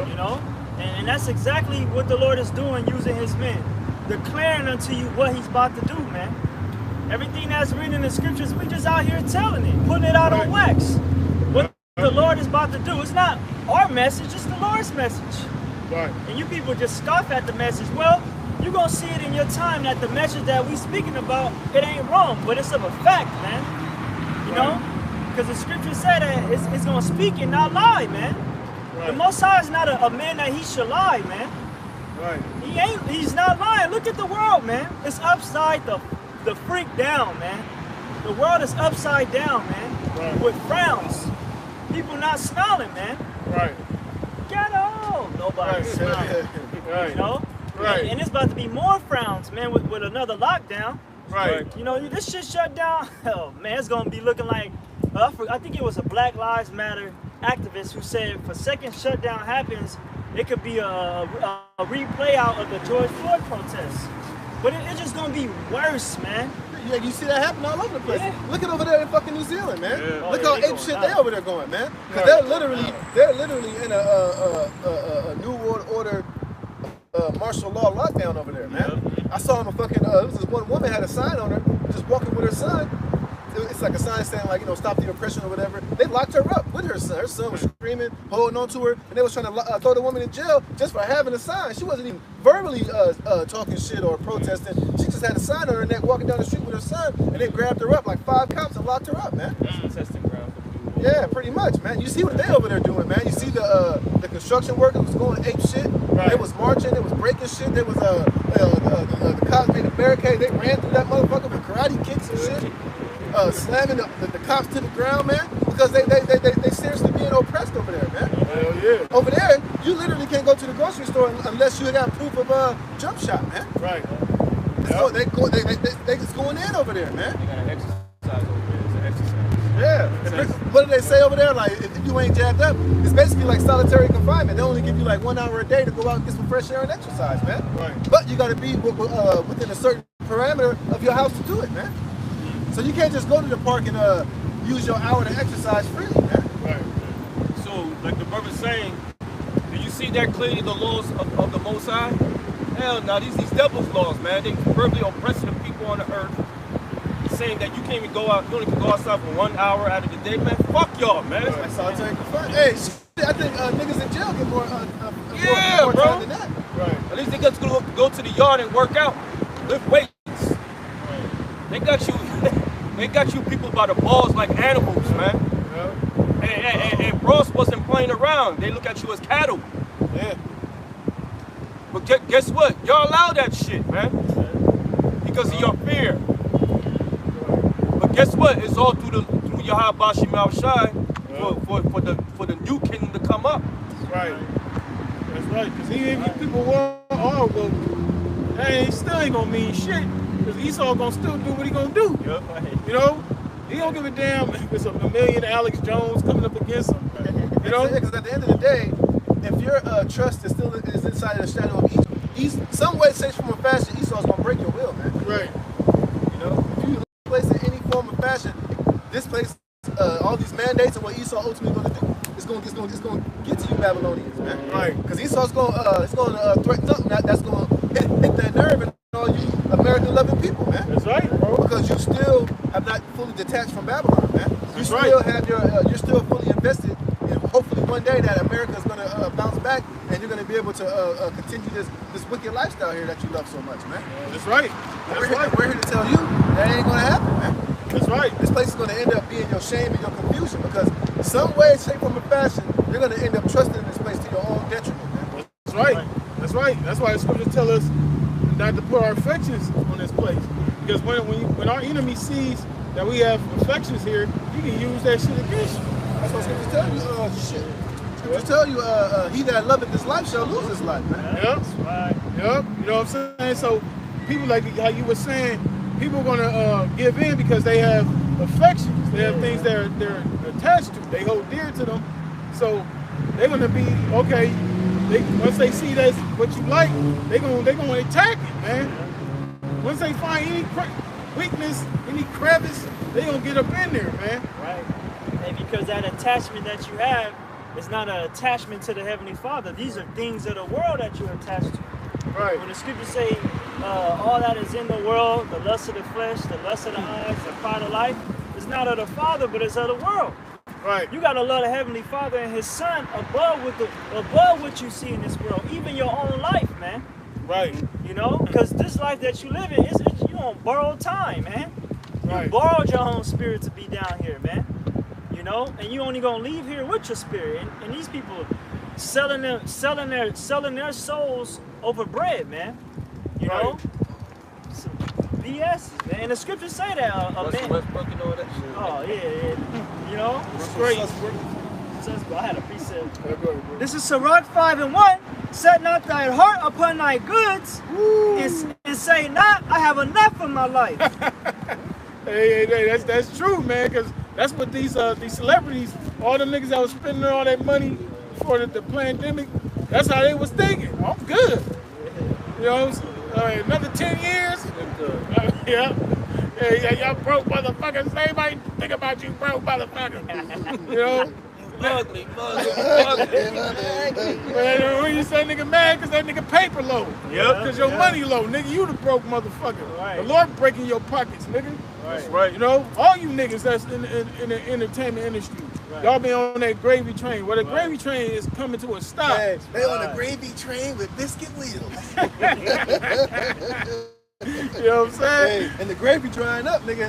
you know? And that's exactly what the Lord is doing using his men. Declaring unto you what he's about to do, man. Everything that's written in the scriptures, we just out here telling it, putting it out on wax. What the Lord is about to do, it's not our message, it's the Lord's message. Right. And you people just scoff at the message. Well, you're going to see it in your time that the message that we speaking about, it ain't wrong, but it's of a fact, man. You know? Because the scripture said that it's going to speak and not lie, man. Right. The Most High is not a man that he should lie, man. Right. He's not lying. Look at the world, man. It's upside the freak down, man. The world is upside down, man. Right. With frowns. People not smiling, man. Right. Get on. Nobody's smiling. Right. You know? Right. And it's about to be more frowns, man, with another lockdown. Right. You know, this shit shut down. Oh, man, it's going to be looking like, I think it was a Black Lives Matter activist who said if a second shutdown happens, it could be a replay out of the George Floyd protests. But it's just going to be worse, man. Yeah, you see that happen all over the place. Yeah. Look at over there in fucking New Zealand, man. Yeah. Look Oh, how yeah, ape shit going they down. over there going, man. Because they're literally in a new world order martial law lockdown over there, man. I saw him a fucking this one woman had a sign on her, just walking with her son. It's like a sign saying like, you know, stop the oppression or whatever. They locked her up with her son. Her son was screaming, holding on to her, and they was trying to throw the woman in jail just for having a sign. She wasn't even verbally talking shit or protesting. She just had a sign on her neck walking down the street with her son, and they grabbed her up like 5 cops and locked her up, man. That's a testing ground for people. Yeah, pretty much, man. You see what they over there doing, man. You see the construction workers was going ape shit. Right. They was marching. They was breaking shit. There was the cops made a barricade. They ran through that motherfucker with karate kicks and shit. Slamming the cops to the ground, man, because they seriously being oppressed over there, man. Hell yeah. Over there, you literally can't go to the grocery store unless you got proof of jump shot, man. Right. They just going in over there, man. They got an exercise over there. It's an exercise. Yeah. And what do they say over there? Like, if you ain't jabbed up, it's basically like solitary confinement. They only give you like 1 hour a day to go out and get some fresh air and exercise, man. Right. But you got to be within a certain parameter of your house to do it, man. So you can't just go to the park and use your hour to exercise freely, man. Right. So, like the brother's saying, do you see that clearly the laws of the Most High? Hell no, these devil's laws, man. They verbally oppressing the people on the earth, saying that you can't even go out, you only can go outside for 1 hour out of the day, man. Fuck y'all, man. That's solitary confinement. Hey, shit, I think niggas in jail get more Yeah, bro. time than that. Right. At least they get to go to the yard and work out, lift weights. They got you people by the balls like animals, man. Yeah. And Ross wasn't playing around. They look at you as cattle. Yeah. But guess what? Y'all allow that shit, man. Because of your fear. But guess what? It's all through Yahweh Bashim Al Shai for the new kingdom to come up. Right. That's right. Because even if people want all well, hey, it still ain't gonna mean shit. Because Esau gonna still do what he gonna do. Yep. You know? He don't give a damn if it's a million Alex Jones coming up against him. You know? Because at the end of the day, if your trust is still inside of the shadow of Esau, some way, shape, form, or fashion, Esau's gonna break your will, man. Right. You know, if you place in any form of fashion, this place, all these mandates and what Esau ultimately gonna do, it's gonna get to you Babylonians, man. Right. Because Esau's gonna threaten something that's gonna hit that nerve in all you American-loving people, man. That's right, bro. Because you still have not fully detached from Babylon, man. You That's still right. have you're still fully invested in hopefully one day that America is gonna bounce back and you're gonna be able to continue this wicked lifestyle here that you love so much, man. That's right. That's right. We're here to tell you that ain't gonna happen, man. That's right. This place is gonna end up being your shame and your confusion because some way, shape, form, or fashion, you're gonna end up trusting in this place to your own detriment, man. That's right. That's right. That's why the scriptures tell us not to put our affections on this place. Because when our enemy sees that we have affections here, he can use that shit against you. That's what scriptures tell you. Scriptures tell you, he that loveth this life shall lose his life, man. Yep. That's right. Yep. You know what I'm saying? So people, like how you were saying, people are gonna give in because they have affections. They have things that they're attached to. They hold dear to them. So they're gonna be okay. Once they see that's what you like, they're gonna attack it, man. Once they find any weakness, any crevice, they gonna get up in there, man. Right. And because that attachment that you have is not an attachment to the Heavenly Father. These are things of the world that you're attached to. Right. When the scriptures say all that is in the world, the lust of the flesh, the lust of the eyes, the pride of life, is not of the Father, but it's of the world. Right. You gotta love the Heavenly Father and His Son above what you see in this world, even your own life, man. Right. You know, because this life that you live in, you on borrowed time, man. You Right. borrowed your own spirit to be down here, man. You know, and you only gonna leave here with your spirit. And these people selling their souls over bread, man. You know, some BS, man. And the scriptures say that a man. Westbrook and all that shit. Oh yeah. You know, It's great. I had a precept. Yeah, go ahead, bro. This is Sirach 5:1. Set not thy heart upon thy goods, and say not, I have enough of my life. Hey, that's true, man. Because that's what these celebrities, all the niggas that was spending all that money for the pandemic, that's how they was thinking. I'm good. You know, another 10 years. Yeah. Hey, y'all broke motherfuckers. Everybody think about you, broke motherfucker. You know. Ugly. Man, when you say nigga mad, cause that nigga paper low. Yep. Cause your money low, nigga. You the broke motherfucker. Right. The Lord breaking your pockets, nigga. That's right. You know, all you niggas that's in the entertainment industry, y'all been on that gravy train. Well, the gravy train is coming to a stop. Hey, they on a gravy train with biscuit wheels. You know what I'm saying? Hey, and the gravy drying up, nigga.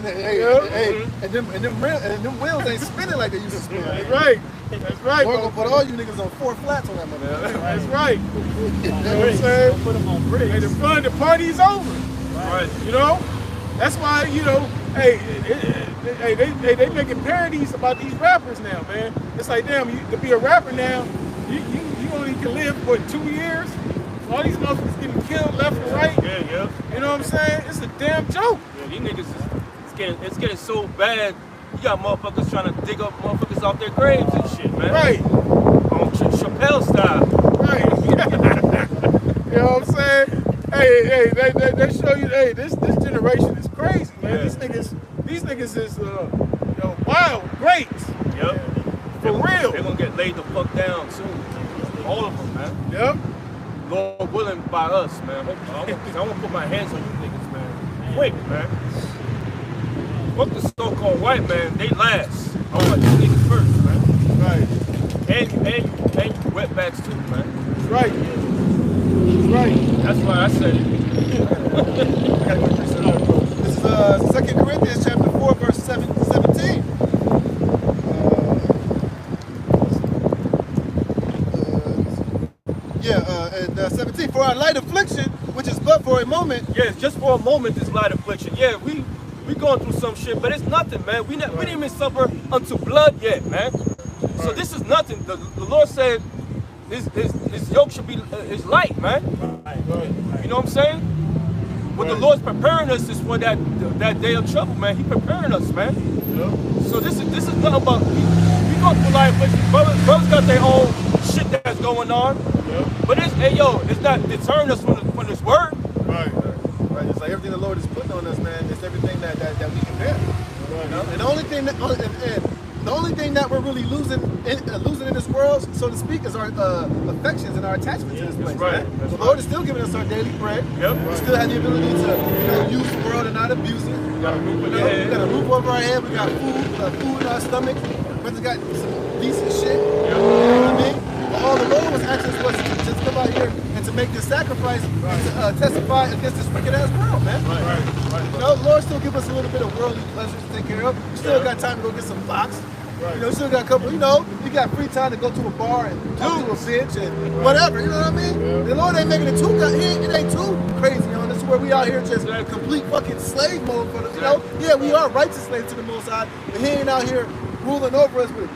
And them wheels ain't spinning like they used to spin. That's right. That's right. We're gonna put all you niggas on 4 flats on that motherfucker. That's right. You know what I'm saying? Put them on bricks. Hey, the party's over. Right. You know? That's why, you know, they making parodies about these rappers now, man. It's like, damn, to be a rapper now, you only can live for 2 years. All these motherfuckers getting killed left and right. Yeah. You know what I'm saying? It's a damn joke. Yeah, these niggas it's getting so bad. You got motherfuckers trying to dig up motherfuckers off their graves and shit, man. Right. On Chappelle style. Right. You know what I'm saying? Hey, they show you, hey, this generation is crazy, man. Yeah. These niggas is wild, great. Yep. For real. They're gonna get laid the fuck down soon. All of them, man. Yep. Lord willing, by us, man. I'm gonna put my hands on you niggas, man. Quick, man. Fuck the so-called white man, they last. I want you niggas first, man. Right. And you wetbacks too, man. That's right. That's right. That's why I said it. This is 2 Corinthians chapter 4, verse 17. And 17. For our light affliction, which is but for a moment. Yeah, just for a moment, this light affliction. Yeah, we going through some shit, but it's nothing, man. We didn't even suffer unto blood yet, man. So this is nothing. The Lord said his yoke should be his light, man. You know what I'm saying? What the Lord's preparing us is for that day of trouble, man. He preparing us, man. So this is nothing about we go through life, brothers got their own shit that's going on. But it's not deterring us from this word. Right. It's like everything the Lord is putting on us, man. It's everything that we can bear. Right. You know? And the only thing that the only thing that we're really losing in this world, so to speak, is our affections and our attachment to this place. Right. The Lord is still giving us our daily bread. Yep. We still have the ability to use the world and not abuse it. We got a roof over We your head. got a roof over our head. We got food in our stomach. Brothers got some decent shit. You know what I mean? But all the Lord was asking us was to just come out here and to make this sacrifice and to testify against this wicked ass world, man. Right. You know, the Lord still give us a little bit of worldly pleasures to take care of. We still got time to go get some box. You know, still got a couple, you know, you got free time to go to a bar and talk to a bitch and whatever, you know what I mean? The Lord ain't making it too, it ain't too crazy on this where we out here just complete fucking slave mode for the, you know? Yeah, we are righteous slaves to the Most High, but He ain't out here ruling over us with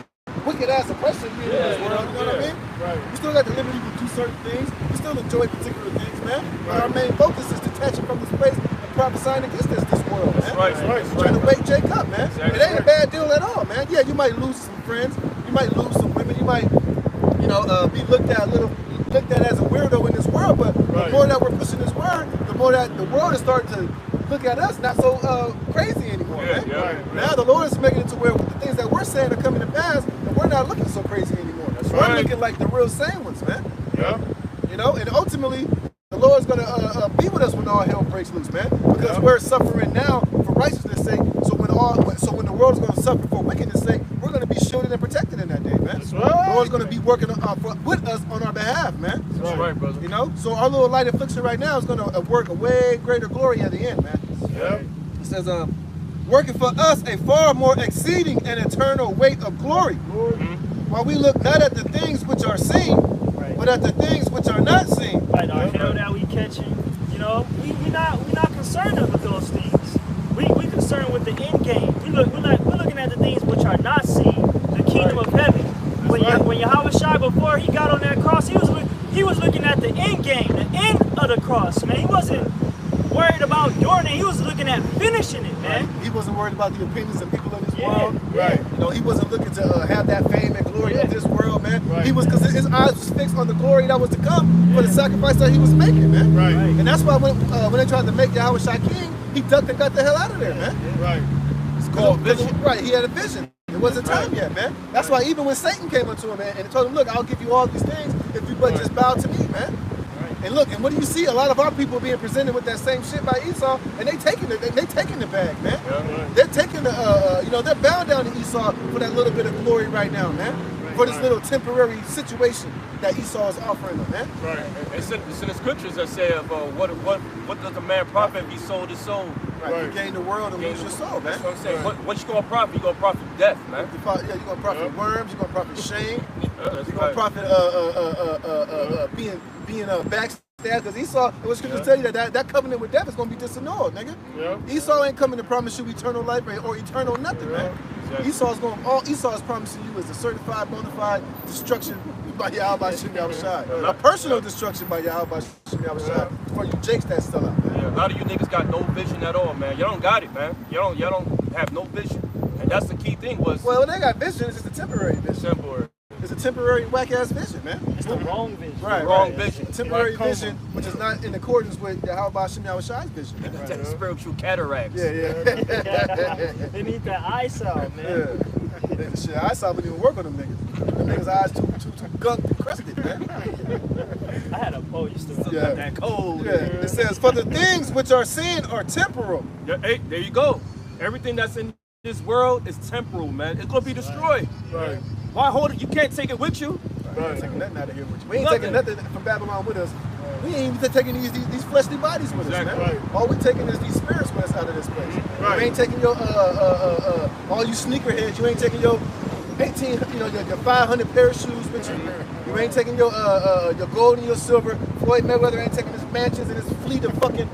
wicked ass oppression in this world, you know what I mean? We still got the liberty to do certain things, we still enjoy particular things, man. But our main focus is detaching from this place and prophesying against this world, man. Right. We're trying to wake Jake up, man. It ain't a bad deal at all, man. Yeah, you might lose some friends, you might lose some women, you might, you know, be looked at as a weirdo in this world, but the more that we're pushing this word, the more that the world is starting to look at us not so crazy anymore, man. Now the Lord is making it to where the things that we're saying are coming to pass, and we're not looking so crazy anymore. We're looking like the real sane ones, man. You know, and ultimately, the Lord's going to be with us when all hell breaks loose, man. Because we're suffering now for righteousness' sake. So when the world is going to suffer for wickedness' sake, we're going to be shielded and protected in that day, man. The Lord's going to be working with us on our behalf, man. That's right, brother. You know, so our little light affliction right now is going to work a way greater glory at the end, man. It says, working for us a far more exceeding and eternal weight of glory. While we look not at the things which are seen, but at the things which are not seen. Like our hell that we catching, you know, we not concerned with those things. We concerned with the end game. We're looking at the things which are not seen, the kingdom of heaven. When Yahweh Shai, before he got on that cross, he was looking at the end game, the end of the cross, man. He wasn't worried about doing it. He was looking at finishing it, man. He wasn't worried about the opinions of people in this world. You know, he wasn't looking to have that fame and glory of this world, man. He was, because his eyes was fixed on the glory that was to come for the sacrifice that he was making, man. And that's why when they tried to make Yahweh Shai king, he ducked and got the hell out of there, man. It's called vision. He had a vision. It wasn't time yet, man. That's why even when Satan came unto him, man, and told him, look, I'll give you all these things if you but just bow to me, man. And look, and what do you see? A lot of our people being presented with that same shit by Esau, and they taking the bag, man. They're taking the, you know, they're bound down to Esau for that little bit of glory right now, man. For this little temporary situation that Esau is offering them, man. It's in the scriptures that say of what does a man profit if he sold his soul? You gain the world and lose your soul, man. That's what I'm saying. What you gonna profit? You gonna profit death, man. Yeah, you're gonna profit worms. You're gonna profit shame. You're gonna profit being backstabbed. Because Esau, it was going to tell you that covenant with death is going to be disannulled, nigga. Esau ain't coming to promise you eternal life or eternal nothing, man. All Esau is promising you is a certified, bona fide destruction by Yahweh Shem Shai. A personal destruction by Yahweh Shem Shai for you jakes that still out there. A lot of you niggas got no vision at all, man. You don't got it, man. You don't have no vision. And that's the key thing was... Well, they got vision, it's just a temporary vision. Temporary. It's a temporary whack-ass vision, man. It's the wrong vision. Wrong vision. A temporary vision, which is not in accordance with Yahweh Shem Shai's vision, man. Spiritual cataracts. They need that eyesight, man. Shit, eyesight wouldn't even work on them niggas. Them niggas' eyes too gunked and crusted, man. I had a bow used to look that cold. It says, for the things which are seen are temporal. Hey, there you go. Everything that's in this world is temporal, man. It's gonna be destroyed. Why hold it? You can't take it with you. We ain't taking nothing out of here with you. We ain't taking nothing from Babylon with us. We ain't even taking these fleshly bodies with us, man. All we taking is these spirits with us out of this place. You ain't taking your all you sneakerheads. You ain't taking your 18, you know, your 500 pair of shoes with you. You ain't taking your gold and your silver. Floyd Mayweather ain't taking his mansions and his fleet of fucking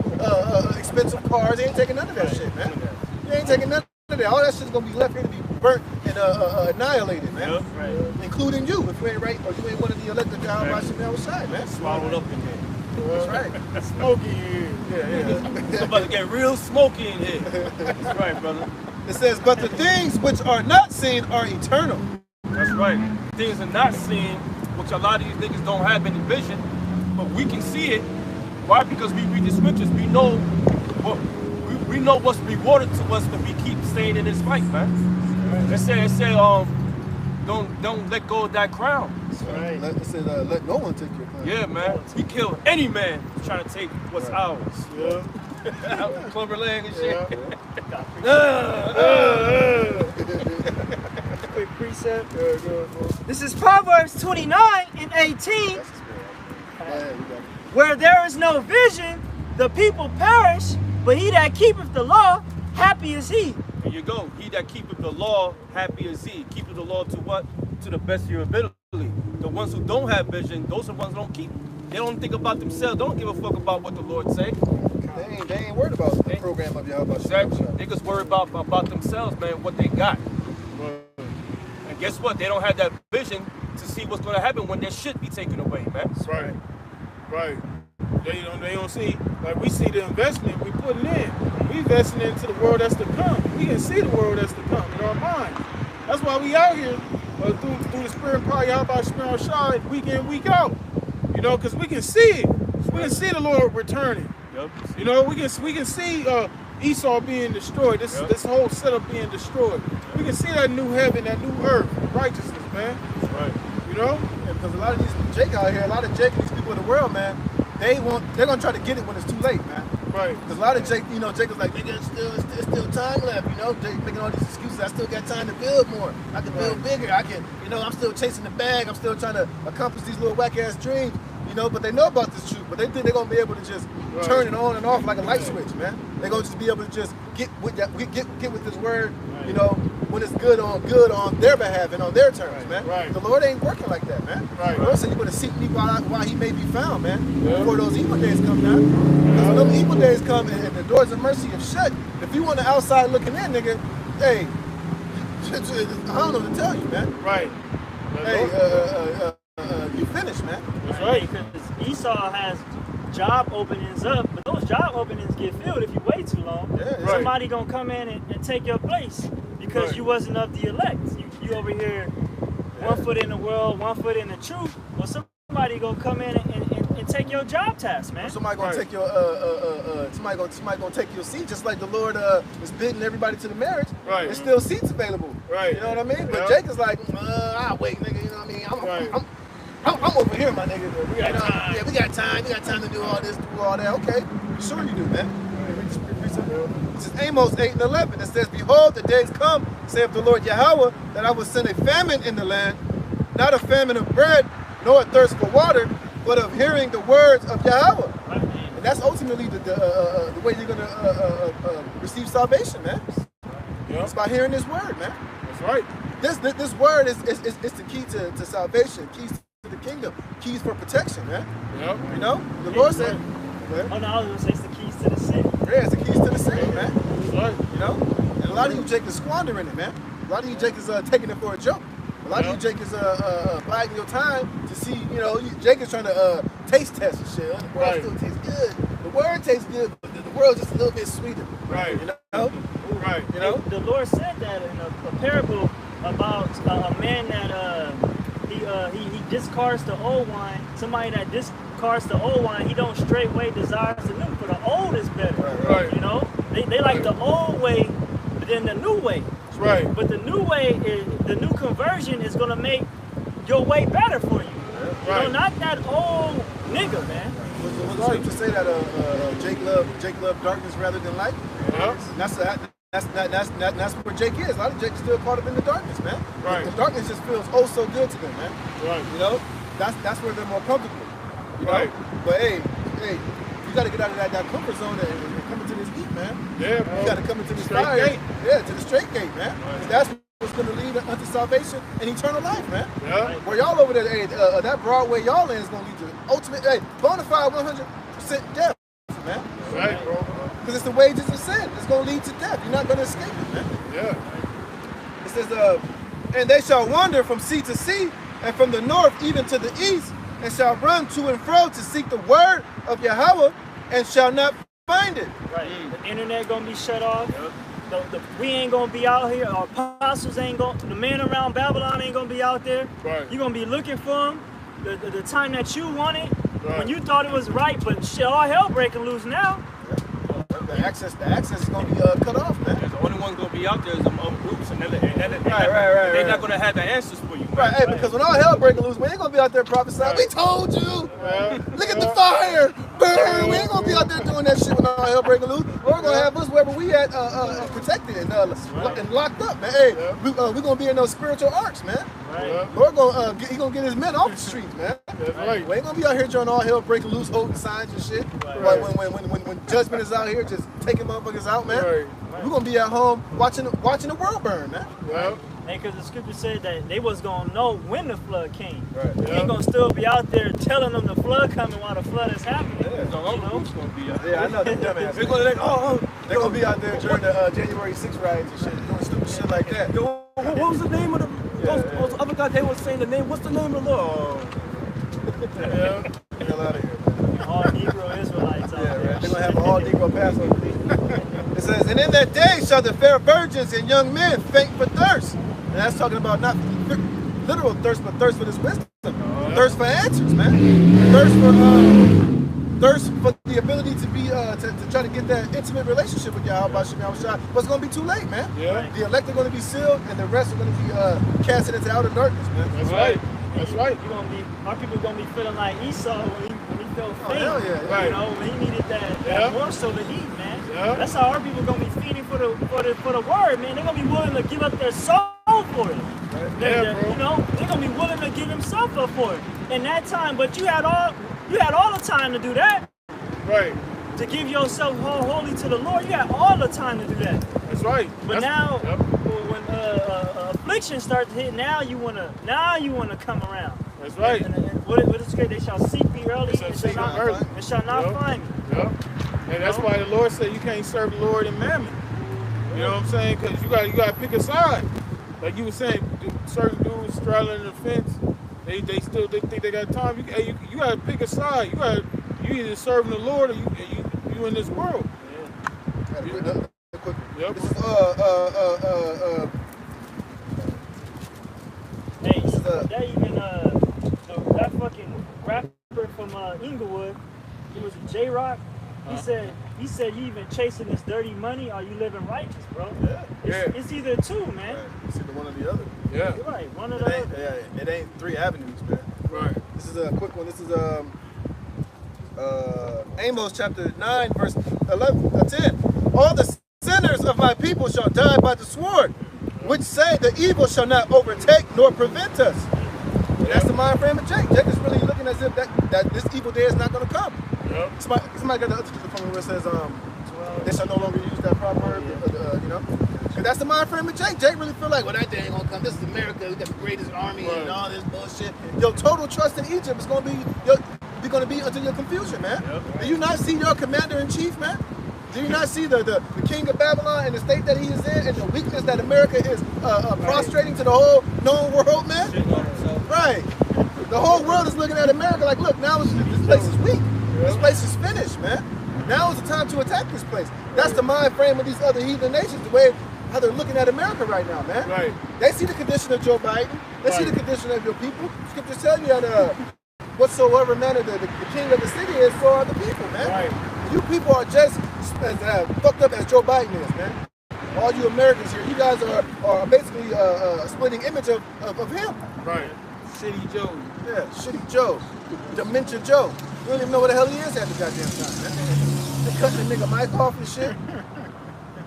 expensive cars. He ain't taking none of that shit, man. You ain't taking none of that. All that shit's gonna be left here to be burnt and annihilated, man. Including you, if you ain't right or you ain't one of the elected Yahweh Shem Shai, man. Swallowed up in here. That's right. Smoky here. It's about to get real smoky in here. That's right, brother. It says, but the things which are not seen are eternal. That's right. Things are not seen, which a lot of these niggas don't have any vision, but we can see it. Why? Because we read the scriptures. We know what's rewarded to us if we keep staying in this fight, man. It said, don't let go of that crown. Right. It said, let no one take your crown. Yeah, man. He killed any man who's trying to take what's ours. Yeah. Clover Lang and shit. Quick precept. This is Proverbs 29 and 18. Where there is no vision, the people perish, but he that keepeth the law, happy is he. There you go. He that keepeth the law, happy is he. Keepeth the law to what? To the best of your ability. The ones who don't have vision, those are the ones who don't keep. They don't think about themselves. They don't give a fuck about what the Lord say. They ain't worried about the program of Yahweh. Exactly. They just worry about themselves, man, what they got. And guess what? They don't have that vision to see what's going to happen when their shit be taken away, man. Right. Right. They don't see, like we see the investment we putting in. We investing into the world that's to come. We can see the world that's to come in our mind. That's why we out here through the spirit and power, Yahweh Spirit Shine, week in, week out. You know, because we can see it. We can see the Lord returning. Yep. You know, we can see Esau being destroyed. This whole setup being destroyed. We can see that new heaven, that new earth, righteousness, man. That's right. You know, because a lot of these Jake out here, a lot of Jake, these people in the world, man, they're gonna try to get it when it's too late, man. right? Because a lot of Jake, Jake was like, nigga, it's still time left, Jake making all these excuses. I still got time to build more. I can build bigger. I can, I'm still chasing the bag. I'm still trying to accomplish these little whack ass dreams. But they know about this truth, but they think they're gonna be able to just turn it on and off like a light switch, man. They're gonna just be able to just get with this word, when it's good on their behalf and on their terms, man. Right. The Lord ain't working like that, man. Right. The Lord said, "You better seek me while He may be found, man." Before those evil days come now. Because when those evil days come and the doors of mercy have shut, if you want the outside looking in, nigga, hey, I don't know what to tell you, man. Right. Hey, you finished, man. That's right, because Esau has job openings up, but those job openings get filled if you wait too long. Yeah, Somebody gonna come in and take your place because you wasn't of the elect. You over here, 1 foot in the world, 1 foot in the truth. Well, somebody gonna come in and take your job task, man. Somebody gonna take your somebody gonna take your seat, just like the Lord is bidding everybody to the marriage. Right. There's still seats available. Right. You know what I mean? But Jake is like, I'll wait, nigga. You know what I mean? I'm over here, my nigga. We got time. Yeah, we got time. We got time to do all this, do all that. Okay, sure you do, man. This is Amos 8 and 11. It says, "Behold, the days come, saith the Lord Yahweh, that I will send a famine in the land, not a famine of bread, nor a thirst for water, but of hearing the words of Yahweh." And that's ultimately the way you're gonna receive salvation, man. It's by hearing this word, man. That's right. This word is the key to salvation, keys to the kingdom, keys for protection, man. Yep. The Lord said, Oh no, I was gonna say it's the keys to the city. yeah, it's the keys to the city, man. That's right. And a lot of you Jake is squandering it, man. A lot of you Jake is taking it for a joke. A lot of you Jake is biding your time to see, Jake is trying to taste test and shit. The world still tastes good. The word tastes good, but the world's just a little bit sweeter. Right. Right. The Lord said that in a parable about a man that he discards the old wine. Somebody that discards the old wine, he don't straightway desires the new. For the old is better. Right. They like the old way, but then the new way. That's right. But the new way, the new conversion is gonna make your way better for you. Right. Not that old nigga, man. Was the scripture say that Jake loved darkness rather than light? Yeah. That's where Jake is. A lot of Jake is still caught up in the darkness, man. Right. The darkness just feels oh so good to them, man. Right. That's where they're more comfortable. Right. But hey, you got to get out of that comfort zone and come into this heat, man. Yeah, bro. You got to come into this Straight fire. gate. Yeah, to the straight gate, man. Right. That's what's going to lead unto salvation and eternal life, man. Yeah. Where y'all over there, that Broadway y'all in is going to lead to ultimate, bona fide 100% death, man. Right, bro. Because it's the wages of sin. It's going to lead to death. You're not going to escape it, man. Yeah. It says, and they shall wander from sea to sea, and from the north even to the east, and shall run to and fro to seek the word of Yahweh, and shall not find it. Right. The internet gonna be shut off. We ain't gonna be out here. Our apostles ain't gonna. The man around Babylon ain't gonna be out there. Right. You're gonna be looking for him. The time that you wanted, Right. when you thought it was right, but shit, all hell breaking loose now. The access is going to be cut off, man. The only ones gonna be out there is them other groups, and they're Right. not gonna have the answers for you. Man. Right, hey, because when all hell breaking loose, we ain't gonna be out there prophesying. We told you. Look at the fire, burn. We ain't gonna be out there doing that shit when all hell breaking loose. We're gonna have us wherever we at, protected and locked up, man. Hey, we gonna be in those spiritual arcs, man. Right. Lord gonna he gonna get his men off the streets, man. That's right. We ain't gonna be out here during all hell breaking loose, holding signs and shit. Right. When judgment is out here, just taking motherfuckers out, man. Right. We're gonna be at home watching the world burn, man. Well, And because the scripture said that they was gonna know when the flood came. Right. They ain't gonna still be out there telling them the flood coming while the flood is happening. The other groups gonna be out there. Yeah, I know. They're dumbass. They're gonna They're gonna be out there during the January 6th riots and shit, doing stupid shit like that. Yo, what was the name of those other guys? They were saying the name. What's the name of the Lord? Get the hell out of here, man. All Negro Israelites out Yeah, there. man. They're gonna have an all Negro Passover. It says, and in that day shall the fair virgins and young men faint for thirst. And that's talking about not literal thirst, but thirst for this wisdom. Thirst for answers, man. Thirst for the ability to be to try to get that intimate relationship with Yahweh Shai. But it's gonna be too late, man. Yeah. The elect are gonna be sealed, and the rest are gonna be casted into outer darkness, man. That's right. That's right. Our people gonna be feeling like Esau when he felt faint. hell yeah, yeah. You know, when he needed that Yeah. morsel to eat, man. Yeah. That's how our people gonna be feeding for the word, man. They're gonna be willing to give up their soul for it. Yeah, bro. You know, they're gonna be willing to give himself up for it. In that time, but you had all the time to do that. Right. To give yourself wholly to the Lord, you had all the time to do that. That's right. But That's- now, Yep. when affliction starts to hit, now you wanna come around. That's right. And what is great? They shall seek me early, They shall seek me early. and shall not Yep. find me. Yeah. And that's why the Lord said you can't serve the Lord and mammon. You know what I'm saying? Because you got to pick a side. Like you were saying, certain dudes straddling the fence, they think they got time. You got to pick a side. You either serving the Lord or you in this world. Yep. This is Hey, that even that fucking rapper from Inglewood, he was a J-Rock. He said you even chasing this dirty money or you living righteous, bro. It's either two, man. It's either one or the other. Yeah. You're right, one of the other. It ain't three avenues, man. Right. This is a quick one. This is Amos chapter 9, verse 10. All the sinners of my people shall die by the sword, which say the evil shall not overtake nor prevent us. And that's the mind frame of Jake. Jake is really looking as if that this evil day is not going to come. Yep. Somebody got the other from where it says, they shall no longer use that proverb, you know. And that's the mind frame of Jake. Jake really feel like, well, that day ain't gonna come. This is America. We got the greatest army and all this bullshit. Your total trust in Egypt is gonna be until your confusion, man. Yep. Do you not see your commander in chief, man? Do you not see the king of Babylon and the state that he is in and the weakness that America is prostrating to the whole known world, man? Right. The whole world is looking at America like, look, now this place is weak. This place is finished, man. Now is the time to attack this place. That's the mind frame of these other heathen nations, the way how they're looking at America right now, man. Right. They see the condition of Joe Biden. They see the condition of your people. Scriptures tell you that whatsoever manner the king of the city is for the people, man. Right. You people are just as fucked up as Joe Biden is, man. All you Americans here, you guys are basically a splitting image of him. Right. Shitty Joe. Yeah, shitty Joe. Dementia Joe. You don't even know what the hell he is at the goddamn time, man. They cutting the nigga mic off and shit.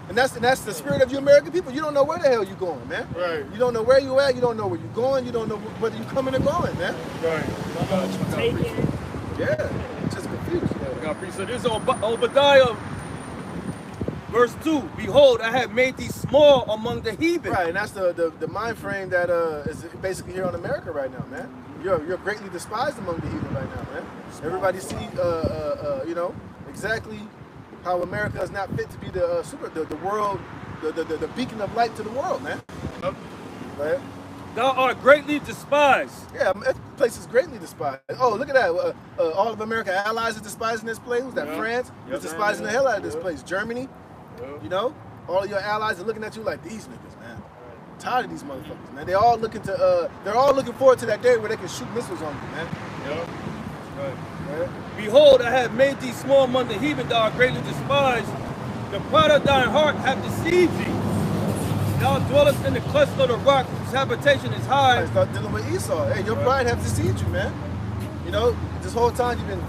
And that's the spirit of you American people. You don't know where the hell you going, man. Right. You don't know where you at. You don't know where you're going. You don't know whether you coming or going, man. Right. Taking. Yeah. Just confused. So this is Obadiah, verse 2. Behold, I have made thee small among the heathen. Right, and that's the mind frame that is basically here on America right now, man. You're greatly despised among the heathen right now, man. Everybody see, you know, exactly how America is not fit to be the world, the beacon of light to the world, man. Yep. Right? Thou art greatly despised. Yeah, that place is greatly despised. Oh, look at that. All of America's allies are despising this place. Who's that? Yep. France is despising the hell out of this place. Germany, you know, all of your allies are looking at you like these niggas, man. I'm tired of these motherfuckers, man. They're all looking forward to that day where they can shoot missiles on you, man. Yep. Right? Behold, I have made thee small among the heathen, thou art greatly despised. The pride of thine heart hath deceived thee. Thou dwellest in the cleft of the rock, whose habitation is high. Right, start dealing with Esau. Hey, your pride has deceived you, man. You know, this whole time you've been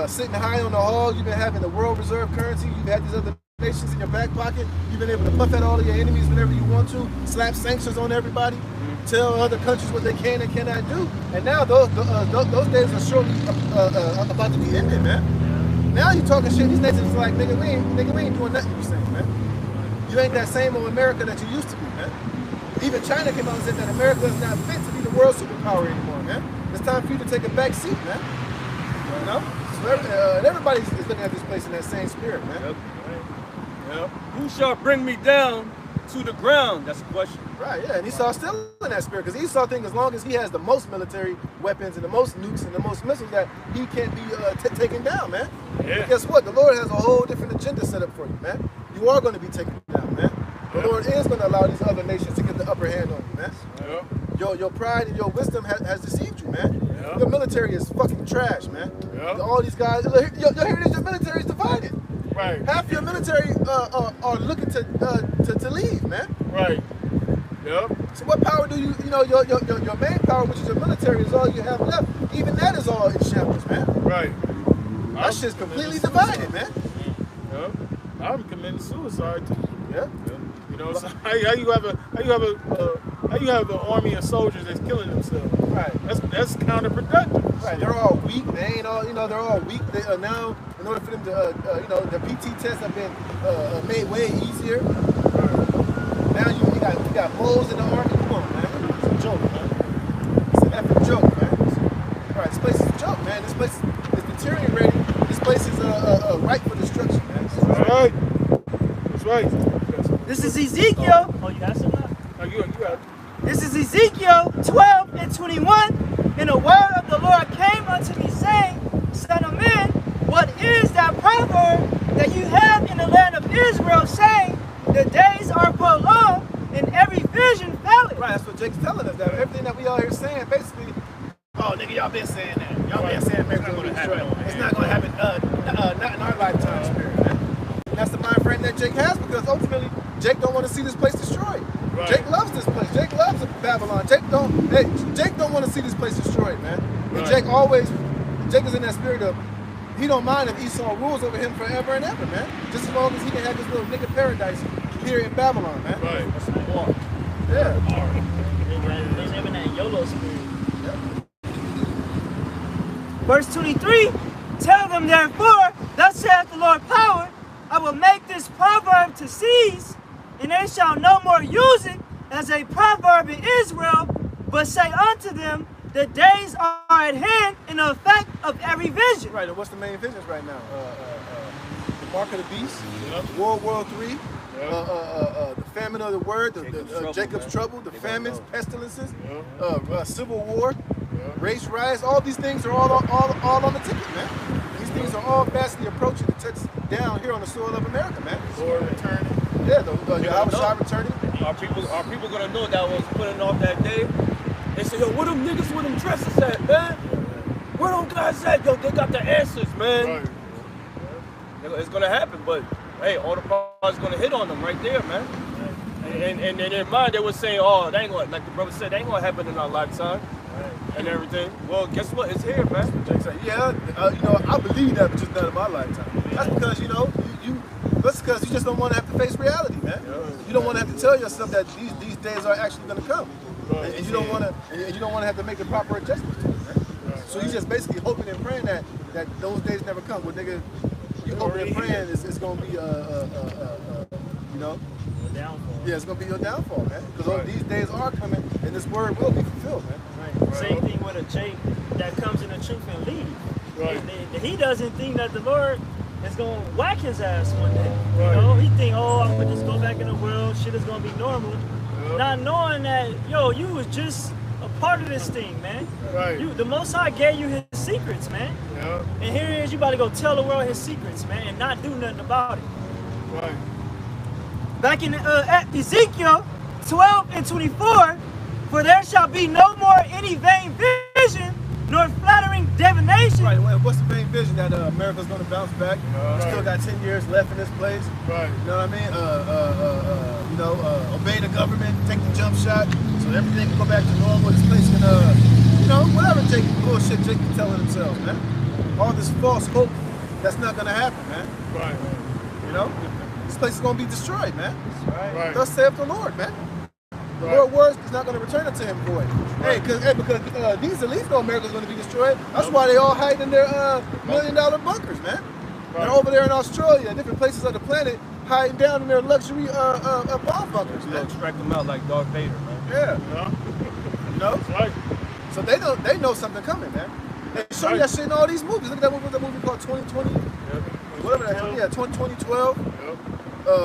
sitting high on the hog. You've been having the world reserve currency. You've had these other nations in your back pocket. You've been able to puff at all of your enemies whenever you want to, slap sanctions on everybody, tell other countries what they can and cannot do. And now those days are surely about to be ended, man. Now you talking shit. These nations are like, nigga, we ain't doing nothing you saying, man. You ain't that same old America that you used to be, man. Even China came out and said that America is not fit to be the world superpower anymore, man. It's time for you to take a back seat, man. You know? So everybody is looking at this place in that same spirit, man. Yep. Yep. Who shall bring me down to the ground? That's the question. Right, yeah, and Esau's still in that spirit, because Esau thinks as long as he has the most military weapons and the most nukes and the most missiles, that he can't be taken down, man. Yeah. But guess what? The Lord has a whole different agenda set up for you, man. You are going to be taken down, man. The Lord is going to allow these other nations to get the upper hand on you, man. Yep. Your pride and your wisdom has deceived you, man. Yep. Your military is fucking trash, man. Yep. All these guys, your heritage, your military is divided. Right. Half your military are looking to leave, man. Right. Yep. So what power do you know, your main power, which is your military, is all you have left. Even that is all in shambles, man. Right. That shit's completely divided, man. Yep. I'm committing suicide too. Yeah. You know, so how you have an army of soldiers that's killing themselves? Right. That's counterproductive. Right. They're all weak. They ain't all. They're all weak. They now, in order for them to, the PT tests have been made way easier. Now you got moles in the army. Come on, man. It's a joke, man. It's an effing joke, man. Right. This place is a joke, man. This place is deteriorating. This place is ripe for destruction, man. That's right. That's right. This is Ezekiel. Oh, you got some now? Oh, you got it. This is Ezekiel 12 and 21. And the word of the Lord came unto me, saying, Son of man, what is that proverb that you have in the land of Israel, saying, the days are prolonged, and every vision faileth? Right, that's what Jake's telling us, that everything that we all here saying, basically, oh, nigga, y'all been saying that. Y'all been saying America's going to be destroyed. It's not going to happen, not in our lifetime, spirit, man. And that's the mind frame that Jake has, because ultimately, Jake don't want to see this place destroyed. Right. Jake loves this place. Jake loves Babylon. Jake don't want to see this place destroyed, man. And right. Jake is in that spirit of, he don't mind if Esau rules over him forever and ever, man. Just as long as he can have this little nigga paradise here in Babylon, man. Right. That's the war. Yeah. They live in that YOLO spirit. Verse 23, tell them therefore, thus saith the Lord power, I will make this proverb to cease, and they shall no more use it as a proverb in Israel, but say unto them, the days are at hand in the effect of every vision. Right, and what's the main visions right now? The mark of the beast, World War III, the famine of the word, Jacob's trouble, the famines, pestilences, civil war, race riots. All these things are all on the ticket, man. These things are all fastly approaching to touch down here on the soil of America, man. Lord returning. Yeah, Yahweh returning. Are people gonna know that was putting off that day? They say, yo, where them niggas with them dresses at, man? Where them guys at? Yo, they got the answers, man. Right. It's gonna happen, but hey, all the problems gonna hit on them right there, man. And in their mind, they were saying, oh, they ain't gonna, like the brother said, they ain't gonna happen in our lifetime. And everything. Well, guess what? It's here, man. Yeah, I believe that, but just not in my lifetime. That's because that's because you just don't want to have to face reality, man. You don't want to have to tell yourself that these days are actually going to come, and you don't want to have to make the proper adjustments to it, man. So you just basically hoping and praying that those days never come. Well, nigga, you hoping and praying it's going to be Downfall. Yeah, it's going to be your downfall, man. Because these days are coming, and this word will be fulfilled, man. Right. Same thing with a Jake that comes in the truth and leave. Right. And he doesn't think that the Lord is going to whack his ass one day. Right. You know, he think, oh, I'm going to just go back in the world, shit is going to be normal. Not knowing that, yo, you was just a part of this thing, man. Right. The Most High gave you his secrets, man. Yeah. And here it is, you about to go tell the world his secrets, man, and not do nothing about it. Right. Back in at Ezekiel 12 and 24, for there shall be no more any vain vision, nor flattering divination. Right, and what's the vain vision? That America's going to bounce back. We still got 10 years left in this place. Right. You know what I mean? you know, obey the government, take the jump shot, so everything can go back to normal. This place can, you know, whatever bullshit Jake be telling themselves, man. All this false hope, that's not gonna happen, man. Right. You know, this place is gonna be destroyed, man. Right. Thus saith the Lord, man. The Lord words is not going to return unto him void. Hey, because these elites know America's going to be destroyed. That's why they all hide in their $1 million bunkers, man. They're over there in Australia, different places of the planet, hiding down in their luxury bomb bunkers, You man. extract them out like Darth Vader, man. Yeah. You know? Right. So they know something coming, man. They show you that shit in all these movies. Look at that movie called 2020. Whatever the hell. Yeah, 2012.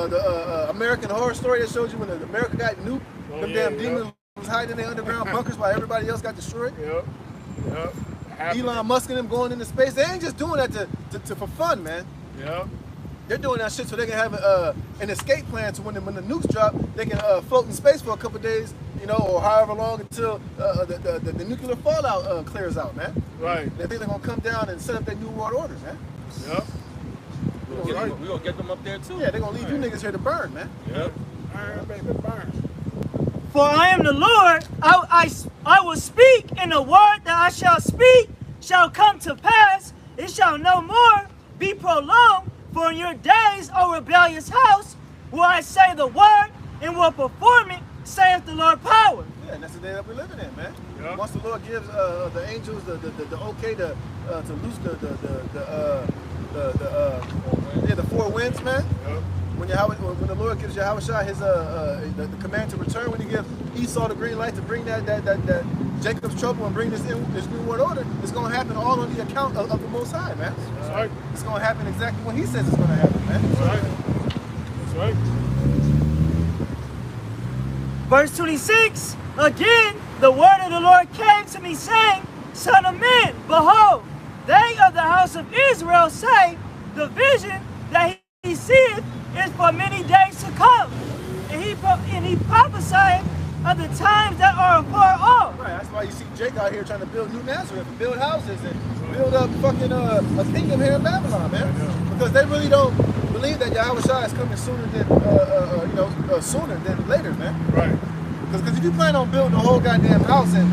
The American Horror Story that showed you when America got nuked. Them damn demons was hiding in their underground bunkers while everybody else got destroyed. Elon Musk and them going into space. They ain't just doing that to for fun, man. They're doing that shit so they can have an escape plan to when the nukes drop, they can float in space for a couple days, you know, or however long until the nuclear fallout clears out, man. Right. They think they're gonna come down and set up their new world order, man. We're gonna get them up there too. Yeah, they're gonna leave you niggas here to burn, man. Burn, baby, burn. For I am the Lord, I will speak, and the word that I shall speak shall come to pass. It shall no more be prolonged. For in your days, O rebellious house, will I say the word and will perform it, saith the Lord power. Yeah, and that's the day that we're living in, man. Yeah. Once the Lord gives the angels the okay to loose the four winds, man. Yeah. When the Lord gives Yahushua his the command to return, when he gives Esau the green light to bring that Jacob's trouble and bring this new world order, it's gonna happen all on the account of the Most High, man. That's right. It's gonna happen exactly when He says it's gonna happen, man. That's right. That's right. Verse 26, again, the word of the Lord came to me, saying, Son of man, behold, they of the house of Israel say, the vision that he seeth is for many days to come. And he prophesied of the times that are afar off. Right, that's why you see Jake out here trying to build New Nazareth and build houses and build up fucking a kingdom here in Babylon, man. Because they really don't believe that Yahushua is coming sooner than sooner than later, man. Right. Because if you plan on building a whole goddamn house and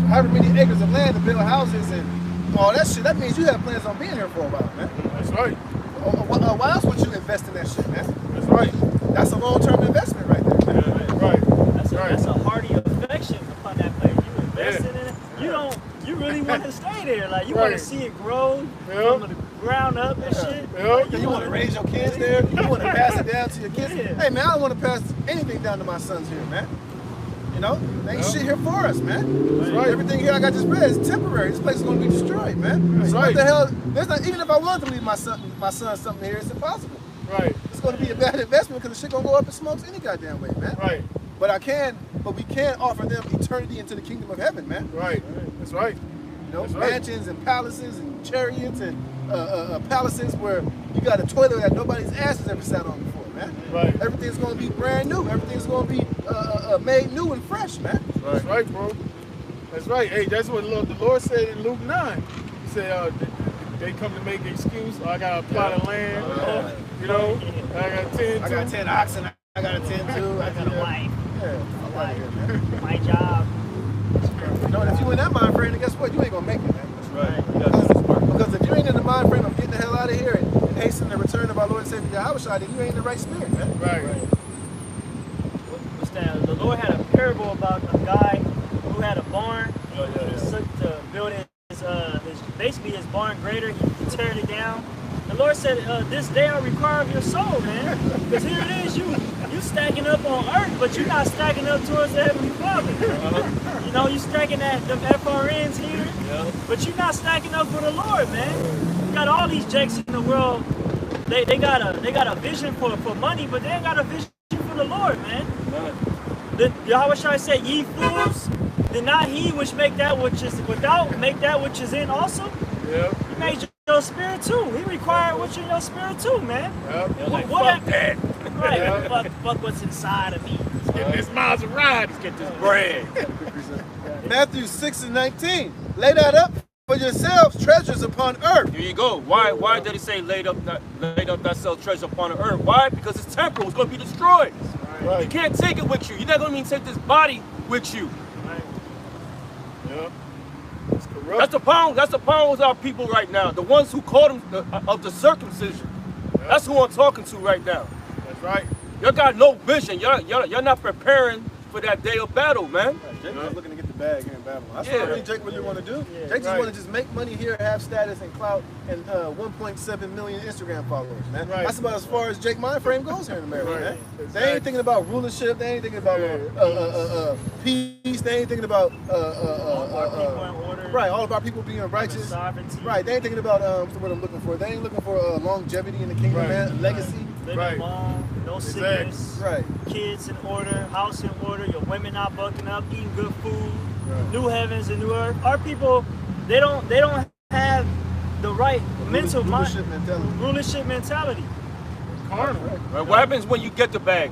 however many acres of land to build houses and all that shit, that means you have plans on being here for a while, man. That's right. Why else would you invest in that shit, man? That's right. That's a long-term investment right there, man. Yeah, right. That's a hearty affection upon that place. You invested in it. You really want to stay there. Like you want to see it grow from the ground up and shit. Yeah. You want to raise your kids there. You want to pass it down to your kids. Yeah. Hey, man, I don't want to pass anything down to my sons here, man. You know, they ain't shit here for us, man. That's right. Everything here I got just read is temporary. This place is going to be destroyed, man. That's So right. what the hell? There's not, even if I wanted to leave my son something here, it's impossible. Right. It's going to be a bad investment because the shit going to go up in smokes any goddamn way, man. Right. But we can offer them eternity into the kingdom of heaven, man. Right. That's right. You know, That's right. mansions and palaces and chariots and palaces where you got a toilet that nobody's ass has ever sat on before, man. Right. Everything's going to be brand new. Everything's going to be made new and fresh, man. That's right, bro. That's right. Hey, that's what the Lord said in Luke 9. He said, they come to make an excuse. I got a plot of land. You know, I got 10. I got 10 oxen. I got a 10 too. I got a wife, Yeah. a wife, my job. You know, and if you in that mind frame, then guess what? You ain't going to make it, man. That's right. You gotta do this work. Because if you ain't in the mind frame of getting the hell out of here and hastening the return of our Lord and Savior Yahushua, then you ain't in the right spirit, man. Right. The Lord had a parable about a guy who had a barn. He took to build basically his barn greater. He teared it down. The Lord said, "This day I require of your soul, man. Because here it is, you stacking up on earth, but you're not stacking up towards the Heavenly Father. You know, you stacking them FRNs here, but you're not stacking up for the Lord, man. You got all these jakes in the world. They got a vision for money, but they ain't got a vision for the Lord, man. Yahweh said, "Ye fools, did not He which make that which is without make that which is in also? Yeah. He made your spirit too. He required what's in your spirit too, man. Yeah. Fuck that. Right. Fuck what's inside of me. Let's get this Maserati. Let's get this bread. Matthew 6:19. Lay that up for yourselves treasures upon earth. Here you go. Why did he say laid up thyself treasure upon the earth? Why? Because it's temporal. It's going to be destroyed. You can't take it with you. You're not going to even take this body with you. Right. Yeah. It's corrupt. That's the problem. That's the problem with our people right now. The ones who call them of the circumcision. Yeah. That's who I'm talking to right now. That's right. Y'all got no vision. Y'all not preparing for that day of battle, man. Jake was looking to get the bag here in Babylon. That's Yeah. what really Jake really want to do. Yeah. Jake just want to just make money here, have status and clout, and 1.7 million Instagram followers, man. Right. That's about as far as Jake mind frame goes here in America, Right. man. They Exactly. ain't thinking about rulership. They ain't thinking about peace. They ain't thinking about People in order. right. All of our people being righteous. Sovereignty. Right. They ain't thinking about what's the word I'm looking for. They ain't looking for longevity in the kingdom, Right. man. Legacy. Living Right. long, no Exactly. sickness. Right. Kids in order, house in order, your women not bucking up, eating good food, Right. new heavens and new earth. Our people, they don't have the right mental Rulership mind, mentality. rulership mentality. Carnal. Right? What happens when you get the bag?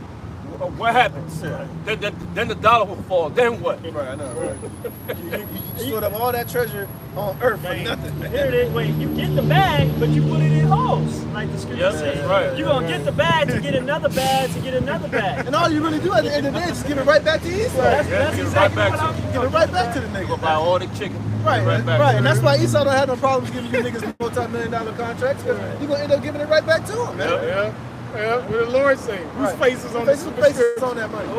What happens? Then the dollar will fall. Then what? Right, I know. Right. You stored up all that treasure on earth for nothing, man. Here it is. Wait, you get the bag, but you put it in holes, like the scripture Yep, says. that's right. You're gonna get the bag to get another bag to get another bag. And all you really do at the end of the day is just give it right back to Esau. That's Yeah, give it exactly right back what to I'm you. Give it right back to the Go nigga. buy all the chicken. Right, Right back right. to And you. that's why Esau don't have no problems giving you niggas multi-million-dollar contracts, because you're going to end up giving it right back to him, man. Yeah. Yeah. What the Lord say? Whose Right. face is on the Faces superscription? on that money.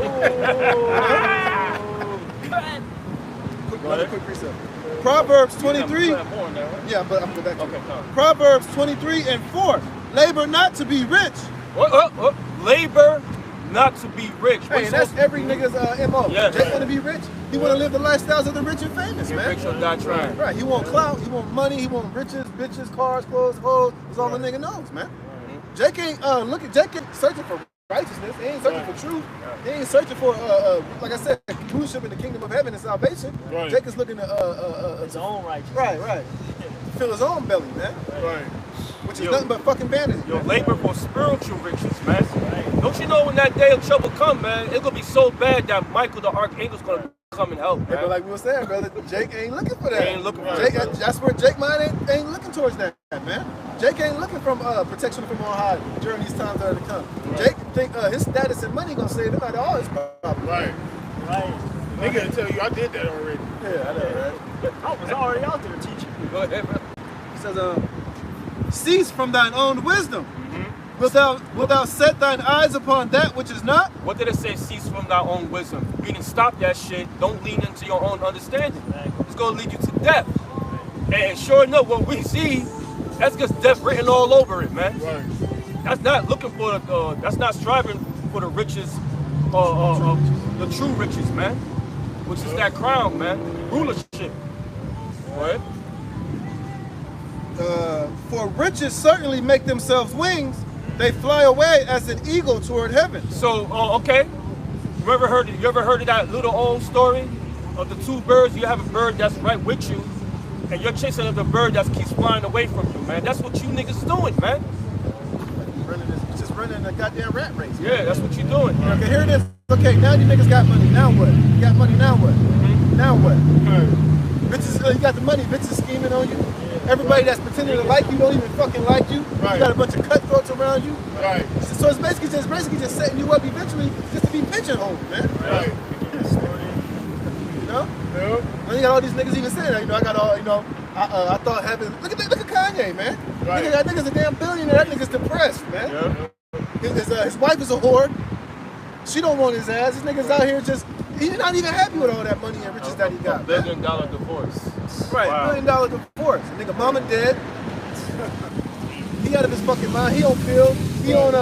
Another quick precept. Proverbs 23. More now, right? Yeah, but I'm going back to Okay, it. come. Proverbs 23 and 4. Labor not to be rich. What? Labor not to be rich. Hey, and that's every nigga's MO. Yeah. Jake want to be rich. He want to live the lifestyles of the rich and famous, man. Rich or die trying. Right, he want clout, he want money, he want riches, bitches, cars, clothes, hoes. That's all the nigga knows, man. Jake ain't Jake ain't searching for righteousness. He ain't searching for truth. He ain't searching for like I said, rulership in the kingdom of heaven and salvation. Right. Jake is looking to His own righteousness. right. Fill his own belly, man. Right. Which is Yo. nothing but fucking vanity. Your labor for spiritual riches, man. Don't you know when that day of trouble come, man, it's gonna be so bad that Michael the Archangel's gonna come and help, Yeah, but man. like we were saying, brother, Jake ain't looking for that. He ain't looking for Jake, that. that's where Jake mind ain't looking towards that, man. Jake ain't looking from protection from on high during these times that are to come. Jake think his status and money gonna save him out of all his problems. Right. Right. Nigga will tell you I did that already. Yeah, I know, right? I was already out there teaching. Go ahead, man. He says, cease from thine own wisdom. Wilt thou set thine eyes upon that which is not? What did it say? Cease from thy own wisdom. You didn't stop that shit. Don't lean into your own understanding. It's gonna lead you to death. And sure enough, what we see, that's just death written all over it, man. Right. That's not looking for that's not striving for the riches, the true riches, man. Which is that crown, man. Rulership. Right? For riches certainly make themselves wings. They fly away as an eagle toward heaven. So, okay. You ever heard of that little old story of the two birds? You have a bird that's right with you, and you're chasing the bird that keeps flying away from you, man. That's what you niggas doing, man. Just running a goddamn rat race. Yeah, that's what you're doing. Okay, here it is. Okay, now you niggas got money. Now what? You got money. Now what? Now what? Bitches, you got the money. Bitches scheming on you. Everybody that's pretending to like you don't even fucking like you. Right. You got a bunch of cutthroats around you. Right. So it's basically just setting you up eventually just to be pigeonholed, man. Right. You know? Yeah. And you got all these niggas even saying that. You know, I got all. You know, I thought having. Look at Kanye, man. Right. That nigga's a damn billionaire. That nigga's depressed, man. Yeah. His wife is a whore. She don't want his ass. This nigga's out here just. He's not even happy with all that money and riches that he got. $1 billion divorce. Right, Wow. $1 billion divorce. Nigga, mama dead. He out of his fucking mind. He on pills. He on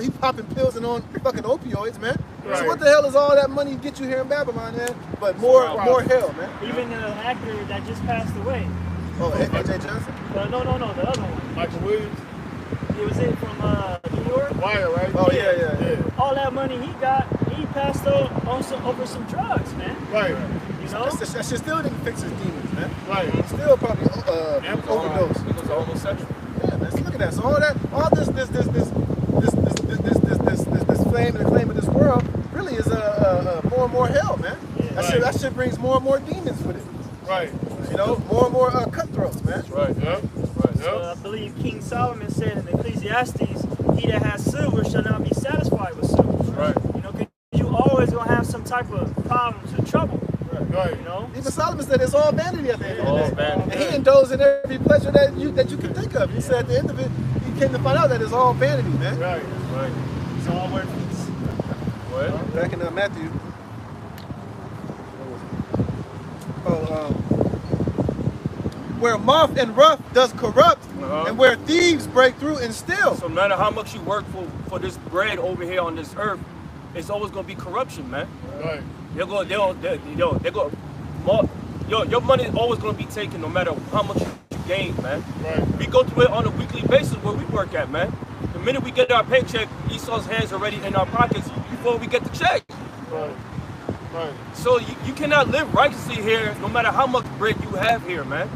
he popping pills and on fucking opioids, man. So Right. what the hell is all that money get you here in Babylon, man? But more hell, man. Even the actor that just passed away. Oh, AJ Johnson. No, the other one. Michael Williams. It was it from New York. Wire, right? Oh yeah. All that money he got, he passed over some drugs, man. Right. You know? That shit still didn't fix his demons, man. Right. Still probably overdose. He was a homosexual. Yeah, man. So look at that. So all this flame and the claim of this world really is more and more hell, man. Yeah. That shit brings more and more demons with it. Right. You know, more and more cutthroats, man. Right. Yeah. I believe King Solomon said in Ecclesiastes, he that has silver shall not be satisfied with silver. Right. You know, 'cause you always gonna have some type of problems or trouble. Right. You know. Even Solomon said it's all vanity at the end of the day. Vanity. And he indulged in every pleasure that you can think of. He said at the end of it, he came to find out that it's all vanity, man. Right. Right. It's all worthless. What? Back in Matthew. Where moth and rough does corrupt, and where thieves break through and steal. So no matter how much you work for this bread over here on this earth, it's always gonna be corruption, man. Right. They're go, your money is always gonna be taken no matter how much you gain, man. Right. We go through it on a weekly basis where we work at, man. The minute we get our paycheck, Esau's hands already in our pockets before we get the check. Right. Right. So you cannot live righteously here no matter how much bread you have here, man.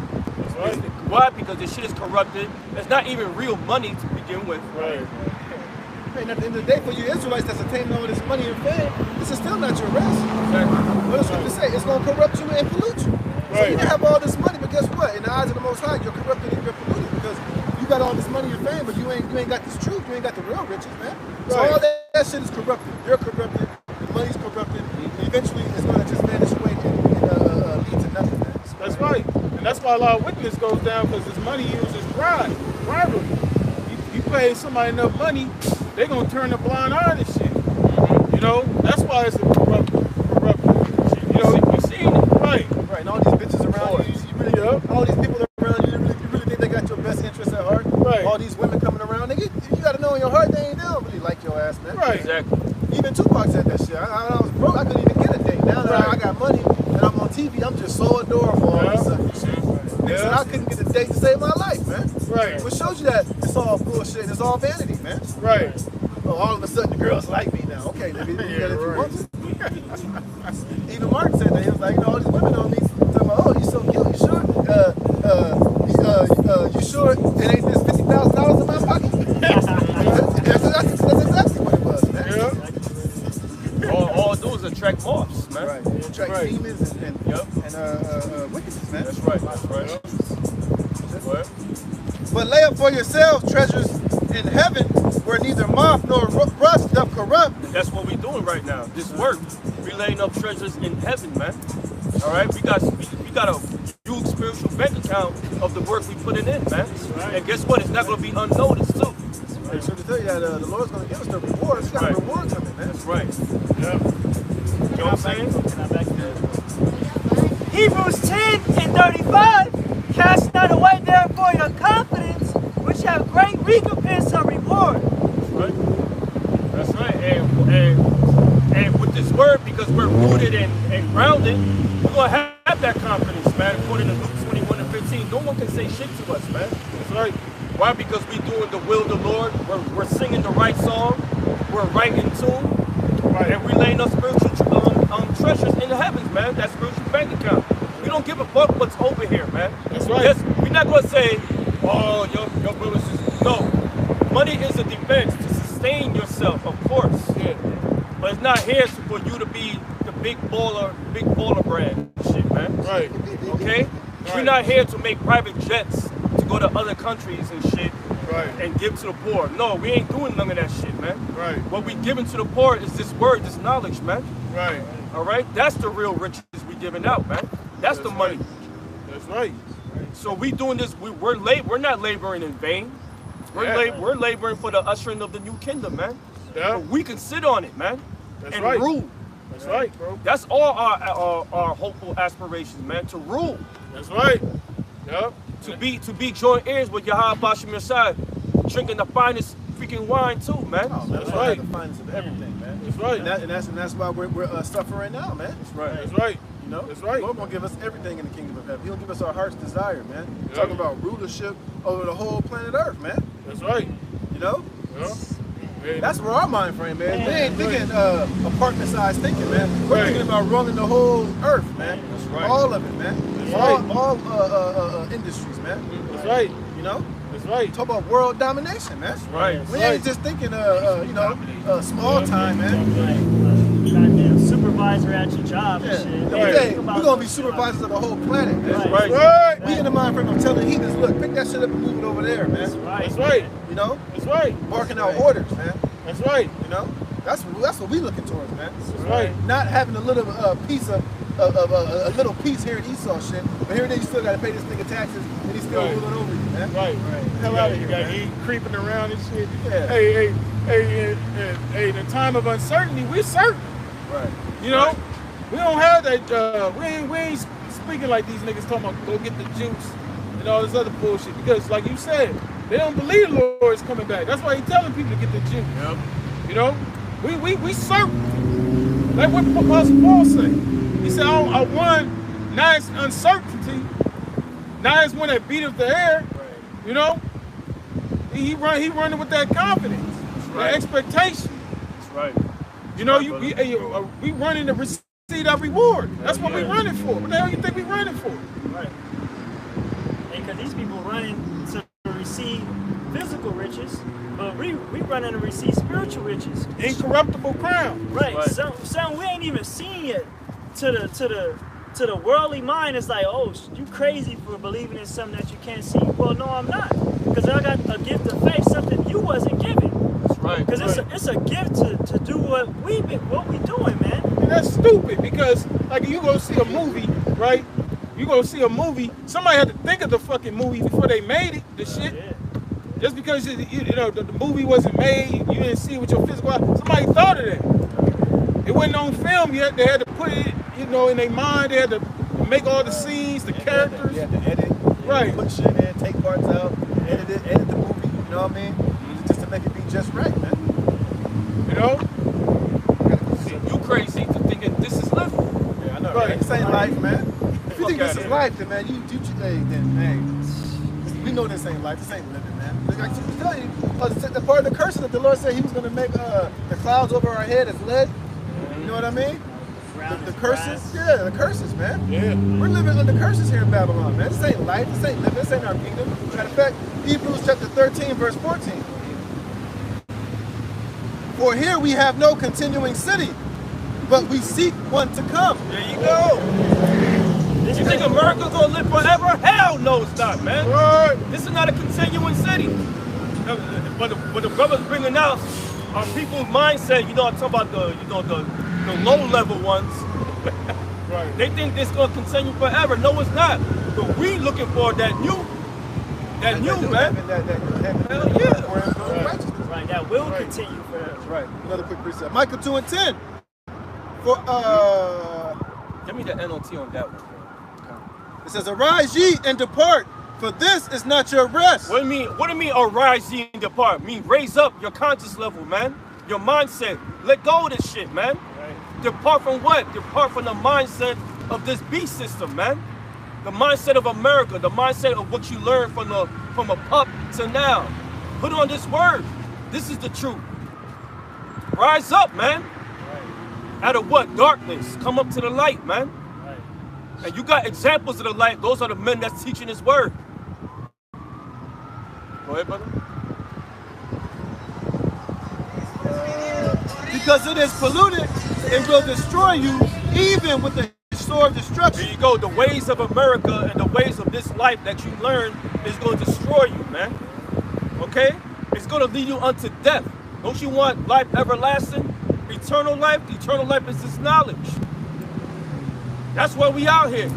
Right. Why? Because this shit is corrupted. It's not even real money to begin with. Right. And at the end of the day, for you Israelites that's attaining all this money and fame, this is still not your rest. Exactly. What does scripture say? It's going to corrupt you and pollute you. So Right. you can have all this money, but guess what? In the eyes of the Most High, you're corrupted and you're polluted because you got all this money and fame, but you ain't got this truth. You ain't got the real riches, man. So Right. all that shit is corrupted. You're corrupted. The money's corrupted. And eventually, it's going to just vanish away and lead to nothing, man. That's right. And that's why a lot of wickedness goes down because this money used is pride. Rivalry. You pay somebody enough money, they're going to turn a blind eye to shit. You know? That's why it's a corrupt shit. You know? You seen it. Right. Right, and all these bitches around you, you really, all these people around you, you really think they got your best interests at heart? Right. All these women coming around, nigga, you got to know in your heart they don't really like your ass, man. Right. Exactly. Even Tupac said that shit. I was broke, I couldn't even get a date. Now that I got money and I'm on TV, I'm just so adorable all of a sudden. Nigga said I couldn't get a date to save my life, man. Right. Which shows you that it's all bullshit, it's all vanity, man. Right. Oh, all of a sudden the girls like me now. Okay, nigga, you do that if you want to. Even Mark said that. He was like, you know, all these women on me talking about, oh, you so cute, you sure? You sure it ain't just $50,000 in my pocket? That's exactly what it was, man. Yeah. All it do is attract moths, man. Right. Attract Right. demons and wickedness, man. That's right. That's right. What? But lay up for yourselves treasures in heaven, where neither moth nor rust doth corrupt. That's what we're doing right now. This work. We laying up treasures in heaven, man. All right. We got a huge spiritual bank account of the work we putting in, man. And guess what? It's not going to be unnoticed too. Right. So to tell you that the Lord's going to give us the rewards, we got Right. a reward coming, man. That's right. Yeah. You know what I'm saying? Hebrews 10:35. Cast not away therefore your confidence, which have great recompense of reward. Right. That's right. And with this word, because we're rooted and grounded, we're gonna have that confidence, man. According to Luke 21:15, no one can say shit to us, man. That's right. Why? Because we doing the will of the Lord. We're singing the right song. We're right in tune. Right. And we laying up spiritual treasures in the heavens, man. That spiritual bank account. We don't give a fuck what's over here, man. That's right. Yes, we're not gonna say, oh, your brothers is no. Money is a defense to sustain yourself, of course. Yeah. But it's not here for you to be the big baller brand shit, man. Right. Okay? Right. We're not here to make private jets to go to other countries and shit Right. and give to the poor. No, we ain't doing none of that shit, man. Right. What we giving to the poor is this word, this knowledge, man. Right. All right? That's the real riches we giving out, man. That's the money. Right. That's right. So we doing this, we're not laboring in vain. We're laboring for the ushering of the new kingdom, man. Yeah. But we can sit on it, man. That's and right. rule. That's right, bro. That's all our hopeful aspirations, man. To rule. That's right. Yeah. To be joint heirs with Yahweh Bashim Yasai, drinking the finest freaking wine too, man. Oh, man, That's we right. have the finest of everything, man. That's right. And that's why we're suffering now, man. That's right. That's right. You know, That's right. Lord gonna give us everything in the kingdom of heaven. He'll give us our heart's desire, man. We're Yeah. talking about rulership over the whole planet Earth, man. That's right. You know, Yeah. Yeah. that's where our mind frame, man. We ain't thinking apartment-sized thinking, man. We're Right. thinking about rolling the whole Earth, man. That's right. All of it, man. That's all right. all industries, man. That's right. You know, That's right. talk about world domination, man. Right. We ain't just thinking, small time, man. Goddamn supervisor at your job Yeah. and shit. Right. Hey, we're gonna be supervisors of the whole planet, man. Right. Right. Right. We in the mind frame of telling heathens, look, pick that shit up and move it over there, man. Right. That's right. You know, That's right. barking out orders, man. That's right. You know, That's what we looking towards, man. Right. Not having a little piece of a little piece here in Esau shit, but here you still got to pay this nigga taxes, and he's still ruling over you, man. Right. Hell out of here, You got man. creeping around and shit. Yeah. Hey, in a time of uncertainty, we're certain. Right. You know, we don't have that. We ain't speaking like these niggas talking about go get the juice and all this other bullshit. Because, like you said, they don't believe the Lord is coming back. That's why he's telling people to get the juice. Yep. You know, we certain. Like what Apostle Paul said. He said, I won. Now it's uncertainty. Now it's one that beateth the air. Right. You know, he running with that confidence, right. that expectation. That's right. You know, right, we running to receive our reward. That's what we yeah. running for. What the hell you think we running for? Right. Because these people running to receive physical riches, but we running to receive spiritual riches. Incorruptible crown. Right. Right. Some we ain't even seen yet. To the worldly mind, it's like, oh, you crazy for believing in something that you can't see. Well, no, I'm not, because I got a gift of faith, something you wasn't given. That's right. Because it's a gift to do what we doing, man. And that's stupid because, like, you go see a movie, right? You go see a movie. Somebody had to think of the fucking movie before they made it. The shit. Yeah. Just because you know the movie wasn't made, you didn't see it with your physical eye. Somebody thought of that. It wasn't on film yet. They had to put it, you know, in their mind. They had to make all the scenes, the characters. You have to edit, Right. put shit in, take parts out, edit the movie. You know what I mean? Just to make it be just right, man. You know. See, you crazy for thinking this is living. Yeah, I know. Right. Right. This ain't life, man. If you Fuck think this outta is here. life, then man, we know this ain't life. This ain't living, man. Like I was telling you, the part of the curses that the Lord said He was going to make the clouds over our head as lead. You know what I mean? The curses, yeah, the curses, man. Yeah. We're living under curses here in Babylon, man. This ain't life. This ain't living. This ain't our kingdom. Matter of fact, Hebrews chapter 13, verse 14. For here we have no continuing city, but we seek one to come. There you go. You think America's gonna live forever? Hell no, it's not, man. Right. This is not a continuing city. But the brothers bringing out are people's mindset. You know, I'm talking about the low level ones. Right. They think this gonna continue forever. No, it's not. But we looking for that new, man. Hell yeah. Right, that will continue forever. Right. Another quick precept. Micah 2:10. For Give me the NLT on that one. it says, "Arise ye and depart, for this is not your rest." What do you mean arise ye and depart? Mean raise up your conscious level, man. Your mindset. Let go of this shit, man. Right. Depart from what? Depart from the mindset of this beast system, man. The mindset of America, the mindset of what you learned from a pup to now. Put on this word. This is the truth. Rise up, man. Right. Out of what? Darkness. Come up to the light, man. Right. And you got examples of the light. Those are the men that's teaching this word. Go ahead, brother. Because it is polluted, it will destroy you, even with the sword of There destruction. you go. The ways of America and the ways of this life that you learn is going to destroy you, man. Okay? It's going to lead you unto death. Don't you want life everlasting? Eternal life? The eternal life is this knowledge. That's why we out here.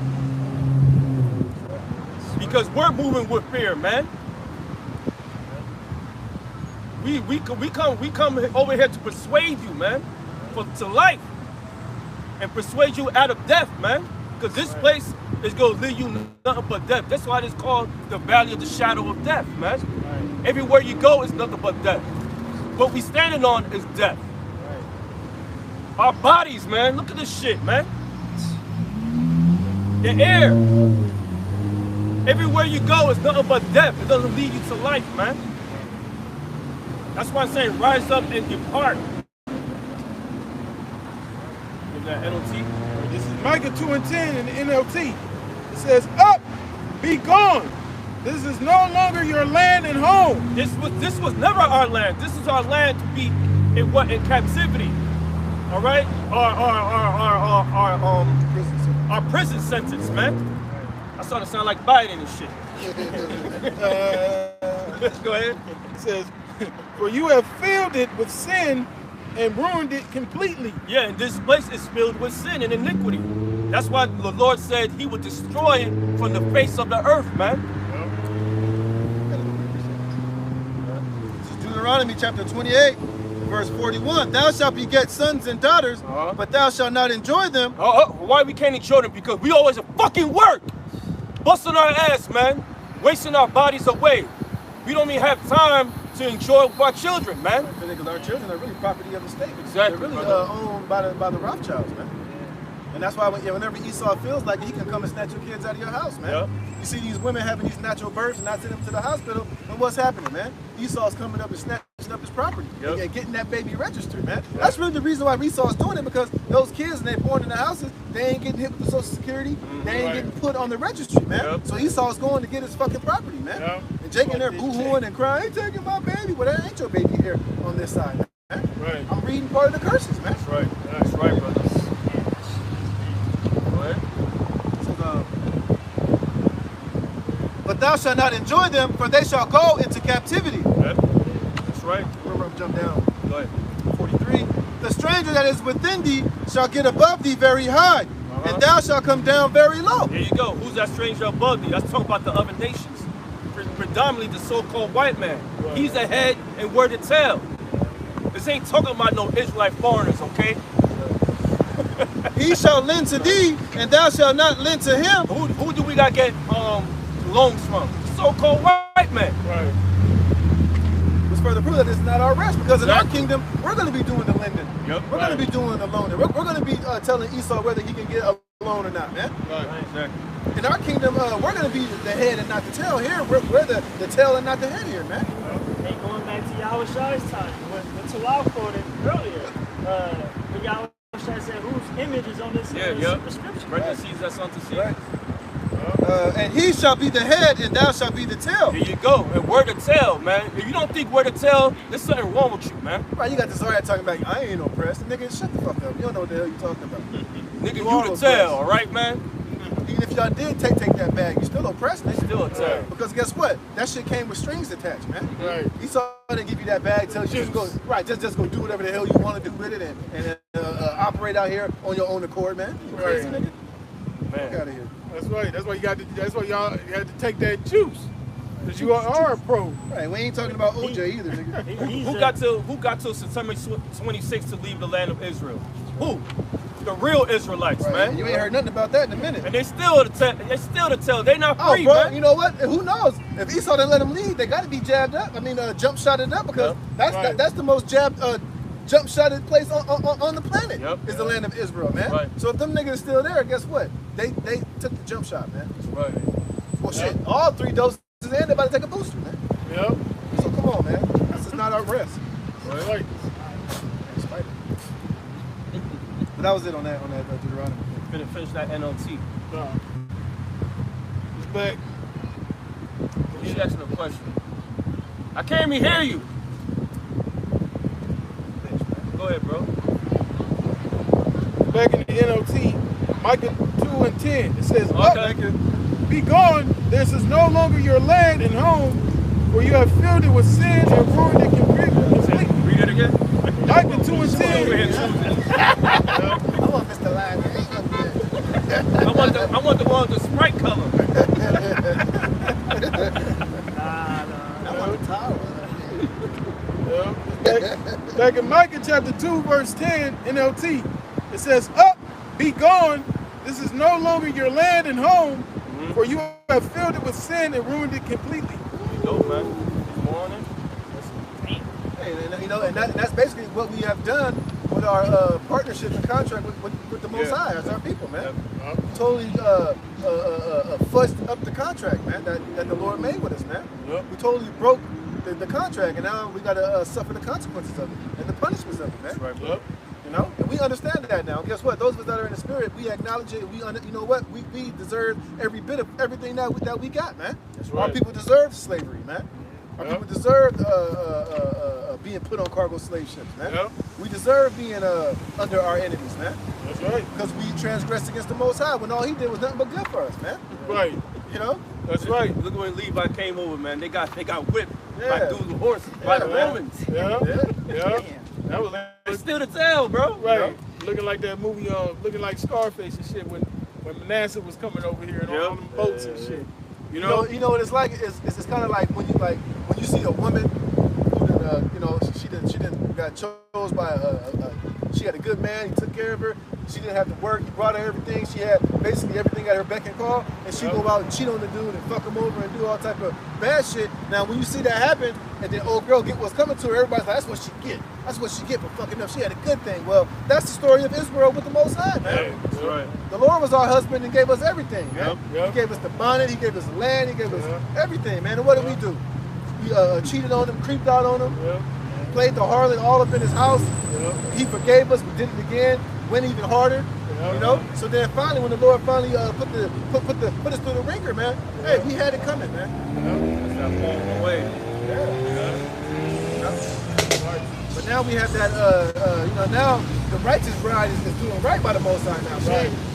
Because we're moving with fear, man. We come over here to persuade you, man, to life. And persuade you out of death, man. Because this place is going to lead you nothing but death. That's why it's called the valley of the shadow of death, man. Right. Everywhere you go is nothing but death. What we standing on is death. Right. Our bodies, man. Look at this shit, man. The air. Everywhere you go is nothing but death. It doesn't lead you to life, man. That's why I'm saying rise up and depart. Give that NLT. This is Micah 2:10 in the NLT. It says, "Up, be gone. This is no longer your land and home." This was never our land. This is our land to be in captivity. All right? Our prison sentence, man. I started to sound like Biden and shit. Go ahead. It says, "For you have filled it with sin and ruined it completely. Yeah, and this place is filled with sin and iniquity. That's why the Lord said he would destroy it from the face of the earth, man. This is Deuteronomy chapter 28, verse 41. Thou shalt beget sons and daughters, but thou shalt not enjoy them. Why we can't enjoy them? Because we always at fucking work. Busting our ass, man. Wasting our bodies away. We don't even have time to enjoy with our children, man. Because our children are really property of the state. Exactly. They're really owned by the Rothschilds, man. And that's why whenever Esau feels like it, he can come and snatch your kids out of your house, man. Yep. You see these women having these natural births and not sending them to the hospital, and what's happening, man? Esau's coming up and snatching up his property and getting that baby registered, man. Yep. That's really the reason why Esau's doing it, because those kids, and they're born in the houses, they ain't getting hit with the Social Security, they ain't getting put on the registry, man. Yep. So Esau's going to get his fucking property, man. Yep. And Jake in there boo-hooing and crying, ain't taking my baby. Well, that ain't your baby here on this side, man. Right. I'm reading part of the curses, man. That's right. That's right, brothers. But thou shalt not enjoy them, for they shall go into captivity. Yep. That's right. Remember, I'm jump down. Go ahead. 43. The stranger that is within thee shall get above thee very high, and thou shalt come down very low. There you go. Who's that stranger above thee? That's talking about the other nations. Predominantly the so-called white man. Right. He's the head and we're the tail. This ain't talking about no Israelite foreigners, okay? He shall lend to thee, and thou shalt not lend to him. Who do we got to get loans from? So-called white man. Right. Which further proof that it's not our rest, because in our kingdom, we're going to be doing the lending. Yep. We're going to be doing the loaning. We're going to be telling Esau whether he can get a loan or not, man. Right. Exactly. In our kingdom, we're going to be the head and not the tail. Here, we're the tail and not the head here, man. And going back to Yahweh Shai's time, when Talal quoted earlier, when Yahweh Shai said, whose image is on this superscription? Parentheses, that's unto seed. Right. And he shall be the head, and thou shalt be the tail. There you go. And we're the tail, man. If you don't think we're the tail, there's something wrong with you, man. Right, you got this alright talking about, I ain't oppressed. Nigga, shut the fuck up. You don't know what the hell you talking about. Nigga, you the tail, all right, man? Even if y'all did take that bag, you still oppressed, nigga. Still a tail. Right. Because guess what? That shit came with strings attached, man. Right. Esau didn't give you that bag, tell you just go, right, just go do whatever the hell you want to do with it and operate out here on your own accord, man. You crazy, nigga? Man. Get out of here. That's right. That's why you got to. That's why y'all had to take that juice, because you are a pro. Right. We ain't talking about OJ either, nigga. Who got till September 26th to leave the land of Israel? Who? The real Israelites, right. man. And you ain't heard nothing about that in a minute. And they still the tail. They not free, bro, man. you know what? Who knows? If Esau didn't let them leave, they got to be jabbed up. I mean, jump shotted up, because that's the most jump shotted place on the planet is the land of Israel, man. Right. So if them niggas are still there, guess what? They took the jump shot, man. Right. Well, shit, all 3 doses in, they're about to take a booster, man. Yep. So come on, man. This is not our rest. Right. But that was it on that Deuteronomy. Finish that NLT. He's back. She's asking a question. I can't even hear you. Go ahead, bro. Back in the NLT, Micah 2:10, it says, be gone, this is no longer your land and home, for you have filled it with sin and ruined it completely. Read it again. Micah 2:10. I want Mr. Line. I want the one with the Sprite color. I want the tower. Back in Micah chapter 2, verse 10, NLT, it says, up, be gone, this is no longer your land and home, for you have filled it with sin and ruined it completely. There you go, man. More on it. Hey, you know, and that's basically what we have done with our partnership and contract with the Most High as our people, man. Totally fussed up the contract, man, that the Lord made with us, man. We totally broke the contract, and now we got to suffer the consequences of it and the punishments of it, man. That's right, bro. You know, and we understand that now. Guess what? Those of us that are in the spirit, we acknowledge it. You know what? We deserve every bit of everything that we got, man. That's right. Our people deserve slavery, man. Our people deserve being put on cargo slave ships, man. We deserve being under our enemies, man. That's right. Because we transgressed against the Most High when all He did was nothing but good for us, man. Right. You know. That's right. Look when Levi came over, man. They got whipped by dudes with horses, by the Romans. Yeah. That was It's still the tail, bro. right. Looking like that movie, looking like Scarface and shit when Manasseh was coming over here and on them boats and shit. You know what it's like? It's kind of like when you see a woman who she didn't got chose by she had a good man, he took care of her, she didn't have to work, he brought her everything, she had basically everything at her beck and call, and she go out and cheat on the dude and fuck him over and do all type of bad shit. Now when you see that happen and then old girl get what's coming to her, everybody's like, that's what she get. That's what she get for fucking up. She had a good thing. Well, that's the story of Israel with the Most High, man. Hey, that's right. The Lord was our husband and gave us everything, man. Yep. He gave us the bonnet, he gave us the land, he gave us everything, man. And what did we do? We cheated on him, creeped out on him, played the harlot all up in his house. He forgave us, we did it again, went even harder. You know? So then finally, when the Lord finally put us through the ringer, man, hey, we had it coming, man. That's that long way. But now we have that, now the righteous bride is doing right by the Most High now.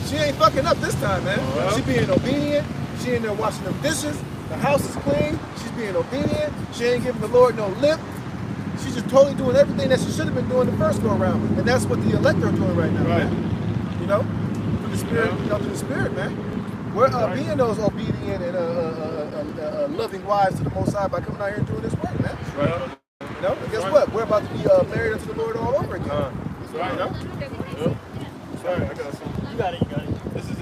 She ain't fucking up this time, man. She being obedient. She in there washing them dishes. The house is clean. She's being obedient. She ain't giving the Lord no lip. She's just totally doing everything that she should have been doing the first go around. And that's what the elect are doing right now, man. You know? Through the Spirit, through the Spirit, man. We're being those obedient and loving wives to the Most High by coming out here and doing this work, man. You know? And guess what? We're about to be married unto the Lord all over again. That's right. You know? Sorry, I got something. You got it. This is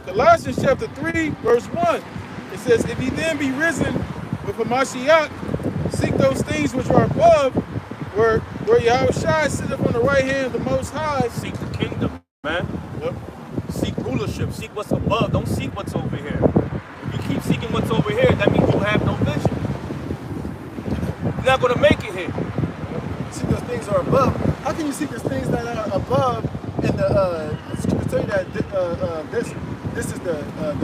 Colossians chapter 3, verse 1. It says, if ye then be risen with a Mashiach, seek those things which are above, where Yahushua sitteth on the right hand of the Most High. Seek the kingdom, man. Seek rulership. Seek what's above. Don't seek what's over here. If you keep seeking what's over here, that means you have no vision. You're not going to make it here. Seek those things are above. How can you seek those things that are above? And the scripture tell you that this is the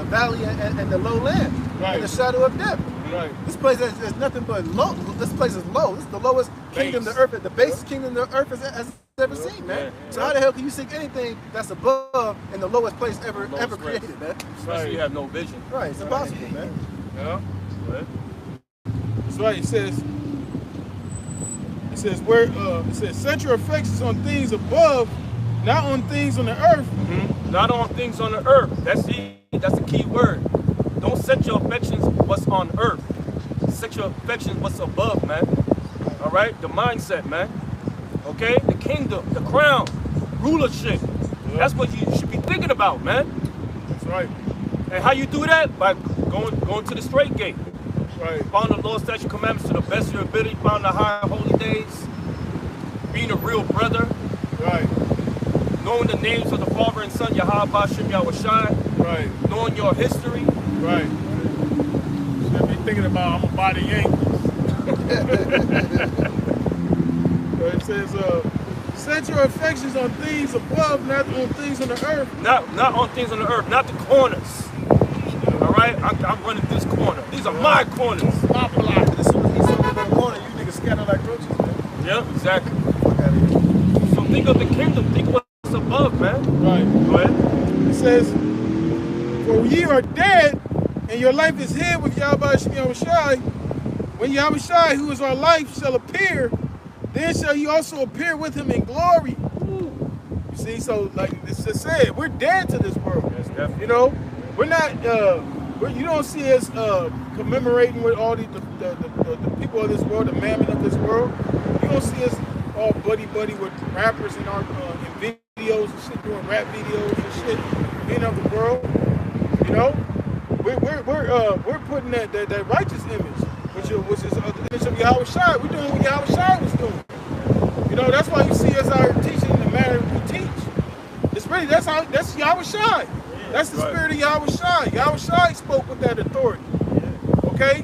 valley and the low land, and the shadow of death. Right. This place is nothing but low. This place is low. This is the lowest kingdom the earth, the basest kingdom the earth has ever seen, man. So how the hell can you seek anything that's above in the lowest place ever created, man? Especially you have no vision. Right, it's impossible, man. Yeah. That's right. It says set your affections on things above, not on things on the earth. Not on things on the earth. That's the key word. Don't set your affections what's on earth. Set your affections what's above, man. All right? The mindset, man. Okay? The kingdom, the crown, rulership. That's what you should be thinking about, man. That's right. And how you do that? By going to the straight gate. Right. Following the Lord's statute commandments to the best of your ability, following the high holy days, being a real brother. Right. Knowing the names of the Father and Son, Yahweh, Bashem, Yahushai. Right. Knowing your history. Right. Should be thinking about I'm gonna buy the Yankees. It says, set your affections on things above, not on things on the earth. Not on things on the earth, not the corners. All right, I'm running this corner. These are my corners. My block. As soon as he's on the corner, you niggas scatter like roaches, man. Yeah, exactly. So think of the kingdom. Think of what's above, man. Right. Go ahead. It says, for ye are dead, and your life is hid with Yahweh Yahushai. When Yahushai, who is our life, shall appear, then shall you also appear with him in glory. You see, so like it's just said, we're dead to this world. Yes, definitely. You know, we're not. You don't see us commemorating with all the people of this world, the mammon of this world. You don't see us all buddy with rappers in our in videos and shit, doing rap videos and shit, being of the world. You know, we're putting that righteous image, which is the image of Yahushua. We're doing what Yahushua was doing. You know, that's why you see us out here teaching in the manner we teach. It's really that's Yahushua. That's the spirit of Yahushua. Yahushua spoke with that authority. Okay?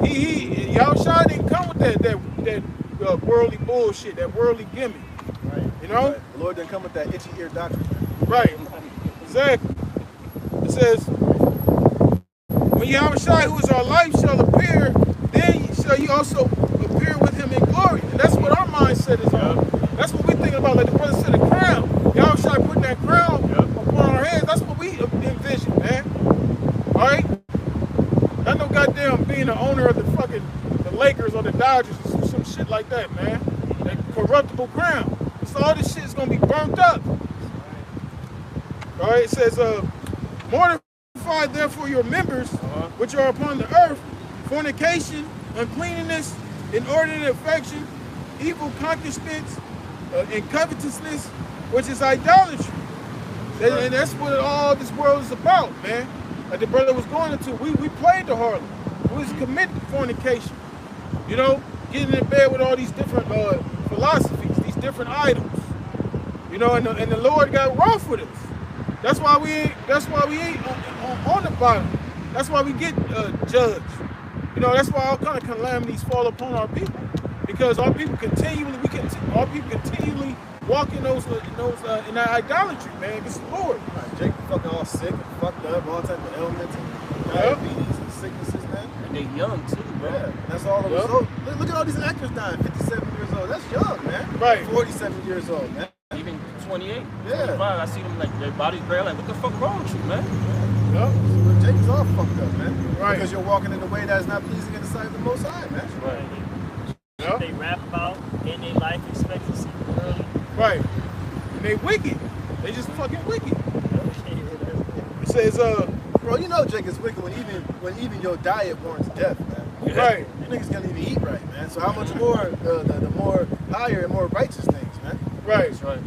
Yahushua didn't come with that worldly bullshit, that worldly gimmick. Right. You know? Right. The Lord didn't come with that itchy ear doctrine. Right. Exactly. It says, when Yahushua, who is our life, shall appear, then shall you also appear with him in glory. And that's what our mindset is on. That's what we're thinking about, like the brother said, the crown. Yahushua putting that crown upon our heads. That's what we envision, man. All right? Not no goddamn being the owner of the Lakers or the Dodgers or some shit like that, man. that corruptible crown. So all this shit is gonna be burnt up. All right, it says, mortify therefore your members which are upon the earth, fornication, uncleanness, inordinate affection, evil concupiscence, and covetousness, which is idolatry. And that's what all this world is about, man. Like the brother was going into, we played the harlot. We was committing fornication. You know, getting in bed with all these different philosophies, these different idols. You know, and the Lord got wroth with us. That's why we ain't on the bottom. That's why we get judged. You know, that's why all kind of calamities fall upon our people, because our people continually walk in in that idolatry, man, against the Lord. Right, Jake fucking all sick and fucked up, all type of ailments and diabetes and sicknesses, man. And they young too, bro. Yeah, that's all the result. Look at all these actors dying, 57 years old. That's young, man. Right. 47 years old, man. Even 28, Yeah. 25, I see them like their bodies gray. Like, what the fuck wrong with you, man? Yeah. So Jake is all fucked up, man. Right. Because you're walking in a way that is not pleasing in the sight of the Most High, man. Right. Yeah. They rap about in their life expectancy early. Right. And they wicked. They just fucking wicked. It says, Bro, you know Jake is wicked when even your diet warrants death, man. right. You niggas can't even eat right, man. So how much more the more higher and more righteous things, man? Right. That's right.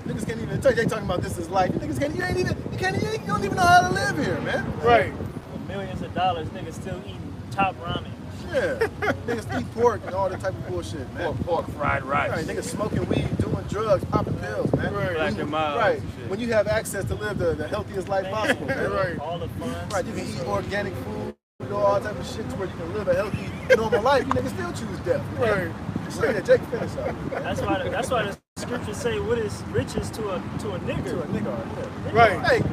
Niggas can't even tell you. They talking about this is life. You niggas can't. You don't even know how to live here, man. Right. For millions of dollars, niggas still eating top ramen. Yeah. Niggas eat pork and all that type of bullshit, man. Pork fried rice. Right. Niggas smoking weed, doing drugs, popping pills, man. Right. Black and mild. Right. and shit. When you have access to live the healthiest life possible, man. Right. All the fun. Right. You can eat organic food, do all type of shit to where you can live a healthy, normal life. You niggas still choose death, man. Right. Just say that Jake finish up. That's why the scriptures say, "What is riches to a nigger?" To a nigga, yeah. Right. Hey,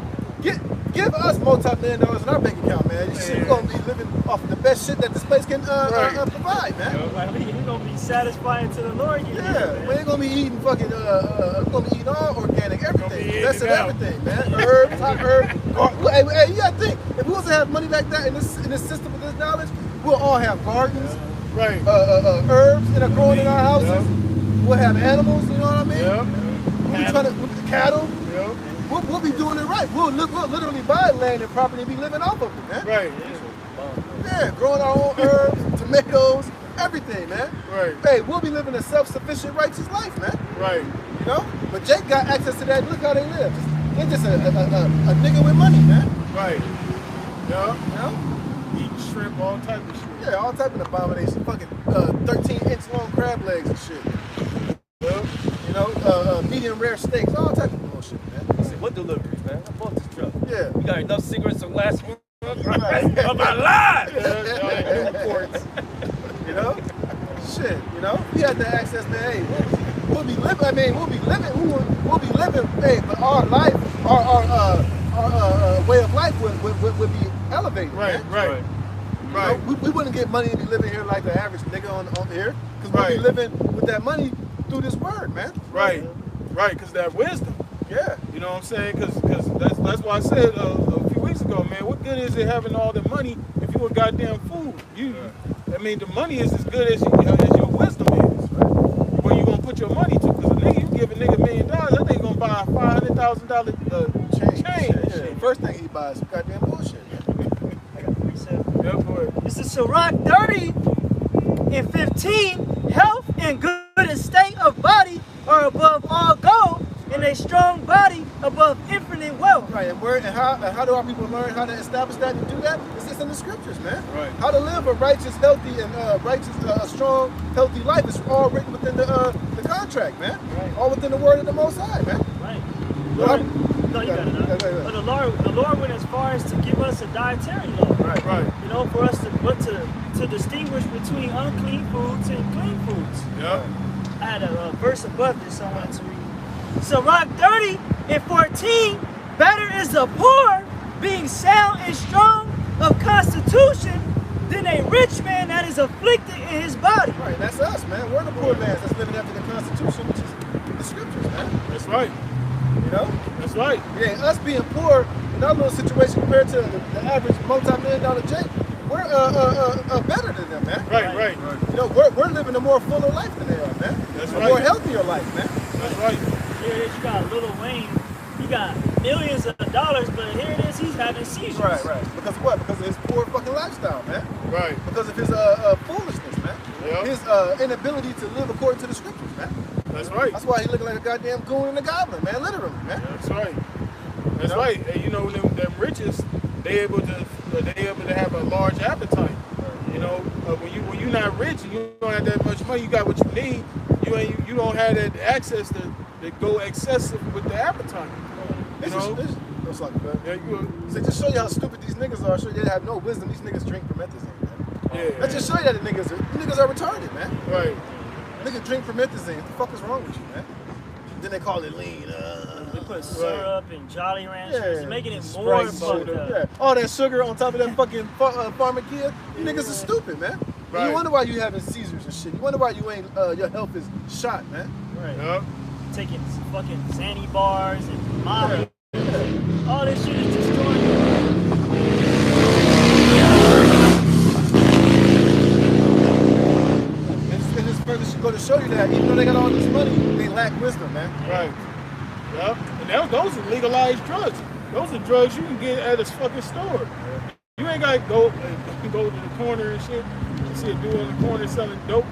give us multi-million dollars in our bank account, man. Shit, we're gonna be living off of the best shit that this place can provide, man. Like, we gonna be satisfying to the Lord. Yeah, we ain't gonna be eating fucking. We're gonna be eating all organic, everything, best of eating out. everything, man. Herbs, hot herbs. Hey, you gotta think. If we was to have money like that in this system with this knowledge, we'll all have gardens, Right. herbs that are growing in our houses. Yeah. We'll have animals. You know what I mean? Yeah. We'll be trying to with the cattle. Yeah. We'll be doing it right. We'll literally buy land and property and be living off of it, man. Right. Yeah, growing our own herbs, tomatoes, everything, man. Right. Hey, we'll be living a self-sufficient, righteous life, man. Right. You know? But Jake got access to that. Look how they live. They're just a nigga with money, man. Right. Yeah. You know? Eating shrimp, all type of shit. Yeah, all type of abomination. Fucking 13-inch long crab legs and shit. Yeah. You know? Medium rare steaks, all type of bullshit, man. He said, what deliveries, man? I bought this truck. Yeah. We got enough cigarettes to last month. Right. I'm alive. You know? Shit, you know? We had the access, man. Hey, we'll be living. I mean, we'll be living. Hey, but our life, our way of life would be elevated. Right. Man. Right. You Right. know, we wouldn't get money to be living here like the average nigga on here, because we'll be Right. living with that money through this word, man. Right. Right. Because that wisdom. Yeah. You know what I'm saying? Because that's why I said a few weeks ago, man. What good is it having all the money if you a goddamn fool? I mean, the money is as good as your wisdom is. Right? Where you gonna put your money to? Because a nigga, you give a nigga $1 million, that nigga gonna buy a $500,000 chain. Yeah. First thing he buys is goddamn bullshit. I got a precept. Yeah, boy. This is Sirach 30 and 15. Health and good estate of body are above all gold, and a strong body above infinite wealth. Right, and how do our people learn how to establish that and do that? It's just in the scriptures, man. Right. How to live a righteous, healthy, and strong, healthy life is all written within the contract, man. Right. All within the word of the Most High, man. Right. Well, No, you got it. Yeah, go ahead. But the Lord went as far as to give us a dietary law. Right. Right. You know, for us to distinguish between unclean foods and clean foods. Yeah. I had a verse above this I wanted to read. Sirach 30 and 14. Better is the poor being sound and strong of constitution than a rich man that is afflicted in his body. Right, that's us, man. We're the poor man that's living after the Constitution, which is the scriptures, man. That's right. You know? That's right. Yeah, us being poor in our little situation compared to the average multi-million-dollar Jake, we're better than them, man. Right. You know, we're living a more fuller life than they are, man. That's a right. more healthier life, man. That's right. Here it is, you got Lil Wayne. You got millions of dollars, but here it is, he's having seizures. Right. Because what? Because of his poor fucking lifestyle, man. Right. Because of his foolishness, man. Yep. His inability to live according to the scriptures, man. That's right. That's why he looking like a goddamn goon and a goblin, man. Literally, man. That's right. That's right. And you know, them riches, they able to have a large appetite. You know, when you're not rich and you don't have that much money, you got what you need. You don't have that access to go excessive with the appetite. You know. That's like that. Yeah, So just show you how stupid these niggas are. Show you they have no wisdom. These niggas drink promethazine, man. yeah. Let's just show you that the niggas are retarded, man. Right. Niggas drink promethazine. What the fuck is wrong with you, man? Then they call it lean. They put syrup and Jolly Ranchers, making it more Sprite fucked soda. up. Yeah. All that sugar on top of that fucking pharmacia. You niggas are stupid, man. Right. You wonder why you having seizures and shit. You wonder why you ain't your health is shot, man. Right. Yep. Taking fucking Zanny bars and Molly. All this shit is destroying you. And this further should go to show you that even though they got all this money, they lack wisdom, man. Right. Yep. And those are legalized drugs. Those are drugs you can get at a fucking store. You ain't gotta go to the corner and shit. You see a dude on the corner selling dope.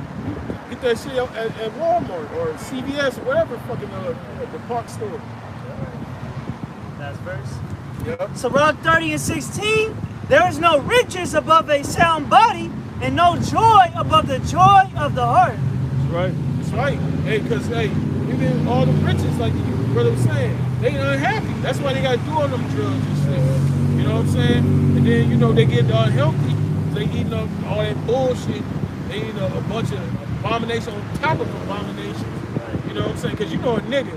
Get that shit at Walmart or CVS or whatever fucking the park store. Last verse. Yep. So Rock 30 and 16, there is no riches above a sound body, and no joy above the joy of the heart. That's right. That's right. Hey, because even all the riches, like you brother was saying, they unhappy. That's why they got to do all them drugs and shit. You know what I'm saying? And then, you know, they get unhealthy. They eating up all that bullshit. They eating a bunch of abomination on top of abominations. You know what I'm saying? Because you know a nigga,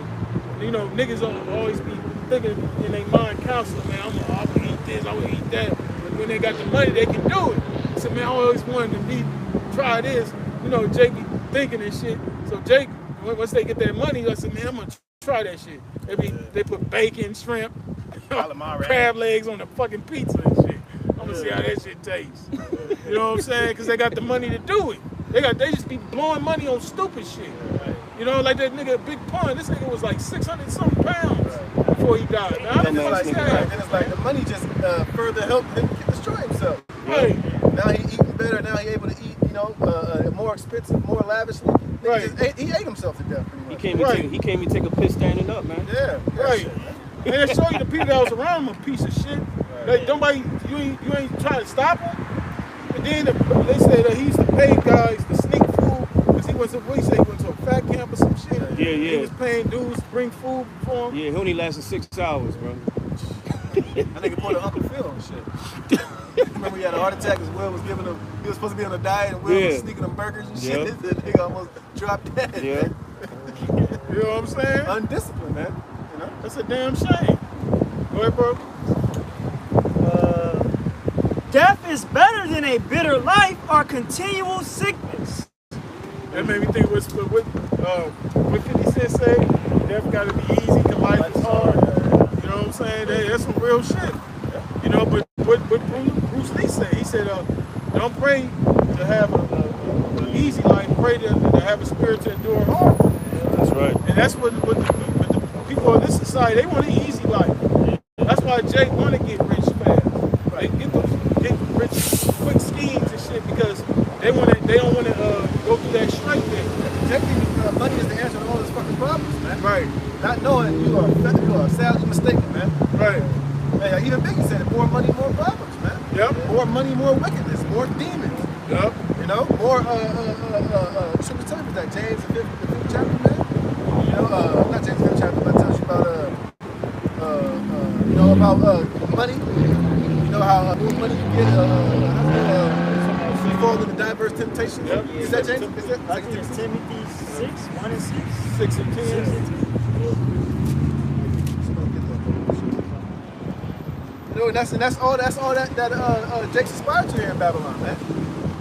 you know, niggas always be thinking in their mind counseling, man, I'm gonna eat this, I'm gonna eat that. But when they got the money, they can do it. So, man, I always wanted to try this. You know, Jake be thinking and shit. So Jake, once they get their money, I said, man, I'm gonna try that shit. They put bacon, shrimp, crab legs on the fucking pizza and shit. I'm gonna see how that shit tastes. You know what I'm saying? Because they got the money to do it. They just be blowing money on stupid shit. You know, like that nigga Big Pun. This nigga was like 600-something pounds before he died. Now, I don't understand. And it's like the money just further helped him destroy himself. Right. Now he eating better. Now he able to eat, you know, more expensive, more lavishly. Right. He ate himself to death. He came and take a piss standing up, man. Yeah. Right. And they show you the people that was around him a piece of shit. Nobody, you ain't trying to stop him. And then they say that he used to pay guys to sneak food because he went to a fat camp or some shit. Yeah. He was paying dudes to bring food for him. Yeah, he only lasted 6 hours, bro. That nigga put Uncle Phil and shit. Remember he had a heart attack because Will was giving him, he was supposed to be on a diet and Will was sneaking him burgers and shit. Yep. The nigga almost dropped dead. Yeah. Man. You know what I'm saying? Undisciplined, man. You know? That's a damn shame. Go ahead, bro. Death is better than a bitter life or continual sickness. That made me think what 50 Cent say, death gotta be easy, cause life is hard. You know what I'm saying? That's some real shit. You know, but what Bruce Lee said, he said, don't pray to have an easy life, pray to have a spirit to endure hard. That's right. And that's what the people in this society, they want an easy life. That's why Jake want to get rich fast. They get rich quick schemes and shit because they don't want to go through that straight thing. Jake thinks money is the answer to all his fucking problems, man. Right. Not knowing you are sadly mistaken, man. Right. Hey, even Biggie said it, more money, more problems, man. Yep. More money, more wickedness, more demons. Yep. You know, more, should we tell you that James, the fifth chapter, man? You know, not James, the 5th chapter, but it tells you about, you know, about money. You know how more money you get, you fall into diverse temptations. Yep. Is that James? Is that, I think it's Timothy 6, 1 and 6. 6 and 10. 6 and 10. You know, and that's all that Jake's aspired to here in Babylon, man.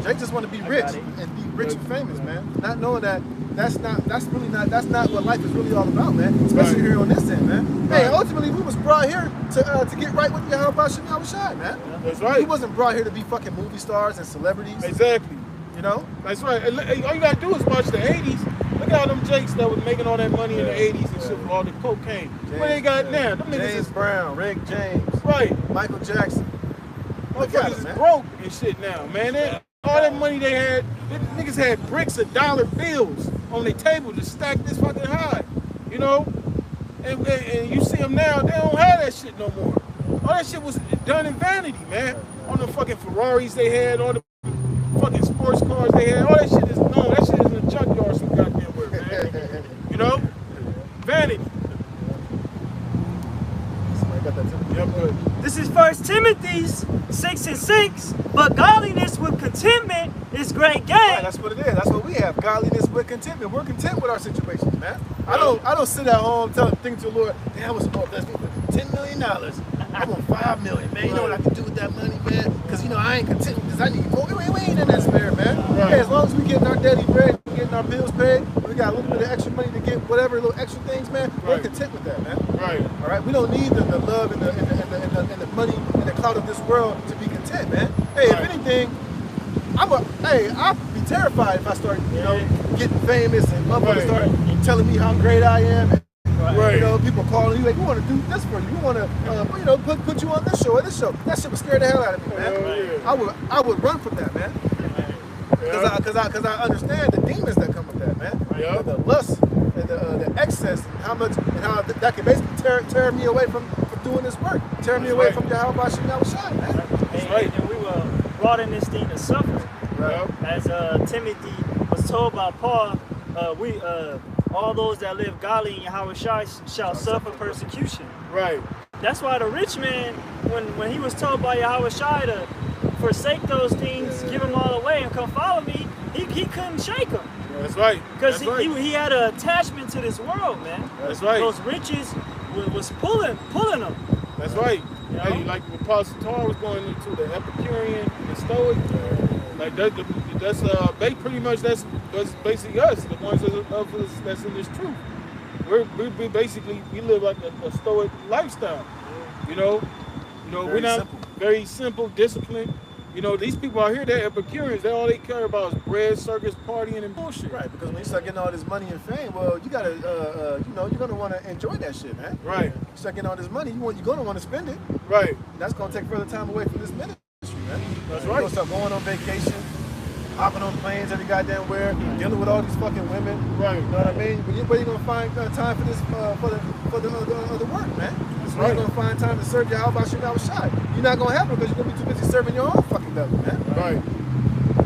They just want to be rich and be rich and famous, man. Not knowing that that's not what life is really all about, man. Especially here on this end, man. Hey, ultimately we was brought here to get right with Yahweh Shem Yahushai, man. That's right. We wasn't brought here to be fucking movie stars and celebrities. Exactly. You know? That's right. And all you gotta do is watch the 80s. Look at all them jakes that was making all that money in the 80s and shit with all the cocaine. What they got now? Them niggas James is Brown, Rick James, right. Michael Jackson. Motherfuckers is broke and shit now, man. All that money they had, niggas had bricks of dollar bills on their table to stack this fucking high, you know? And you see them now, they don't have that shit no more. All that shit was done in vanity, man. All the fucking Ferraris they had, all the fucking sports cars they had, all that shit is gone. That shit is in the junkyard some goddamn where, man. You know? Vanity. This is 1 Timothy 6:6. But godliness with contentment is great gain. Right, that's what it is. That's what we have. Godliness with contentment. We're content with our situations, man. I don't sit at home thinking to the Lord, damn, I was supposed to bless me with $10 million. I want $5 million, man. You know what I can do with that money, man? Because, you know, I ain't content because I need more. We ain't in that spirit, man. Right. Hey, as long as we getting our daily bread, getting our bills paid, we got a little bit of extra money to get whatever little extra things, man. We're content with that, man. Right. All right. We don't need the love and the money and the clout of this world to be content, man. Hey, if anything, I'd be terrified if I start, you know, getting famous and motherfuckers start telling me how great I am. And, you know, people calling you like, we want to do this for you. We want to, you know, put you on this show or this show. That shit would scare the hell out of me, man. I would run from that, man. Because I understand the demons that come with that, man. The lust and the excess and how that can basically tear me away from doing this work. Tear me away from Yahweh Shem Yahushai, man. And we were brought in this thing to suffer. As Timothy was told by Paul, all those that live godly in Yahweh shall suffer persecution. Right. That's why the rich man, when he was told by Yahweh to forsake those things, give them all away and come follow me, he couldn't shake them. That's right. Because he had an attachment to this world, man. That's right. Those riches was pulling them. That's right. You know? Hey, like what Apostle Tar was going into, the Epicurean and Stoic, like that's pretty much that's basically us, the ones of us that's in this truth. We basically live like a Stoic lifestyle. You know, we're not simple. Very simple, disciplined. You know, these people out here, they're Epicureans. All they care about is bread, circus, partying, and bullshit. Right, because when you start getting all this money and fame, well, you gotta, you know, you're gonna want to enjoy that shit, man. Right. You start getting all this money, you're gonna want to spend it. Right. And that's gonna take further time away from this ministry, man. That's right. You're gonna start going on vacation, hopping on planes every goddamn where, dealing with all these fucking women. Right. You know what I mean? Where you gonna find time for this, for the work, man? You're gonna find time to serve Yahweh Shem Yahushai. You're not gonna have it because you're gonna be too busy serving your own fucking devil, man. Right.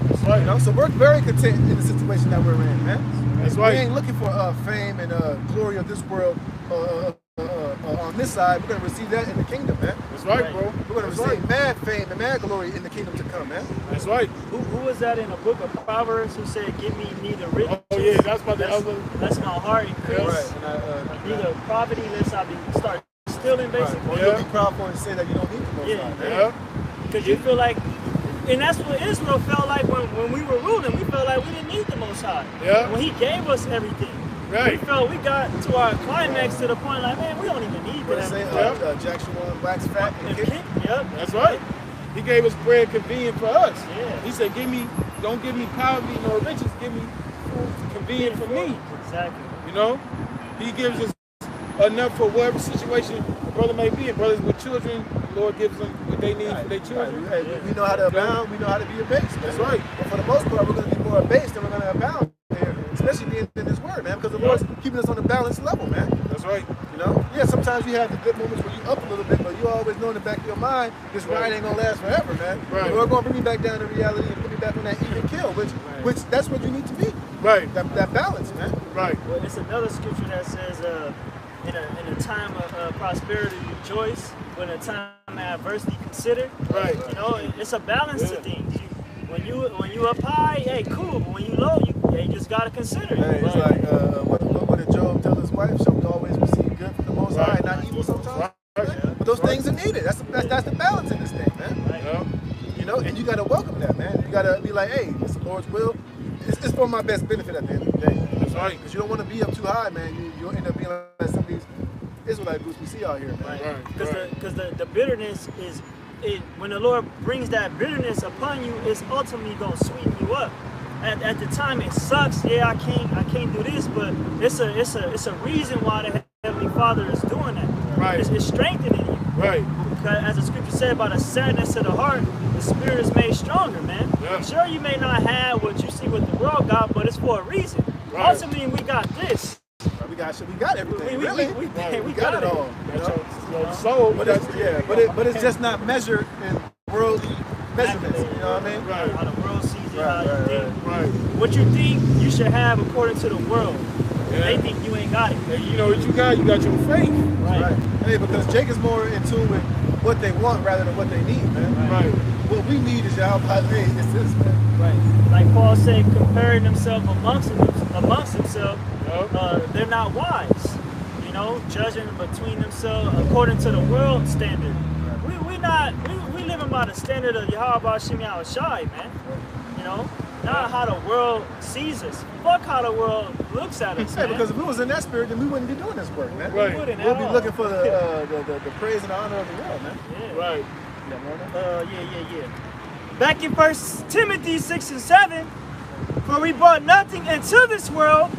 That's right. You know, so we're very content in the situation that we're in, man. That's right. We ain't looking for fame and glory of this world on this side. We're gonna receive that in the kingdom, man. That's right, bro. We're gonna receive mad fame and mad glory in the kingdom to come, man. That's right. Who was that in the book of Proverbs who said, "Give me neither riches"? Oh yeah, that's my that's my heart increase. Right. Neither poverty lest I start stealing, basically. Or you'll be proudful and say that you don't need the Most High, man. Because you feel like, and that's what Israel felt like when we were ruling. We felt like we didn't need the Most High. Yeah. When He gave us everything. Right. We felt we got to our climax to the point like, man, we don't even need that. Jackson wax fat and kick. Yep. That's right. He gave us bread convenient for us. Yeah. He said, don't give me poverty nor riches, give me food convenient for me. Exactly. You know? He gives us enough for whatever situation the brother may be in. Brothers with children, the Lord gives them what they need for their children. Right. We know how to abound, we know how to be abased. That's right. But for the most part, we're going to be more abased than we're going to abound here, especially being in this word, man, because the Lord's keeping us on a balanced level, man. That's right. You know? Yeah, sometimes you have the good moments where you up a little bit, but you always know in the back of your mind, this ride ain't going to last forever, man. Right. The Lord going to bring me back down to reality and put me back on that even kill, which that's what you need to be. Right. That balance, man. Right. Well, it's another scripture that says, in a time of prosperity, rejoice. When a time of adversity, consider. Right. You know, it's a balance to things. When you up high, hey, cool. But when you low, you just gotta consider it. Hey, it's like what did Job tell his wife? Shall we always receive good from the Most High, not evil sometimes? Right. But those things are needed. That's the balance in this thing, man. Right. You know, and you got to welcome that, man. You got to be like, hey, it's the Lord's will. It's for my best benefit at the end of the day. That's right. Because you don't want to be up too high, man. You'll end up being like some of these Israelite groups we see out here, man. Because the bitterness is, when the Lord brings that bitterness upon you, it's ultimately gonna sweeten you up. At the time it sucks. Yeah, I can't do this, but it's a reason why the Heavenly Father is doing that. Right. It's strengthening you. Right. Because as the scripture said, by the sadness of the heart, the spirit is made stronger, man. Yeah. Sure, you may not have what you see with the world got, but it's for a reason. Right. Ultimately, we got this. We got everything. We got it all. You know? Your soul, But it's just not measured in worldly measurements. You know what I mean? Right. How the world sees it, Right, how you right, think. Right. What you think you should have according to the world. Yeah. They think you ain't got it. And you know what you got? You got your faith. Right. Hey, because Jake is more in tune with what they want rather than what they need, man. Right. What we need is Yahweh. Hey, it's this, man. Right. Like Paul said, comparing themselves amongst themselves, Yep. they're not wise. You know, judging between themselves according to the world standard. We living by the standard of Yahweh Shem Shai, man. You know, not how the world sees us. Fuck how the world looks at us, Hey, man. because if we was in that spirit, then we wouldn't be doing this work, man. Right. We wouldn't We'll at be all. looking for the praise and the honor of the world, man. Yeah. Right. Yeah. Back in 1 Timothy 6 and 7, for we brought nothing into this world,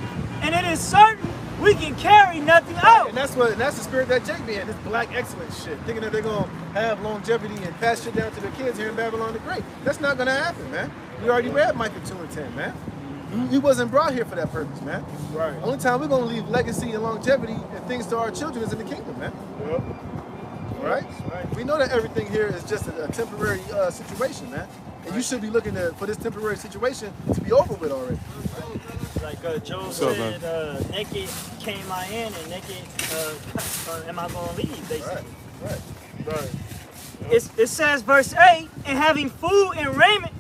and it is certain we can carry nothing out. And that's the spirit that Jake be in, this black excellence shit, thinking that they're gonna have longevity and pass shit down to their kids here in Babylon the Great. That's not gonna happen, man. We already read Micah 2 and 10, man. We wasn't brought here for that purpose, man. Right. Only time we're gonna leave legacy and longevity and things to our children is in the kingdom, man. Yep. Right? We know that everything here is just a temporary situation, man. And you should be looking for this temporary situation to be over with already. Like Job What's up, said, naked came I in, and naked am I going to leave, basically. Right. It says, verse 8, and having food and raiment,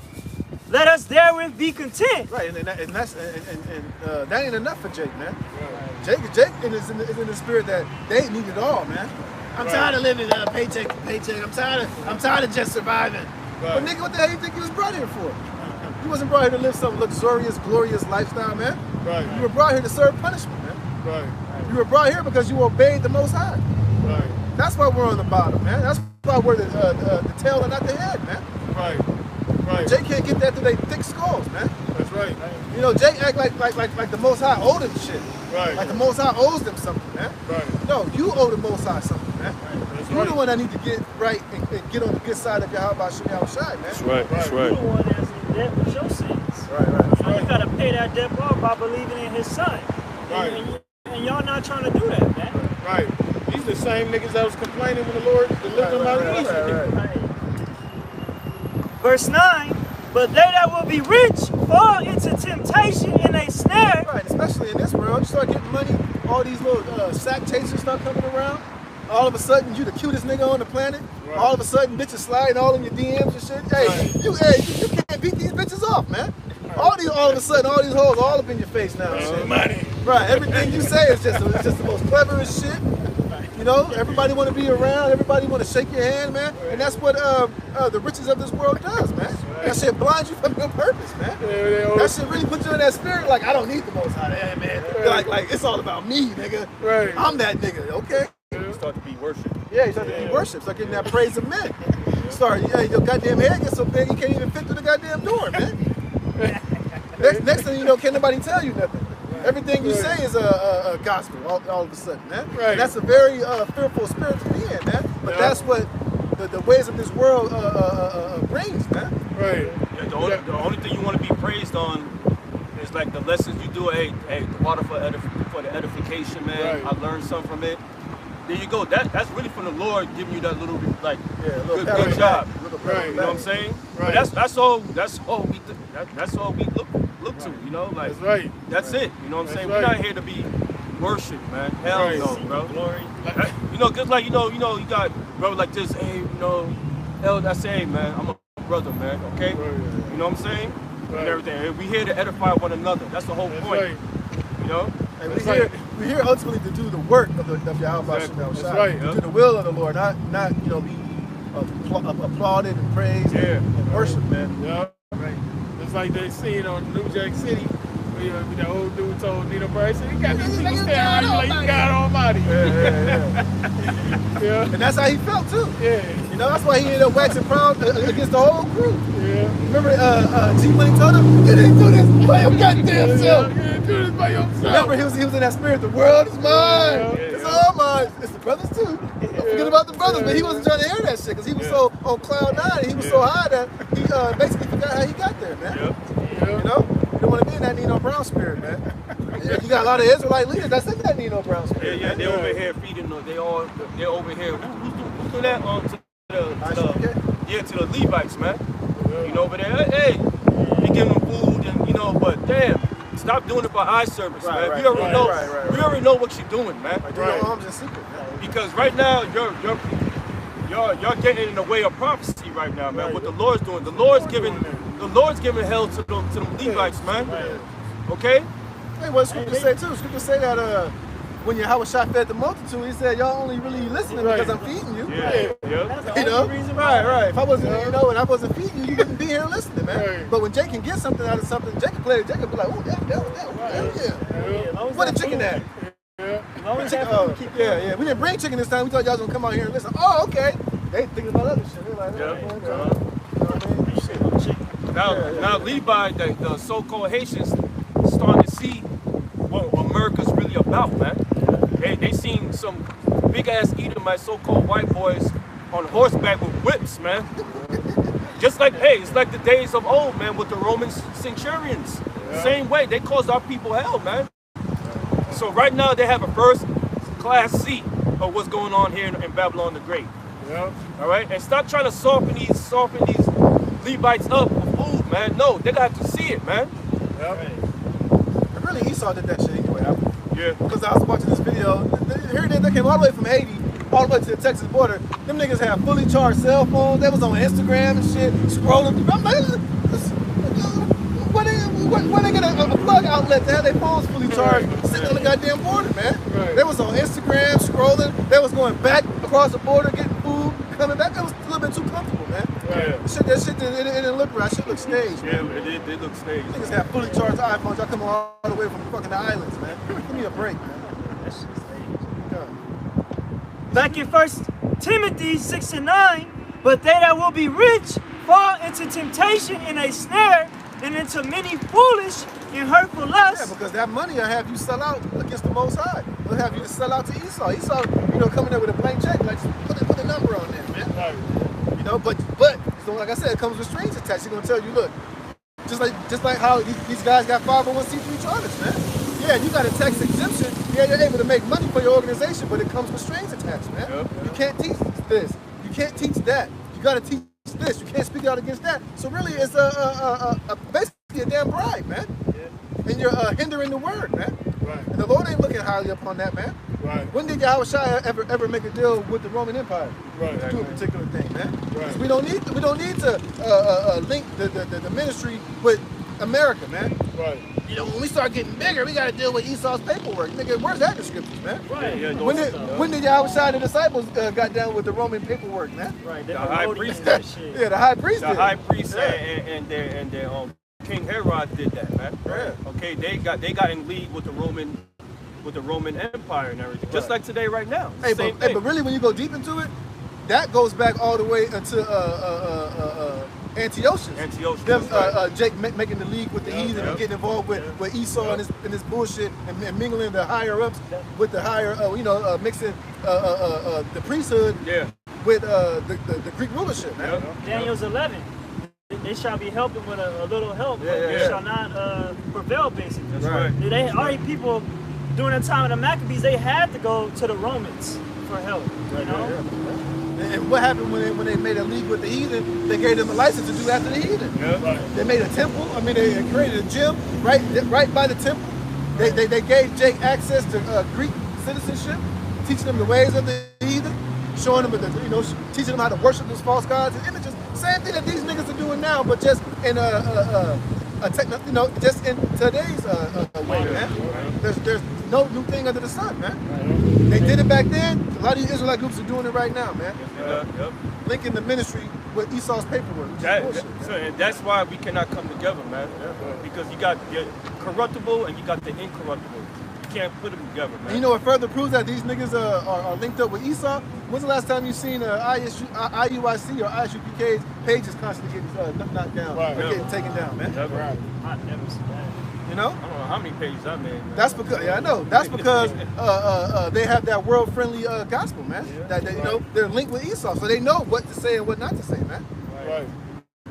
let us therewith be content. Right, and that ain't enough for Jake, man. Right. Jake is in the spirit that they need it all, man. I'm tired of living paycheck to paycheck. I'm tired of just surviving. Right. But nigga, what the hell you think you was brought here for? You wasn't brought here to live some luxurious, glorious lifestyle, man. Right. You were brought here to serve punishment, man. Right. You were brought here because you obeyed the Most High. Right. That's why we're on the bottom, man. That's why we're the tail and not the head, man. Right. Jake can't get that through their thick skulls, man. That's right. You know, Jake act like the Most High owed him shit. Right. Like the Most High owes them something, man. Right. No, you owe the Most High something, man. That's You're right. the one that need to get right and get on the good side of Yahweh Shem Shai, man. That's right. That's You're right. the one that's in debt with your sins. Right. So you got to pay that debt off by believing in his son. Right. And y'all not trying to do that, man. Right. These the same niggas that was complaining when the Lord delivered them out of Egypt. Right. Verse 9, but they that will be rich fall into temptation and a snare. Right, especially in this world, you start getting money, all these little sack chasers start coming around. All of a sudden, you the cutest nigga on the planet. Right. All of a sudden, bitches sliding all in your DMs and shit. Hey, Right. you can't beat these bitches off, man. All of a sudden, all these hoes all up in your face now. and shit. Money. Right, everything you say is just the most cleverest shit. You know, everybody want to be around, everybody want to shake your hand, man. And that's what the riches of this world does, man. That shit blinds you from your purpose, man. That shit really puts you in that spirit, like, I don't need the Most High, hey, man. Like it's all about me, nigga. Right. I'm that nigga, okay? You start to be worshipped. Yeah, you start to be worship, start getting that praise of men. Your goddamn head gets so big you can't even fit through the goddamn door, man. Next thing you know, can't nobody tell you nothing. Everything you say is a gospel all of a sudden, man. Right. And that's a very fearful spirit to be in, man. But that's what the ways of this world brings, man. Right. Yeah, the only thing you want to be praised on is like the lessons you do. Hey, the water for the edification, man. Right. I learned something from it. There you go. That's really from the Lord giving you that little like Little good job. Right. You know what I'm saying? Right. But that's all we look to. You know, like That's right. that's it. You know what I'm That's saying? right. We're not here to be worshipped, man. Hell Right. no, bro. Glory. You know, just like you got brother like this. Hey, you know, I say, hey, man, I'm a brother, man. Okay. Right. You know what I'm saying? Right. And everything. And we here to edify one another. That's the whole That's point. right. You know? And That's we're here ultimately to do the work of Yahweh Exactly. Shem That's Shai. right, To yeah. do the will of the Lord, not be applauded and praised and worshiped, man. Yeah. Right. Just like they seen on New Jack City, where the old dude told Nino Brown, he said, "You got these people standing around you like you God Almighty." Yeah. And that's how he felt too. Yeah. You know, that's why he ended up waxing proud against the whole crew. Yeah. Remember G when he told him, "You didn't do this by your goddamn self." You didn't do this by yourself. Remember, he was in that spirit. The world is mine. It's all mine. It's the brothers too. Don't forget about the brothers. But he wasn't trying to hear that shit because he was so on cloud nine. He was so high that he basically forgot how he got there, man. You know, you don't want to be in that Nino Brown spirit, man. You got a lot of Israelite leaders that's in that Nino Brown spirit. Yeah, they're over here feeding. They're over here. Who's doing that? To the Levites, man. You know, over there. Hey, you giving them food and but damn. Stop doing it for eye service, man. We already know what you're doing, man. Do your arms in secret, man. Because right now you're getting in the way of prophecy right now, man. What the Lord's doing, the Lord's giving hell to them Levites, man. Okay. Hey, what Scripture say too? Scripture say that when Yahweh fed the multitude, he said, "Y'all only really listening because I'm feeding you." You know, right. If I wasn't, and I wasn't feeding you, you wouldn't be here listening, man. But when Jake can get something out of something, Jake can play. Jake can be like, "Oh, yeah. What a chicken at?" Yeah. We didn't bring chicken this time. We thought y'all was gonna come out here and listen. Oh, okay. They thinking about other shit. They're like, Now Levi, the so-called Haitians, starting to see what America's really about, man. They seen some big ass Edomite so-called white boys on horseback with whips, man. Just like, it's like the days of old, man, with the Roman centurions. Same way, they caused our people hell, man. So right now they have a first class seat of what's going on here in Babylon the Great. All right, and stop trying to soften these Levites up with food, man. No, they got to see it, man. And really, Esau did that shit anyway. Because I was watching this video. Here they came all the way from Haiti, all the way to the Texas border. Them niggas had fully charged cell phones. They was on Instagram and shit, scrolling through. I'm like, where they get a plug outlet to have their phones fully charged sitting on the goddamn border, man? They was on Instagram, scrolling. They was going back across the border, getting food, coming back. It was a little bit too comfortable, man. That shit didn't look right. That shit looked staged. It did look staged. Niggas have fully charged iPhones. Y'all come all the way from fucking the islands, man. Give me a break, man. That shit's staged. Back in 1 Timothy 6:9, but they that will be rich fall into temptation and a snare, and into many foolish and hurtful lusts. Yeah, because that money will have you sell out against the Most High. It'll have you to sell out to Esau. Esau, coming there with a blank check, like put a number on there, man. But so like I said, it comes with strings attached. He's gonna tell you, look, just like how these guys got 501c3 charters, man. Yeah, you got a tax exemption. Yeah, you're able to make money for your organization, but it comes with strings attached, man. You can't teach this. You can't teach that. You gotta teach this. You can't speak out against that. So really, it's basically a damn bribe, man. And you're hindering the word, man. And the Lord ain't looking highly upon that, man. When did Yahweh ever make a deal with the Roman Empire to do a particular thing, man? We don't need to link the ministry with America, man. When we start getting bigger, we gotta deal with Esau's paperwork. Nigga, where's that in the scriptures, man? When did Yahweh the disciples got down with the Roman paperwork, man? The high priest. Yeah, the high priest. The high priest and their King Herod did that, man. Okay, they got in league with the Roman Empire and everything, just like today, right now. But really, when you go deep into it, that goes back all the way into Antiochus. Them, Jake making the league with the heathen and getting involved with Esau and his bullshit and mingling the higher ups with the higher, mixing the priesthood with the Greek rulership, man. Daniel's 11. They shall be helping with a little help, but they shall not prevail, basically. That's right. They already people during the time of the Maccabees, they had to go to the Romans for help. You know. And what happened when they made a league with the heathen? They gave them a license to do after the heathen. They made a temple. They created a gym right by the temple. They gave Jake access to Greek citizenship, teaching them the ways of the heathen, showing them teaching them how to worship those false gods and images. Same thing that these niggas are doing now, but just in just in today's way, man. There's no new thing under the sun, man. They did it back then. A lot of these Israelite groups are doing it right now, man. Yep. Linking the ministry with Esau's paperwork. And that's why we cannot come together, man. Because you got the corruptible and you got the incorruptible. You can't put them together, man. And you know what further proves that these niggas are linked up with Esau? When's the last time you seen IUIC or ISUPK's pages constantly getting knocked down or getting taken down, man? Never. I've never seen that. You know? I don't know how many pages I made. Man. That's because, I know. That's because they have that world-friendly gospel, man. That you know, they're linked with Esau, so they know what to say and what not to say, man. Right.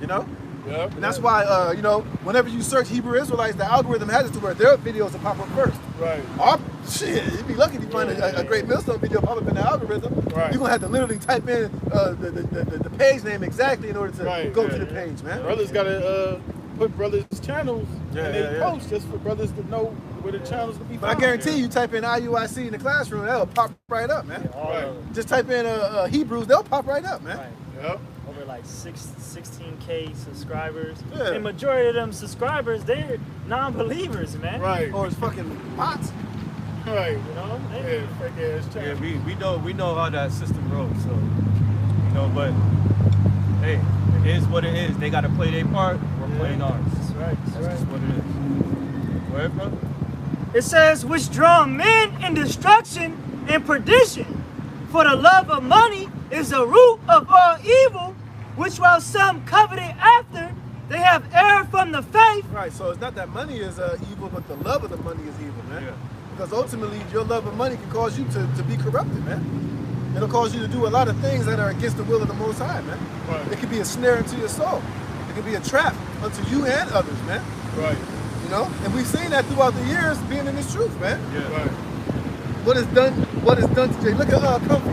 You know? Yeah. And that's why, you know, whenever you search Hebrew Israelites, the algorithm has it to where their videos will pop up first. Right. Shit, you'd be lucky if you find a great Millstone video pop up in the algorithm. Right. You're going to have to literally type in the page name exactly in order to go to the page, man. Brothers got to put brothers' channels in their posts just for brothers to know where the channels will be found. But I guarantee you type in IUIC in the classroom, that'll pop right up, man. Just type in Hebrews, they'll pop right up, man. Yep. Over like 16K subscribers. Yeah. And majority of them subscribers, they're non-believers, man. Right. Or it's fucking bots. Right. You know? They, Fake ass channels. Yeah, we know how that system rolls, so you know, but hey, it is what it is. They gotta play their part, we're playing ours. That's right. That's just what it is. Go ahead, brother. It says, which draw men in destruction and perdition. For the love of money is the root of all evil, which while some coveted after, they have erred from the faith. Right, so it's not that money is evil, but the love of the money is evil, man. Yeah. Because ultimately, your love of money can cause you to be corrupted, man. It'll cause you to do a lot of things that are against the will of the Most High, man. Right. It could be a snare into your soul. It could be a trap unto you and others, man. Right. You know? And we've seen that throughout the years being in this truth, man. Yeah. Right. What is done to Jay. Look at Comfy.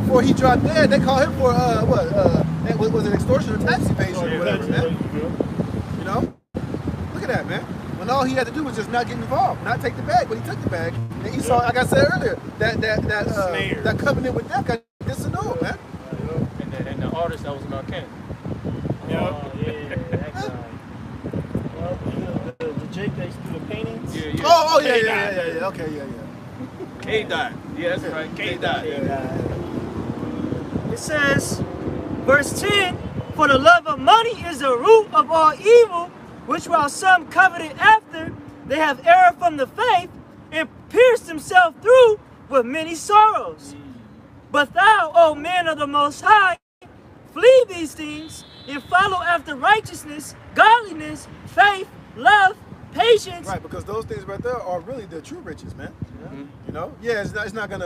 Before he dropped dead, they called him for was it extortion or tax evasion or whatever, man. You know? Look at that, man. When all he had to do was just not get involved, not take the bag, but he took the bag. And Esau, like I said earlier, that covenant with death got disannulled, man. And the artist that was in our camp. Oh, yeah, that guy. Well, the Jake that used to do the paintings? Yeah. Oh, yeah. Okay, yeah. K died. Yeah, that's right. K died. It says, verse 10, for the love of money is the root of all evil, which while some coveted after, they have erred from the faith and pierced themselves through with many sorrows. But thou, O man of the Most High, flee these things and follow after righteousness, godliness, faith, love, patience. Right, because those things right there are really the true riches, man. You know? Yeah, it's not gonna